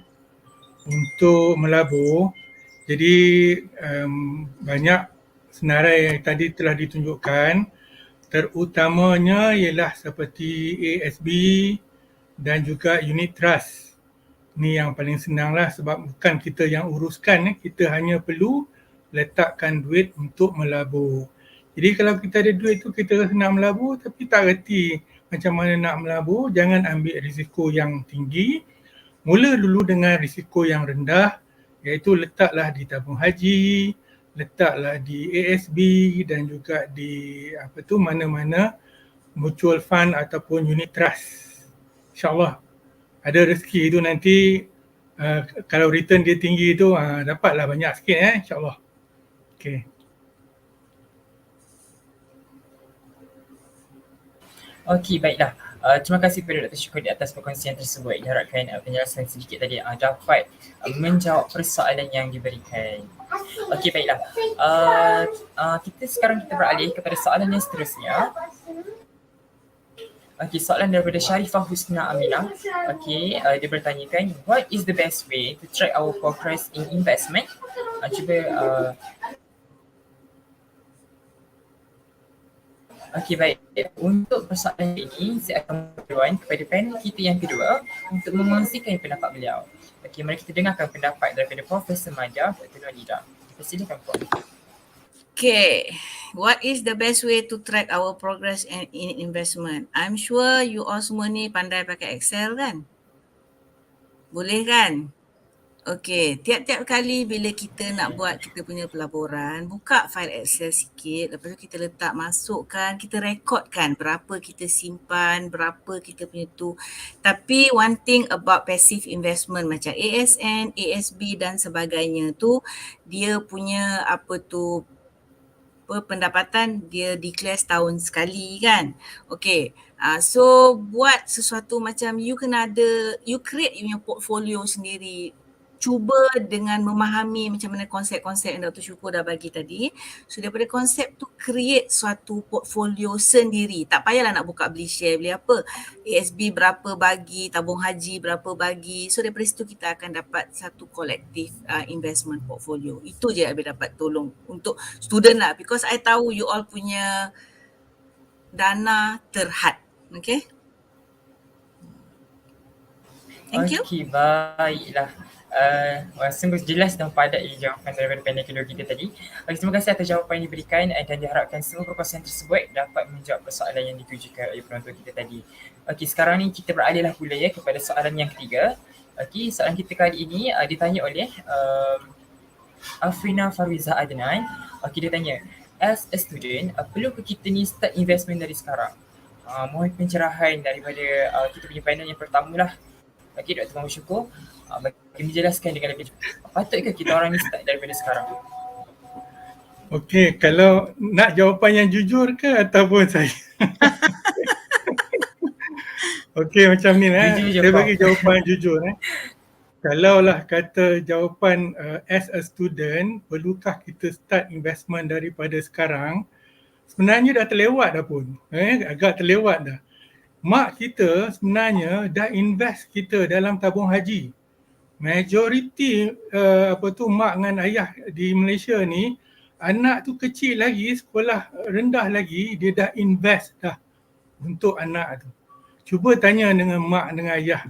untuk melabur. Jadi banyak senarai yang tadi telah ditunjukkan, terutamanya ialah seperti ASB dan juga unit trust. Ni yang paling senang lah sebab bukan kita yang uruskan, kita hanya perlu letakkan duit untuk melabur. Jadi kalau kita ada duit tu, kita nak melabur tapi tak reti macam mana nak melabur, jangan ambil risiko yang tinggi. Mula dulu dengan risiko yang rendah, iaitu letaklah di tabung haji, letaklah di ASB dan juga di mana-mana mutual fund ataupun unit trust. InsyaAllah ada rezeki tu nanti kalau return dia tinggi tu dapatlah banyak sikit insyaAllah. Okay. Okey, baiklah. Terima kasih kepada Dr. Syukur di atas perkongsian tersebut. Diharapkan penjelasan sedikit tadi dapat menjawab persoalan yang diberikan. Okey, baiklah. Kita beralih kepada soalan yang seterusnya. Okey, soalan daripada Syarifah Husna Aminah. Okey, dia bertanyakan, what is the best way to track our progress in investment? Okey, baik. Untuk persoalan ini, saya akan berdoa kepada panel kita yang kedua untuk mengongsikan pendapat beliau. Okey, mari kita dengarkan pendapat daripada Profesor Madia, Dr. Nolida. Silakan, Prof. Okay, what is the best way to track our progress in investment? I'm sure you all semua ni pandai pakai Excel kan? Boleh kan? Okay, tiap-tiap kali bila kita nak buat kita punya pelaburan, buka file Excel sikit, lepas tu kita letak masukkan, kita rekodkan berapa kita simpan, berapa kita punya tu. Tapi one thing about passive investment macam ASN, ASB dan sebagainya tu, dia punya pendapatan dia declare setahun sekali kan. Okay, so buat sesuatu macam you create your portfolio sendiri. Cuba dengan memahami macam mana konsep-konsep yang Dr. Syukur dah bagi tadi. So daripada konsep tu create suatu portfolio sendiri. Tak payahlah nak buka beli share, beli apa. ASB berapa bagi, tabung haji berapa bagi. So daripada situ kita akan dapat satu collective investment portfolio. Itu je yang dapat tolong untuk student lah. Because I tahu you all punya dana terhad. Okay? Thank you. Okey, baiklah. Sungguh jelas dan padat jawapan daripada panel kedua kita tadi. Terima kasih atas jawapan yang diberikan dan diharapkan semua perkongsian tersebut dapat menjawab persoalan yang ditujukan oleh penonton kita tadi. Okey, sekarang ni kita beralihlah pula kepada soalan yang ketiga. Okey, soalan kita kali ini ditanya oleh Afrina Farwiza Adnan. Okey, dia tanya, as a student, perlu ke kita ni start investment dari sekarang? Mohon pencerahan daripada kita punya panel yang pertama lah. Okey, Dr. Muhammad Syukur, bagi menjelaskan dengan lebih patutkah kita orang ni start daripada sekarang? Okey, kalau nak jawapan yang jujur ke ataupun saya? Okey, macam ni saya bagi jawapan jujur Kalaulah kata jawapan as a student, perlukah kita start investment daripada sekarang? Sebenarnya dah terlewat dah pun. Agak terlewat dah. Mak kita sebenarnya dah invest kita dalam tabung haji. Majoriti mak dengan ayah di Malaysia ni, anak tu kecil lagi, sekolah rendah lagi, dia dah invest dah untuk anak tu. Cuba tanya dengan mak dengan ayah,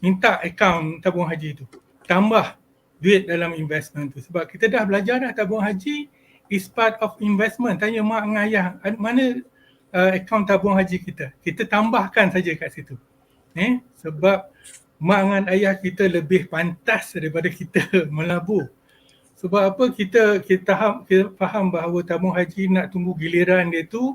minta akaun tabung haji tu, tambah duit dalam investment tu. Sebab kita dah belajar dah tabung haji is part of investment. Tanya mak dengan ayah, mana akaun tabung haji kita. Kita tambahkan saja kat situ. Sebab mak dengan ayah kita lebih pantas daripada kita melabur. Sebab apa? Kita faham bahawa tabung haji nak tunggu giliran dia tu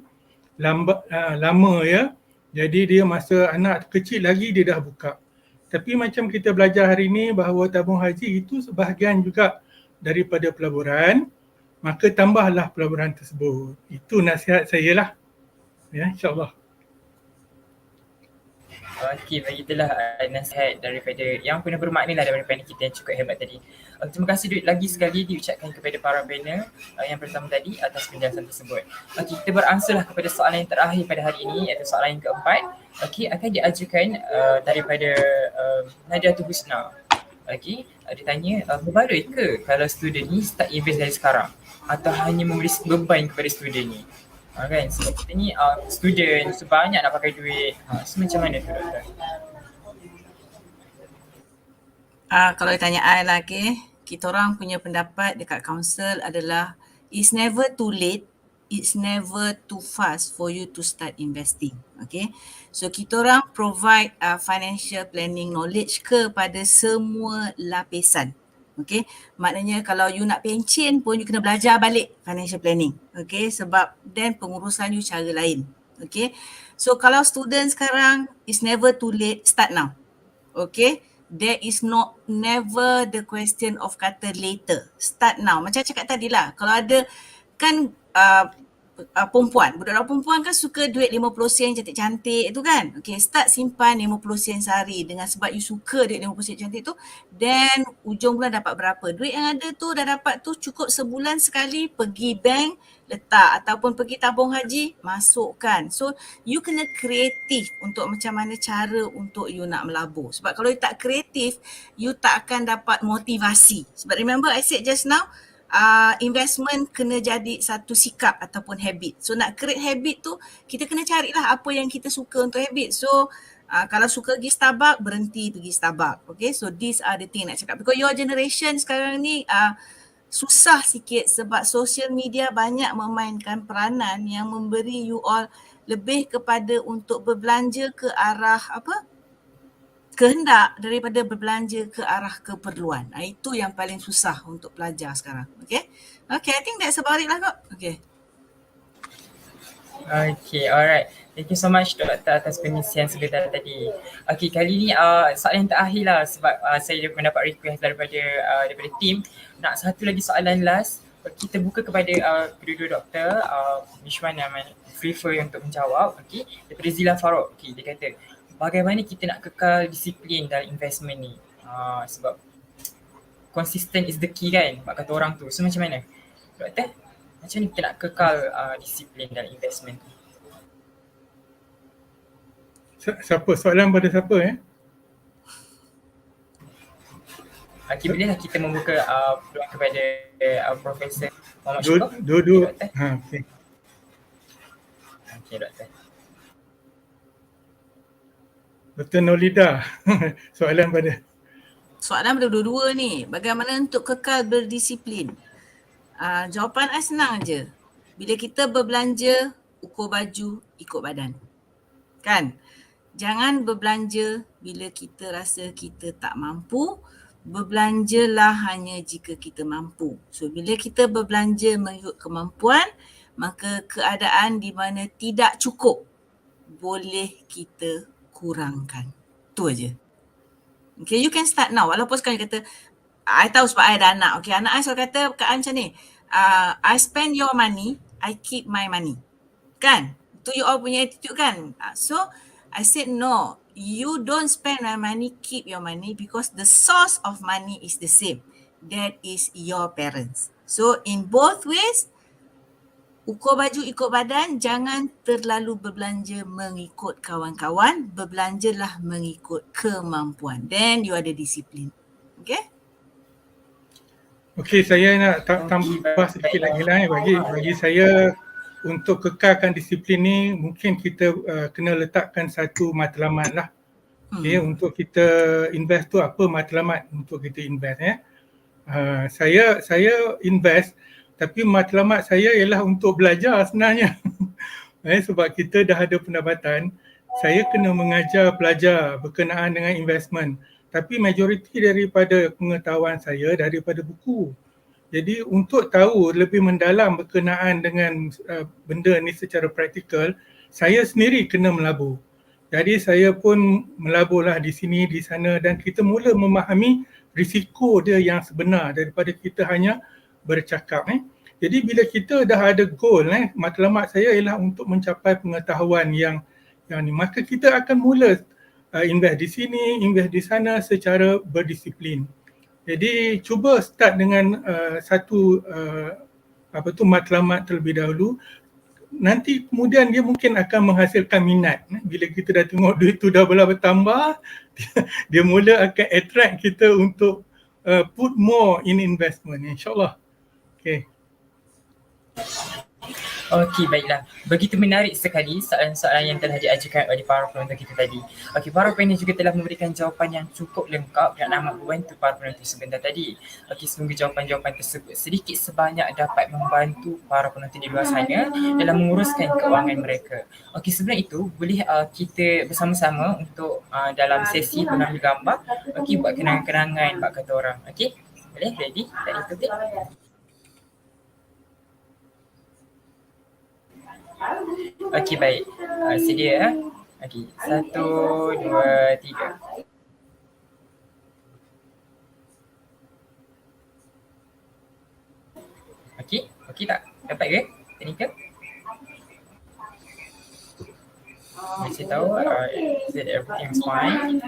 lama ya. Jadi dia masa anak kecil lagi dia dah buka. Tapi macam kita belajar hari ini bahawa tabung haji itu sebahagian juga daripada pelaburan, maka tambahlah pelaburan tersebut. Itu nasihat saya lah. Ya, insyaAllah. Okey, begitulah nasihat daripada yang penuh bermakna lah daripada panel kita yang cukup hebat tadi. Terima kasih lagi sekali diucapkan kepada para panel yang pertama tadi atas penjelasan tersebut. Okey, kita beransurlah kepada soalan yang terakhir pada hari ini, iaitu soalan yang keempat. Okey, akan diajukan daripada Hadiah Husna. Okey, dia tanya, berbaloi ke kalau student ni start invest dari sekarang atau hanya memberi beban kepada student ni? Kan, sebab kita ni student, so banyak nak pakai duit. So macam mana tu, doktor? Kalau ditanya I lah, kita orang punya pendapat dekat council adalah it's never too late, it's never too fast for you to start investing. Okay, so kita orang provide financial planning knowledge kepada semua lapisan. Okay, maknanya kalau you nak pencen pun you kena belajar balik financial planning. Okay, sebab then pengurusan you cara lain. Okay, so kalau student sekarang, it's never too late, start now. Okay, there is never the question of kata later, start now. Macam cakap tadi lah, kalau ada kan perempuan, budak-budak perempuan kan suka duit 50 sen cantik-cantik tu kan. Okay, start simpan 50 sen sehari dengan sebab you suka duit 50 sen cantik tu, then ujung bulan dapat berapa. Duit yang ada tu dah dapat tu cukup sebulan sekali pergi bank letak ataupun pergi tabung haji masukkan. So you kena kreatif untuk macam mana cara untuk you nak melabur. Sebab kalau you tak kreatif, you tak akan dapat motivasi. Sebab remember I said just now, investment kena jadi satu sikap ataupun habit. So nak create habit tu, kita kena carilah apa yang kita suka untuk habit. So kalau suka pergi Starbucks, berhenti pergi Starbucks. Okay, so these are the thing nak cakap. Because your generation sekarang ni susah sikit sebab social media banyak memainkan peranan yang memberi you all lebih kepada untuk berbelanja ke arah kehendak daripada berbelanja ke arah keperluan. Itu yang paling susah untuk pelajar sekarang. Okay, I think that's about it lah kok. Okay, alright. Thank you so much Doktor atas pengisian sebentar tadi. Okay, kali ni soalan yang terakhir lah sebab saya mendapat request daripada tim. Nak satu lagi soalan last. Kita buka kepada kedua-dua doktor. Which one yang prefer untuk menjawab. Okay, daripada Zila Farouk. Okay, dia kata, bagaimana kita nak kekal disiplin dalam investment ni? Sebab consistent is the key kan, mak kata orang tu. So macam mana? Doktor, macam mana kita nak kekal disiplin dalam investment tu? Siapa? Soalan pada siapa Okay, bolehlah kita membuka peluang kepada Profesor Muhammad Syukur. Dua-dua. Okay. Okay, doktor. Dr. Nolida, soalan pada dua-dua ni, bagaimana untuk kekal berdisiplin? Jawapan I senang je. Bila kita berbelanja, ukur baju, ikut badan. Kan? Jangan berbelanja bila kita rasa kita tak mampu. Berbelanjalah hanya jika kita mampu. So bila kita berbelanja mengikut kemampuan, maka keadaan di mana tidak cukup boleh kita kurangkan. Tu aja. Okay, you can start now. Walaupun sekarang you kata, I tahu sebab I ada anak. Okay, anak I selalu kata perkataan macam ni, I spend your money, I keep my money. Kan? Tu you all punya attitude kan? So, I said no, you don't spend my money, keep your money because the source of money is the same. That is your parents. So, in both ways, ukur baju ikut badan, jangan terlalu berbelanja mengikut kawan-kawan, berbelanjalah mengikut kemampuan. Then you ada disiplin. Okay? Okay, saya nak tambah sedikit lagi lah bagi saya untuk kekalkan disiplin ni mungkin kita kena letakkan satu matlamat lah. Okay, untuk kita invest tu apa matlamat untuk kita invest saya invest tapi matlamat saya ialah untuk belajar sebenarnya. Sebab kita dah ada pendapatan, saya kena mengajar pelajar berkenaan dengan investment. Tapi majoriti daripada pengetahuan saya daripada buku. Jadi untuk tahu lebih mendalam berkenaan dengan benda ni secara praktikal, saya sendiri kena melabur. Jadi saya pun melaburlah di sini, di sana dan kita mula memahami risiko dia yang sebenar daripada kita hanya bercakap. Jadi bila kita dah ada goal, matlamat saya ialah untuk mencapai pengetahuan yang ni, maka kita akan mula invest di sini, invest di sana secara berdisiplin. Jadi cuba start dengan satu matlamat terlebih dahulu. Nanti kemudian dia mungkin akan menghasilkan minat. Bila kita dah tengok duit tu dah bertambah, dia mula akan attract kita untuk put more in investment, insyaAllah. Okay. Okey, baiklah. Begitu menarik sekali soalan-soalan yang telah diajukan oleh para penonton kita tadi. Okey, para panel juga telah memberikan jawapan yang cukup lengkap dan amat membantu para penonton sebentar tadi. Okey, semoga jawapan-jawapan tersebut sedikit sebanyak dapat membantu para penonton di luar sana dalam menguruskan kewangan mereka. Okey, sebelum itu boleh kita bersama-sama untuk dalam sesi pengambil gambar, okey, buat kenangan-kenangan bak kata orang. Okey, boleh? Ready? Tak ikuti? Okey, baik. Sedia. Okey, 1, 2, 3. Okey, okey tak? Dapat ke? Teknikal? Masih tahu? Said everything is fine.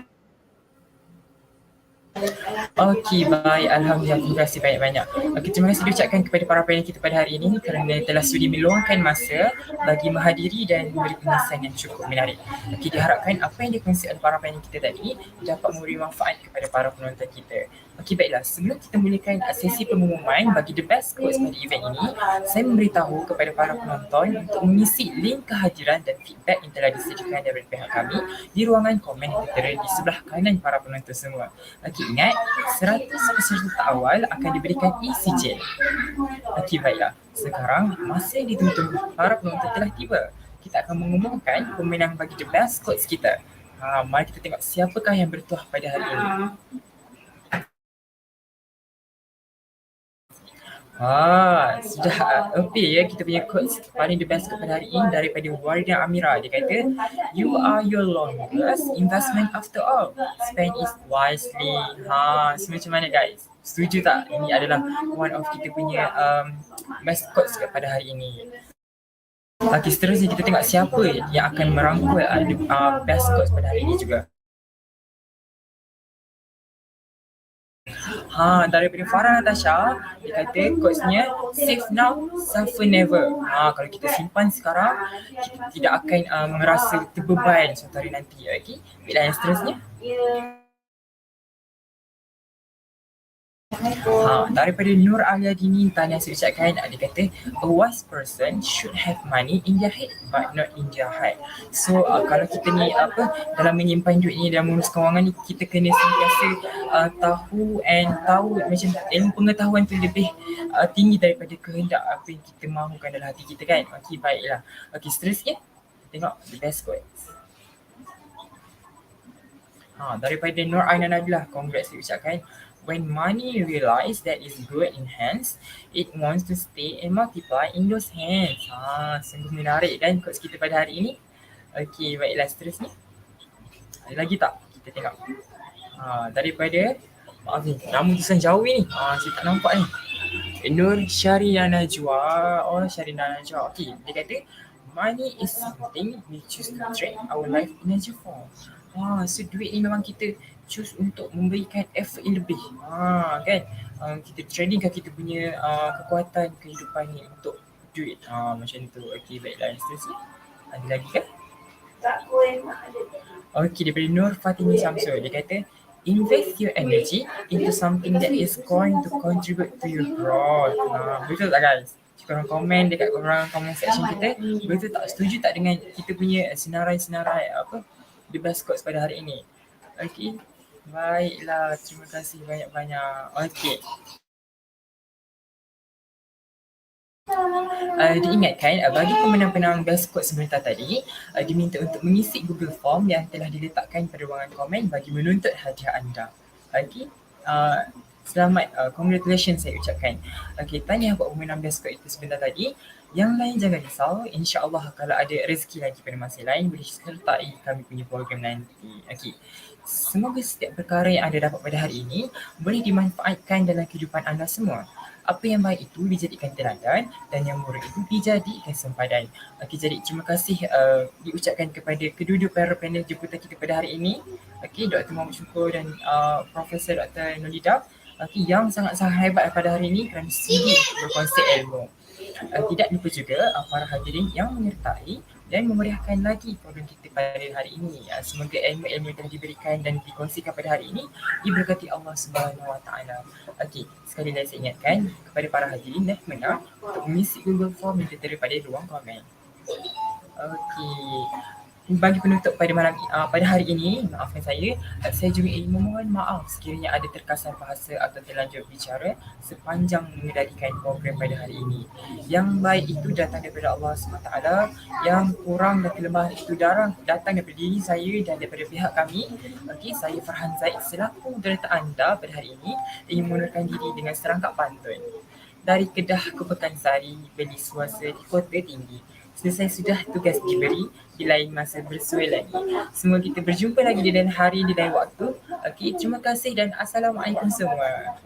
Okey, baik. Alhamdulillah, terima kasih banyak-banyak. Okey, terima kasih diucapkan kepada para panel kita pada hari ini kerana telah sudi meluangkan masa bagi menghadiri dan memberi penjelasan yang cukup menarik. Okey, diharapkan apa yang dikongsi oleh para panel kita tadi dapat memberi manfaat kepada para penonton kita. Okey, baiklah. Sebelum kita mulakan sesi pengumuman bagi the best quotes pada event ini, saya memberitahu kepada para penonton untuk mengisi link kehadiran dan feedback yang telah disediakan daripada pihak kami di ruangan komen yang tertera di sebelah kanan para penonton semua. Okey, ingat 100 peserta terawal akan diberikan e-cert. Okey, baiklah. Sekarang masa yang ditunggu para penonton telah tiba. Kita akan mengumumkan pemenang bagi the best quotes kita. Mari kita tengok siapakah yang bertuah pada hari ini. Sudah appeal ya kita punya quotes paling the best kepada hari ini daripada Wardah Amira. Dia kata, "You are your longest investment after all. Spend it wisely." Semacam mana guys? Setuju tak? Ini adalah one of kita punya best quotes kepada hari ini. Okey, seterusnya kita tengok siapa yang akan merangkul best quotes pada hari ini juga. Daripada Farah Natasha, dia kata quotesnya, "Save now, suffer never." Kalau kita simpan sekarang, kita tidak akan merasa terbeban suatu hari nanti. Okey, bila yang seterusnya? Daripada Nur Aliadini Tanya saya ucapkan, dia kata, "A wise person should have money in their head but not in their heart." So kalau kita ni dalam menyimpan duit ni, dalam mengurus kewangan ni, kita kena sentiasa tahu macam ilmu pengetahuan tu lebih tinggi daripada kehendak apa yang kita mahukan dalam hati kita kan. Okey, baiklah. Okey, seterusnya tengok the best quotes. Daripada Nur Aina Nabilah, congrats saya ucapkan, "When money realize that is good in hands, it wants to stay and multiply in those hands." Sungguh menarik kan quotes kita pada hari ini. Okey, baiklah, seterusnya. Ada lagi tak? Kita tengok. Daripada, maaf ni, nama tulisan jauh ni. Saya tak nampak ni. Nur Syarina Najwa. Syarina Najwa. Okey, dia kata, "Money is something we choose to trade our life energy for." So duit ni memang kita choose untuk memberikan effort yang lebih. Kan? Kita trading kan kita punya kekuatan kehidupan ni untuk duit. Macam tu. Okey, baiklah. Seterusnya. Ada lagi kan? Okey, daripada Nur Fatini Samsul. Dia kata, "Invest your energy into something that is going to contribute to your growth." Betul tak guys? Korang komen dekat korang comment section kita, betul tak, setuju tak dengan kita punya senarai-senarai the best quotes pada hari ini? Okey, baiklah, terima kasih banyak-banyak. Okey. Diingatkan bagi pemenang-pemenang best quotes sebentar tadi, diminta untuk mengisi Google Form yang telah diletakkan pada ruangan komen bagi menuntut hadiah anda. Okey, selamat, congratulations saya ucapkan. Okey, tanya buat pemenang best quote itu sebentar tadi. Yang lain jangan risau, insya-Allah kalau ada rezeki lagi pada masa lain boleh sertai kami punya program nanti. Okey. Semoga setiap perkara yang anda dapat pada hari ini boleh dimanfaatkan dalam kehidupan anda semua. Apa yang baik itu dijadikan teladan dan yang buruk itu dijadikan sempadan. Okey, jadi terima kasih diucapkan kepada kedua-dua para panel jemputan kita pada hari ini. Okey, Dr. Muhammad Syukur dan Profesor Dr. Nolida, okey, yang sangat-sangat hebat pada hari ini kerana sudi berkongsi ilmu. Tidak lupa juga para hadirin yang menyertai dan memeriahkan lagi program kita pada hari ini. Semoga ilmu-ilmu yang telah diberikan dan dikongsikan pada hari ini diberkati Allah Subhanahu Wa Taala. Okey, sekali lagi saya ingatkan kepada para hadirin dan pemenang untuk mengisi Google Form yang tertera pada ruang komen. Okey. Bagi penutup pada hari ini, maafkan saya juga ingin memohon maaf sekiranya ada terkasar bahasa atau terlanjur bicara sepanjang mengendalikan program pada hari ini. Yang baik itu datang daripada Allah SWT, yang kurang dan kelemahan itu datang daripada diri saya dan daripada pihak kami. Okey, saya Farhan Zaid selaku moderator anda pada hari ini ingin mengundurkan diri dengan serangkap pantun. Dari Kedah ke Pekansari, beli suasa di Kota Tinggi. Selesai sudah tugas diberi, di lain masa bersua lagi. Semoga kita berjumpa lagi di lain hari, di lain waktu. Okey, terima kasih dan Assalamualaikum semua.